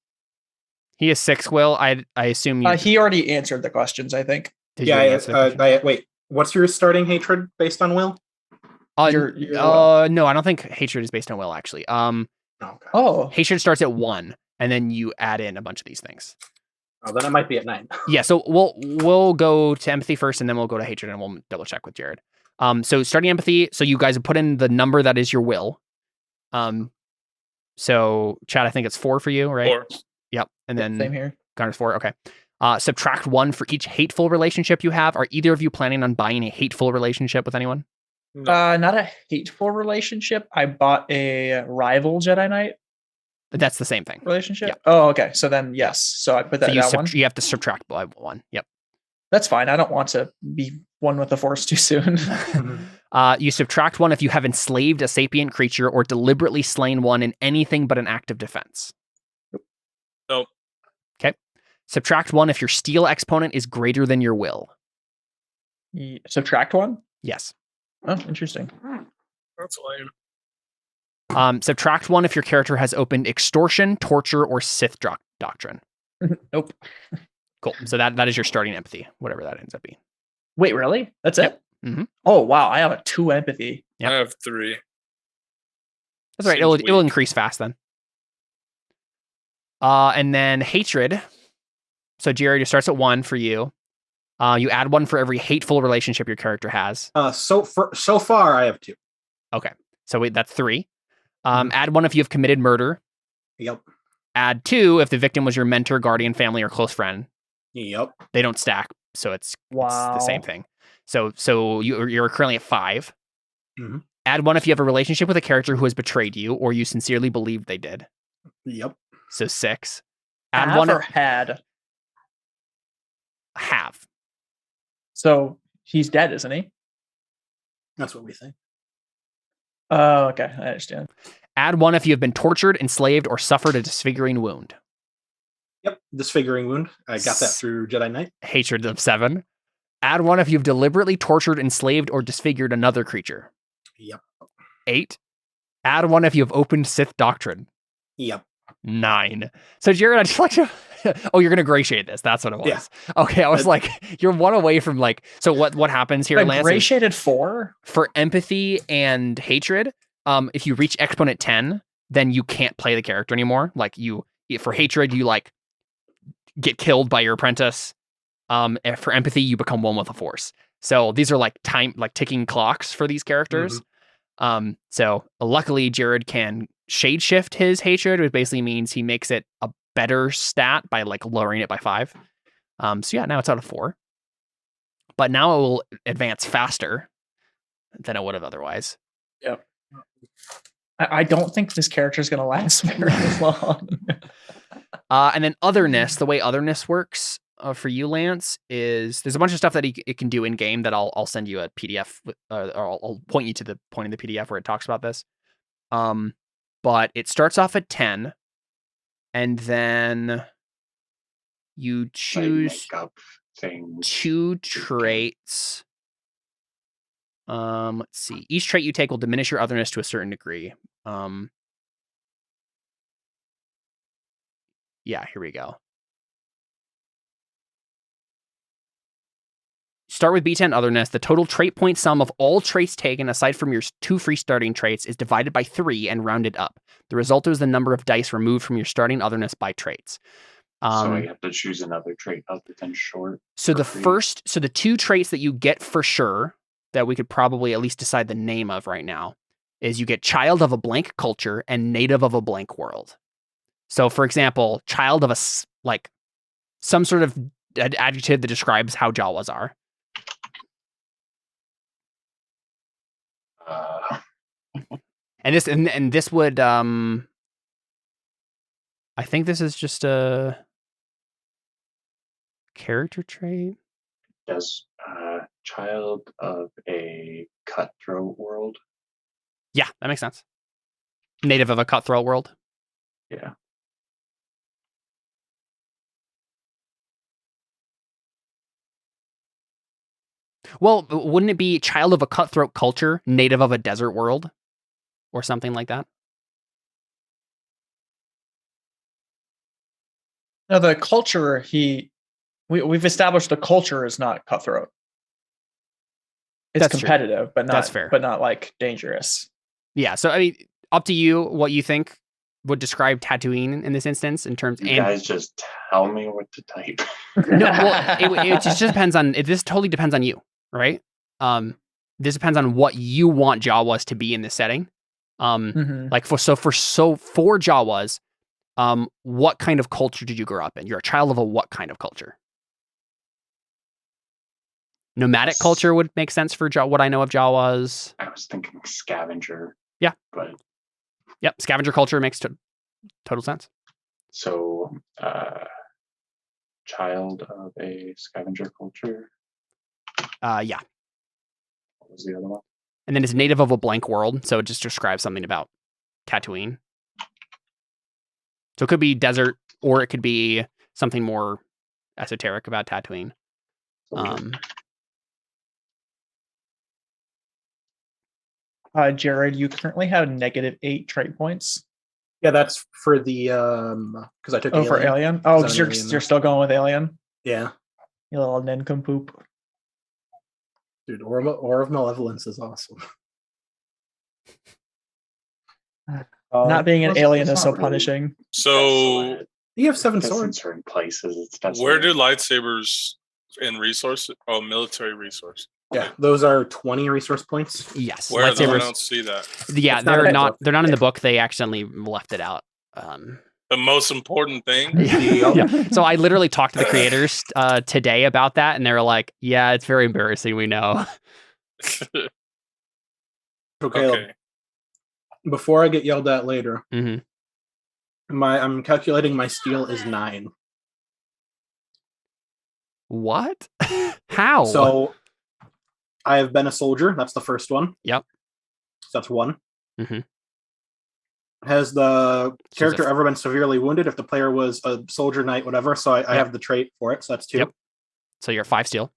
He has 6 will. I assume you. He already answered the questions, I think. Did you Yeah, answer the question? wait. What's your starting hatred based on will? your will. No, I don't think hatred is based on will actually. Okay. Oh, Hatred starts at 1, and then you add in a bunch of these things. Oh, then I might be at 9. Yeah, so we'll go to empathy first, and then we'll go to hatred, and we'll double check with Jared. So starting empathy, so you guys have put in the number that is your will. So Chad, I think it's 4 for you, right? 4. Yep. And then Same here. Connor's 4. Okay. Subtract 1 for each hateful relationship you have. Are either of you planning on buying a hateful relationship with anyone? No. Not a hateful relationship. I bought a rival Jedi Knight That's the same thing. relationship. Yeah. Oh, okay. So then yes. So I put that So one. you have to subtract by 1. Yep. That's fine. I don't want to be one with the Force too soon. You subtract 1 if you have enslaved a sapient creature or deliberately slain one in anything but an act of defense. Nope. Okay. Subtract 1 if your steel exponent is greater than your will. Subtract 1? Yes. Oh, interesting. That's lame. Subtract 1 if your character has opened extortion, torture, or Sith doctrine. Nope. Cool. So that is your starting empathy, whatever that ends up being. Wait, really? That's it? Mhm. Oh, wow. I have a 2 empathy. Yep. I have 3. That's right. Seems It'll weak. increase fast then. And then hatred. So Jared, it starts at 1 for you. You add 1 for every hateful relationship your character has. So far, I have 2. Okay. So that's 3. Add 1 if you have committed murder. Yep. Add 2 if the victim was your mentor, guardian, family, or close friend. Yep. They don't stack, so it's Wow. the same thing. So you're currently at 5. Mhm. Add 1 if you have a relationship with a character who has betrayed you or you sincerely believed they did. Yep. So 6. Add Have 1 or had? have. So he's dead, isn't he? That's what we think. Oh, okay. I understand. Add 1 if you have been tortured, enslaved, or suffered a disfiguring wound. Yep. Disfiguring wound. I got that through Jedi Knight. Hatred of 7. Add 1 if you've deliberately tortured, enslaved, or disfigured another creature. Yep. 8. Add 1 if you have opened Sith doctrine. Yep. 9. So Jared, I'd just like to. Oh, you're gonna gratiate this. That's what it was. Yeah. Okay, I was like, you're 1 away from like. So what happens here, Like Lance? is gratiated 4? for empathy and hatred, if you reach exponent 10, then you can't play the character anymore. Like for hatred, you like get killed by your apprentice. And for empathy, you become one with the Force. So these are like ticking clocks for these characters. So luckily, Jared can shade shift his hatred, which basically means he makes it a better stat by like lowering it by 5. So yeah, now it's out of 4. But now it will advance faster than it would have otherwise. Yep. I don't think this character is going to last very long. And then otherness, the way otherness works for you, Lance, is there's a bunch of stuff that it can do in game that I'll send you a PDF, or I'll point you to the point in the PDF where it talks about this. But it starts off at 10, and then you choose Make up things. 2 traits. Let's see. Each trait you take will diminish your otherness to a certain degree. Yeah, here we go. Start with B10 otherness. The total trait point sum of all traits taken, aside from your 2 free starting traits, is divided by 3 and rounded up. The result is the number of dice removed from your starting otherness by traits. So I have to choose another trait other than short. So for free. the 2 traits that you get for sure, that we could probably at least decide the name of right now, is you get child of a blank culture and native of a blank world. So for example, child of some sort of adjective that describes how Jawas are. And this would I think this is just a character trait. Does child of a cutthroat world? Yeah, that makes sense. Native of a cutthroat world. Yeah. Well, wouldn't it be child of a cutthroat culture, native of a desert world? Or something like that? No, the culture we've established the culture is not cutthroat. It's That's true. competitive, but not That's fair. but not like dangerous. Yeah, so I mean, up to you what you think would describe Tatooine in this instance in terms. You guys just tell me what to type. No, well, it just depends on. This totally depends on you, right? This depends on what you want Jawas to be in this setting. Mhm. Like for Jawas, what kind of culture did you grow up in? You're a child of a what kind of culture? Nomadic culture would make sense for what I know of Jawas. I was thinking scavenger. Yeah. But Yep, scavenger culture makes total sense. so, child of a scavenger culture. Yeah. What was the other one? And then is native of a blank world, so it just describes something about Tatooine. So it could be desert, or it could be something more esoteric about Tatooine. Jared, you currently have -8 trait points. Yeah, that's for the because I took for Alien. Oh, because you're still going with Alien. Yeah, You little nincompoop. dude, Aura of Malevolence is awesome. Not being an alien is so really punishing. So You have 7 Guess in swords. certain places. It's where do desolate. lightsabers and resources? Oh, military resource. Yeah, those are 20 resource points. Yes, Where though? I lightsabers. don't see that. Yeah, It's not in they're the not. book. They're not in the book. They accidentally left it out. The most important thing. Yeah. So I literally talked to the creators today about that, and they were like, "Yeah, it's very embarrassing. We know." Okay. Before I get yelled at later, hmm I'm calculating my steel is 9. What? How? So I have been a soldier. That's the first one. Yep. So that's 1. Mhm. Has the So character it's a- ever been severely wounded? If the player was a soldier, knight, whatever. So I Yep. have the trait for it. So that's 2. Yep. So you're 5 steel.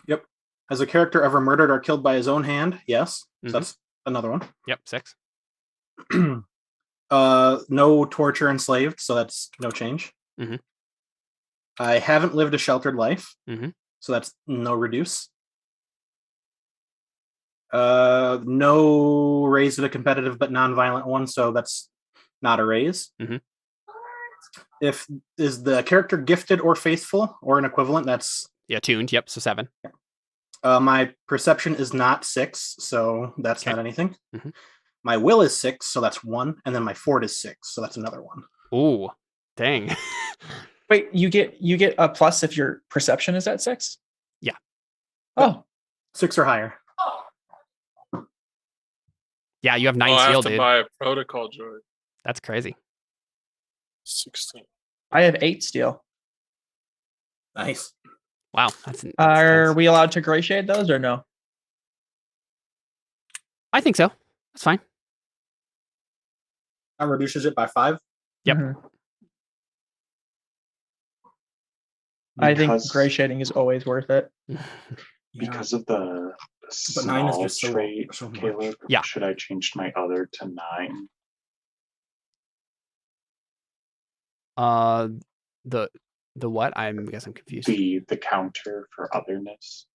Yep. Has a character ever murdered or killed by his own hand? Yes. Mhm. So that's another one. Yep, 6. No torture enslaved. So that's no change. Mhm. I haven't lived a sheltered life. Mhm. So that's no reduce. No raise at a competitive but non-violent one, so that's not a raise. Mhm. If is the character gifted or faithful or an equivalent, that's Yeah, tuned. Yep, so 7. my perception is not 6, so that's Okay. not anything. Mhm. My will is 6, so that's 1, and then my fort is 6, so that's another 1. Ooh, dang. Wait, you get a plus if your perception is at 6? Yeah. Oh. 6 or higher. Yeah, you have 9 Oh, I steel, have to dude. buy a protocol droid. That's crazy. 16. I have 8 steel. Nice. Wow, that's Are we allowed to gray shade those or no? I think so. That's fine. That reduces it by 5. Yep. Mhm. I think Because- gray shading is always worth it. Because of the But 9 is small just so- trait, so much. Caleb. Yeah. Should I change my other to 9? The what? I guess I'm confused. The counter for otherness.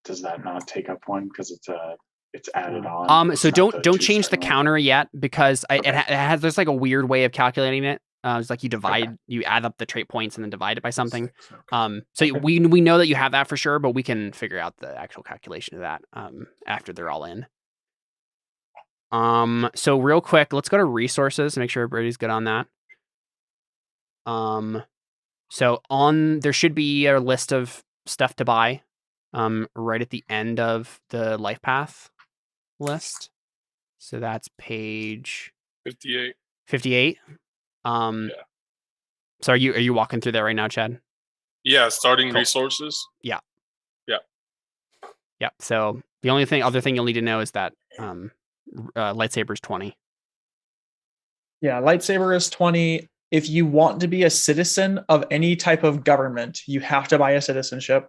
Does that not take up 1 because it's added on? So It's not the don't change the 2-star one? counter yet because Okay. it has there's like a weird way of calculating it. It's like you add up the trait points and then divide it by something. 6, okay. So Okay. we know that you have that for sure, but we can figure out the actual calculation of that after they're all in. So real quick, let's go to resources to make sure everybody's good on that. So there should be a list of stuff to buy right at the end of the life path list. So that's page 58. 58. Yeah. So are you walking through that right now, Chad? Yeah, starting Cool. resources. Yep. So the only other thing you'll need to know is that lightsaber is 20. Yeah, lightsaber is 20. If you want to be a citizen of any type of government, you have to buy a citizenship.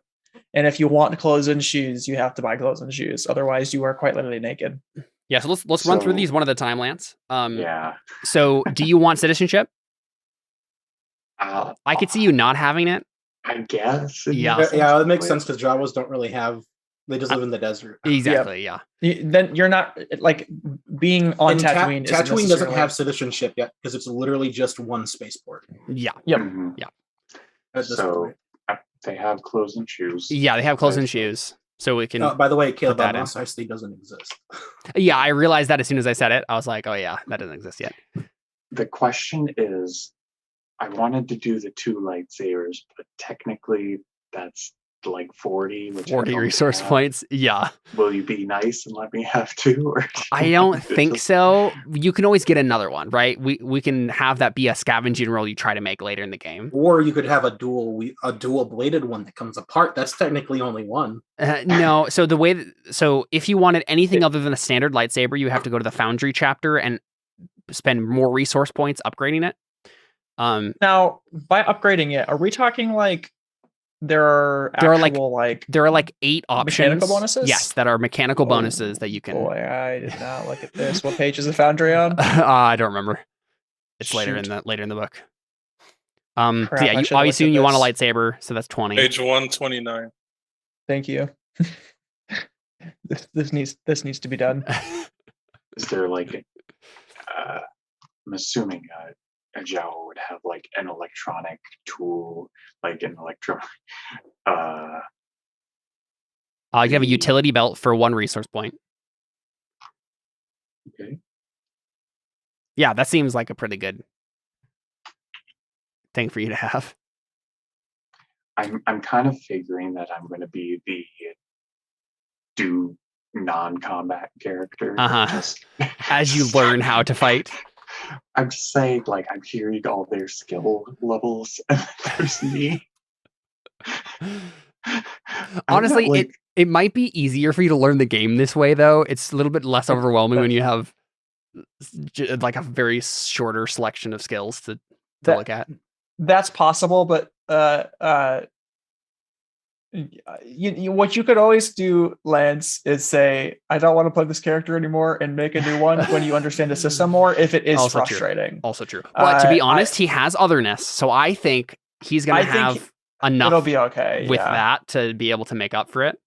And if you want clothes and shoes, you have to buy clothes and shoes. Otherwise, you are quite literally naked. Yeah, so let's run through So- these one at a time, Lance. Yeah. So do you want citizenship? Uh, I could see you not having it. I guess. Yeah. Yeah, it makes sense because Jawas don't really have. They just live in the desert. Exactly, yeah. Then you're not like being on And Tatooine. isn't Tatooine doesn't necessarily- have citizenship yet because it's literally just one spaceport. Yeah. Yep. Mhm. At this So point. they have clothes and shoes. Yeah, they have clothes and Right. shoes. So we can. By the way, Caleb, that in. Mos Eisley doesn't exist. Yeah, I realized that as soon as I said it. I was like, oh yeah, that doesn't exist yet. The question is, I wanted to do the 2 lightsabers, but technically that's like 40. Which 40 resource points. Yeah. Will you be nice and let me have 2? Or I don't think so. You can always get another one, right? We can have that be a scavenging roll you try to make later in the game. Or you could have a dual bladed one that comes apart. That's technically only one. No. So so if you wanted anything other than a standard lightsaber, you have to go to the Foundry chapter and spend more resource points upgrading it. Now, by upgrading it, are we talking like there are 8 options. Mechanical bonuses? Yes, that are mechanical bonuses that you can. Boy, I did not look at this. What page is the Foundry on? I don't remember. It's later in the book. Crap, yeah, I assume you want a lightsaber, so that's 20. Page 129. Thank you. This needs to be done. Is there like I'm assuming a Jawa would have like an electronic tool, like an electro. You have a utility belt for 1 resource point. Okay. Yeah, that seems like a pretty good thing for you to have. I'm kind of figuring that I'm going to be the non-combat character. Just as you learn how to fight. I'm just saying, like, I'm hearing all their skill levels, and there's me. Honestly, it might be easier for you to learn the game this way, though. It's a little bit less overwhelming when you have like a very shorter selection of skills to look at. That's possible, but what you could always do, Lance, is say, I don't want to play this character anymore and make a new one when you understand the system more, if it is also frustrating. True. Also true. But to be honest, he has otherness, so I think he's going to have enough it'll be okay with that to be able to make up for it.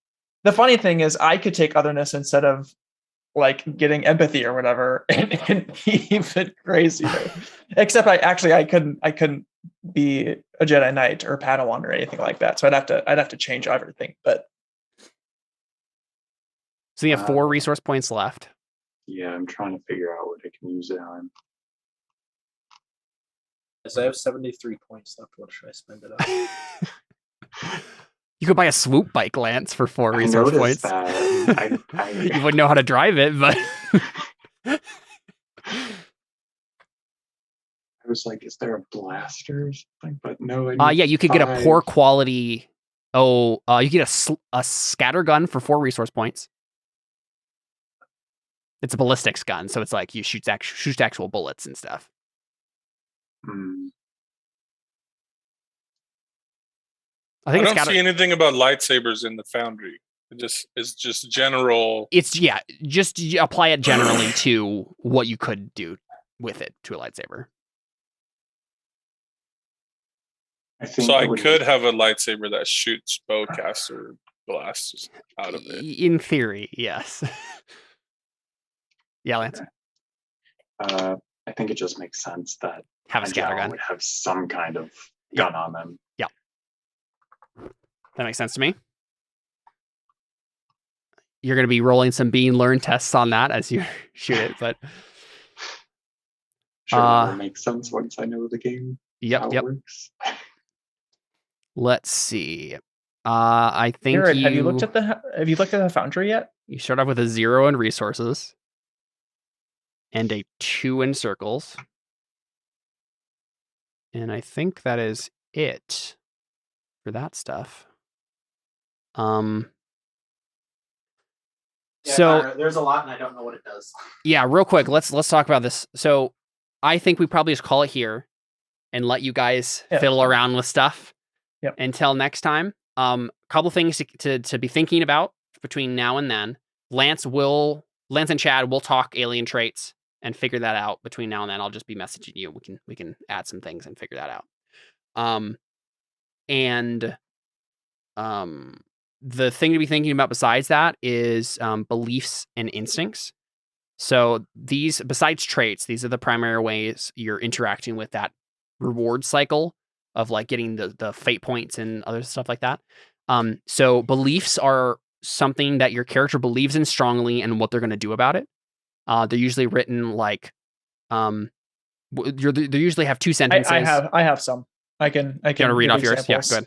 The funny thing is, I could take otherness instead of like getting empathy or whatever, and even crazier. Except I couldn't be a Jedi Knight or Padawan or anything like that. So I'd have to change everything. But so you have 4 resource points left. Yeah, I'm trying to figure out what I can use it on. So I have 73 points left. What should I spend it on? You could buy a swoop bike, Lance, for 4 resource points. That. You wouldn't know how to drive it, but I was like, is there a blaster or something? But no. Yeah, you could get a poor quality. You get a scatter gun for 4 resource points. It's a ballistics gun, so it's like you shoot actual bullets and stuff. I don't see anything about lightsabers in the Foundry. It's just general. It's just apply it generally to what you could do with it to a lightsaber. I could have a lightsaber that shoots bowcaster blasts out of it. In theory, yes. Yeah, Lance. I think it just makes sense that have a scatter gun would have some kind of gun on them. Yeah, that makes sense to me. You're going to be rolling some bean learn tests on that as you shoot it, but sure, it makes sense once I know the game. Yep. Works. Let's see. I think Jared, have you looked at the Foundry yet? You start off with a 0 in resources and a 2 in circles. And I think that is it for that stuff. So there's a lot and I don't know what it does. Yeah, real quick, let's talk about this. So I think we probably just call it here and let you guys fiddle around with stuff. Yep. Until next time. Couple things to be thinking about between now and then. Lance and Chad will talk alien traits and figure that out between now and then. I'll just be messaging you. We can add some things and figure that out. The thing to be thinking about besides that is beliefs and instincts. So these, besides traits, these are the primary ways you're interacting with that reward cycle of like getting the fate points and other stuff like that. So beliefs are something that your character believes in strongly and what they're going to do about it. They're usually written like, they usually have two sentences. I have some. I can You want to read off yours? Yeah, go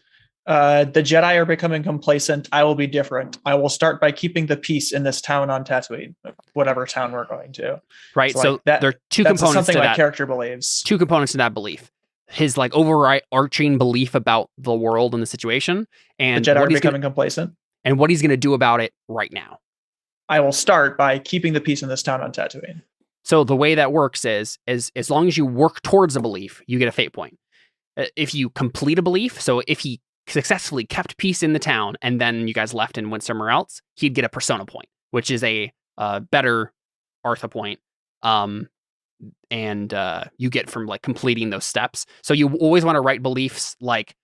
ahead. The Jedi are becoming complacent. I will be different. I will start by keeping the peace in this town on Tatooine, whatever town we're going to. Right. So that, there are two that's components something to my that. character believes. Two components to that belief. His like overarching belief about the world and the situation, and the Jedi are becoming complacent, and what he's going to do about it right now. I will start by keeping the peace in this town on Tatooine. So the way that works is as long as you work towards a belief, you get a fate point. If you complete a belief, so if he successfully kept peace in the town and then you guys left and went somewhere else, he'd get a persona point, which is a better Artha point. And you get from like completing those steps. So you always want to write beliefs like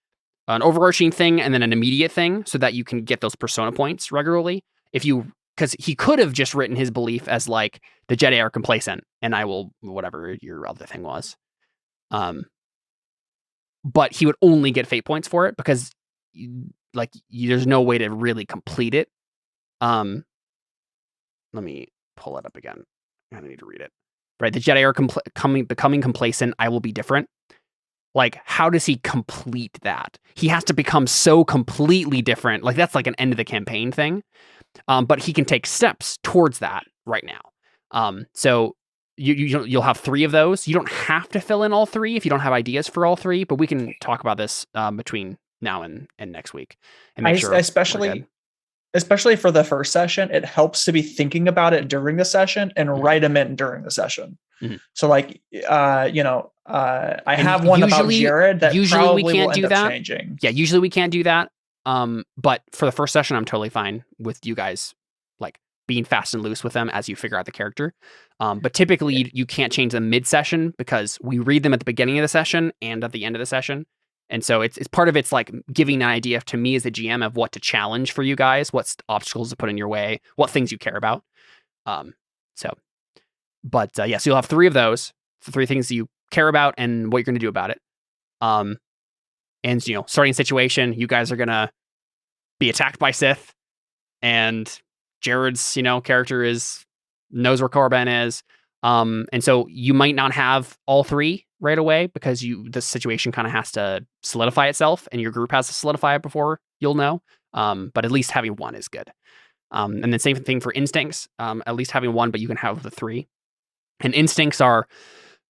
an overarching thing and then an immediate thing so that you can get those persona points regularly. Because he could have just written his belief as like the Jedi are complacent and I will, whatever your other thing was. But he would only get fate points for it because there's no way to really complete it. Let me pull it up again. I need to read it. Right, the Jedi are becoming complacent. I will be different. Like, how does he complete that? He has to become so completely different. Like, that's like an end of the campaign thing. But he can take steps towards that right now. So you'll have 3 of those. You don't have to fill in all 3 if you don't have ideas for all 3. But we can talk about this between now and next week and make sure. Especially for the first session, it helps to be thinking about it during the session and write them in during the session. Mm-hmm. So like, I have one about Jared that usually we can't do that. Changing. Yeah, usually we can't do that. But for the first session, I'm totally fine with you guys like being fast and loose with them as you figure out the character. But typically you can't change them mid-session because we read them at the beginning of the session and at the end of the session. And so it's part of it's like giving an idea to me as a GM of what to challenge for you guys, what obstacles to put in your way, what things you care about. So you'll have 3 of those, 3 things you care about and what you're going to do about it. And starting situation, you guys are going to be attacked by Sith, and Jared's character knows where Korriban is. And so you might not have all 3 right away because the situation kind of has to solidify itself and your group has to solidify it before you'll know. But at least having 1 is good. And then same thing for instincts, at least having 1, but you can have the 3. And instincts are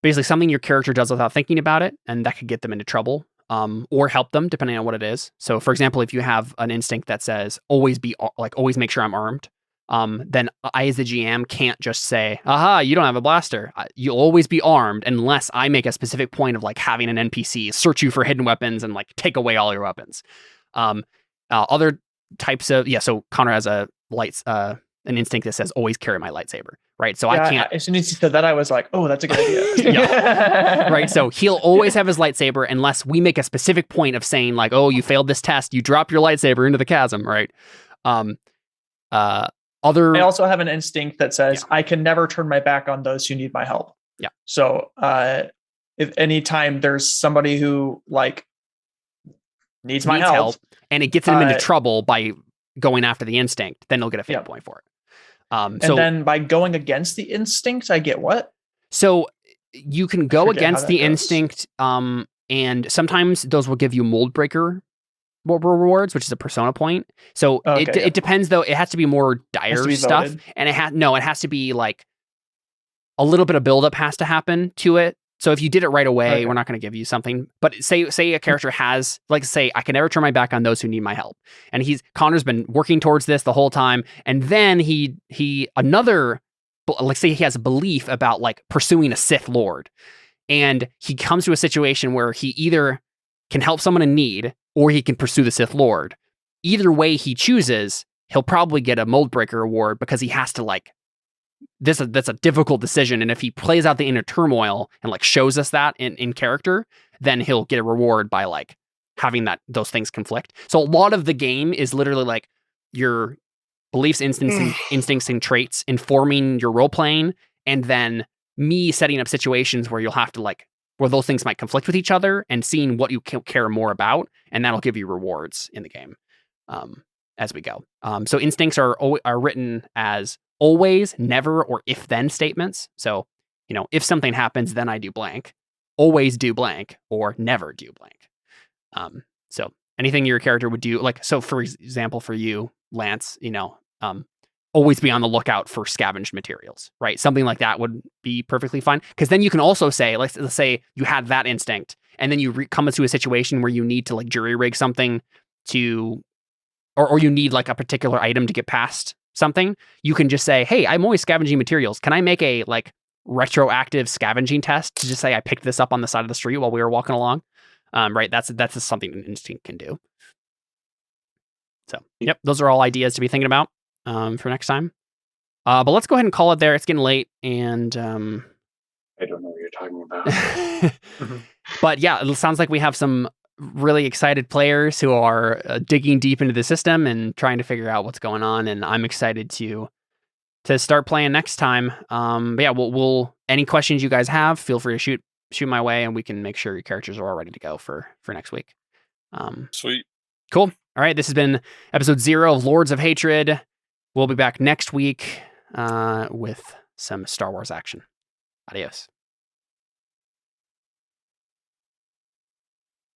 basically something your character does without thinking about it, and that could get them into trouble, or help them depending on what it is. So for example, if you have an instinct that says always make sure I'm armed, then I as the GM can't just say, aha, you don't have a blaster. You'll always be armed unless I make a specific point of like having an NPC search you for hidden weapons and like take away all your weapons. Other types of, so Connor has an instinct that says always carry my lightsaber, right? So I can't. As soon as you said that, I was like, oh, that's a good idea. Yeah. Right. So he'll always have his lightsaber unless we make a specific point of saying like, oh, you failed this test. You drop your lightsaber into the chasm, right? I also have an instinct that says I can never turn my back on those who need my help. Yeah. So if anytime there's somebody who like needs my help and it gets them into trouble by going after the instinct, then they'll get a fate point for it. And then by going against the instinct, I get what? So you can go against the instinct, and sometimes those will give you mold breaker rewards, which is a persona point. So it depends though. It has to be more dire stuff, voted. And it has to be like a little bit of buildup has to happen to it. So if you did it right away, we're not going to give you something. But say a character has, like, say, I can never turn my back on those who need my help, and Connor's been working towards this the whole time, and then like say he has a belief about like pursuing a Sith Lord, and he comes to a situation where he either can help someone in need or he can pursue the Sith Lord. Either way he chooses, he'll probably get a mold breaker award because he has to like. That's a difficult decision, and if he plays out the inner turmoil and like shows us that in character, then he'll get a reward by like having those things conflict. So a lot of the game is literally like your beliefs, instincts, and traits informing your role playing, and then me setting up situations where you'll have to like where those things might conflict with each other and seeing what you care more about, and that'll give you rewards in the game. And as we go. So instincts are written as always, never, or if then statements. So, if something happens, then I do blank. Always do blank, or never do blank. So anything your character would do, like, so for example, for you, Lance, always be on the lookout for scavenged materials, right? Something like that would be perfectly fine. Because then you can also say, let's say you had that instinct, and then you come into a situation where you need to like jury rig something to, or you need like a particular item to get past something. You can just say, hey, I'm always scavenging materials. Can I make a like retroactive scavenging test to just say I picked this up on the side of the street while we were walking along? Right. That's just something an instinct can do. So, yep, those are all ideas to be thinking about for next time. But let's go ahead and call it there. It's getting late, and I don't know what you're talking about. But yeah, it sounds like we have some really excited players who are digging deep into the system and trying to figure out what's going on. And I'm excited to start playing next time. But yeah, we'll any questions you guys have, feel free to shoot my way, and we can make sure your characters are all ready to go for next week. Sweet. Cool. All right, this has been episode 0 of Lords of Hatred. We'll be back next week with some Star Wars action. Adios.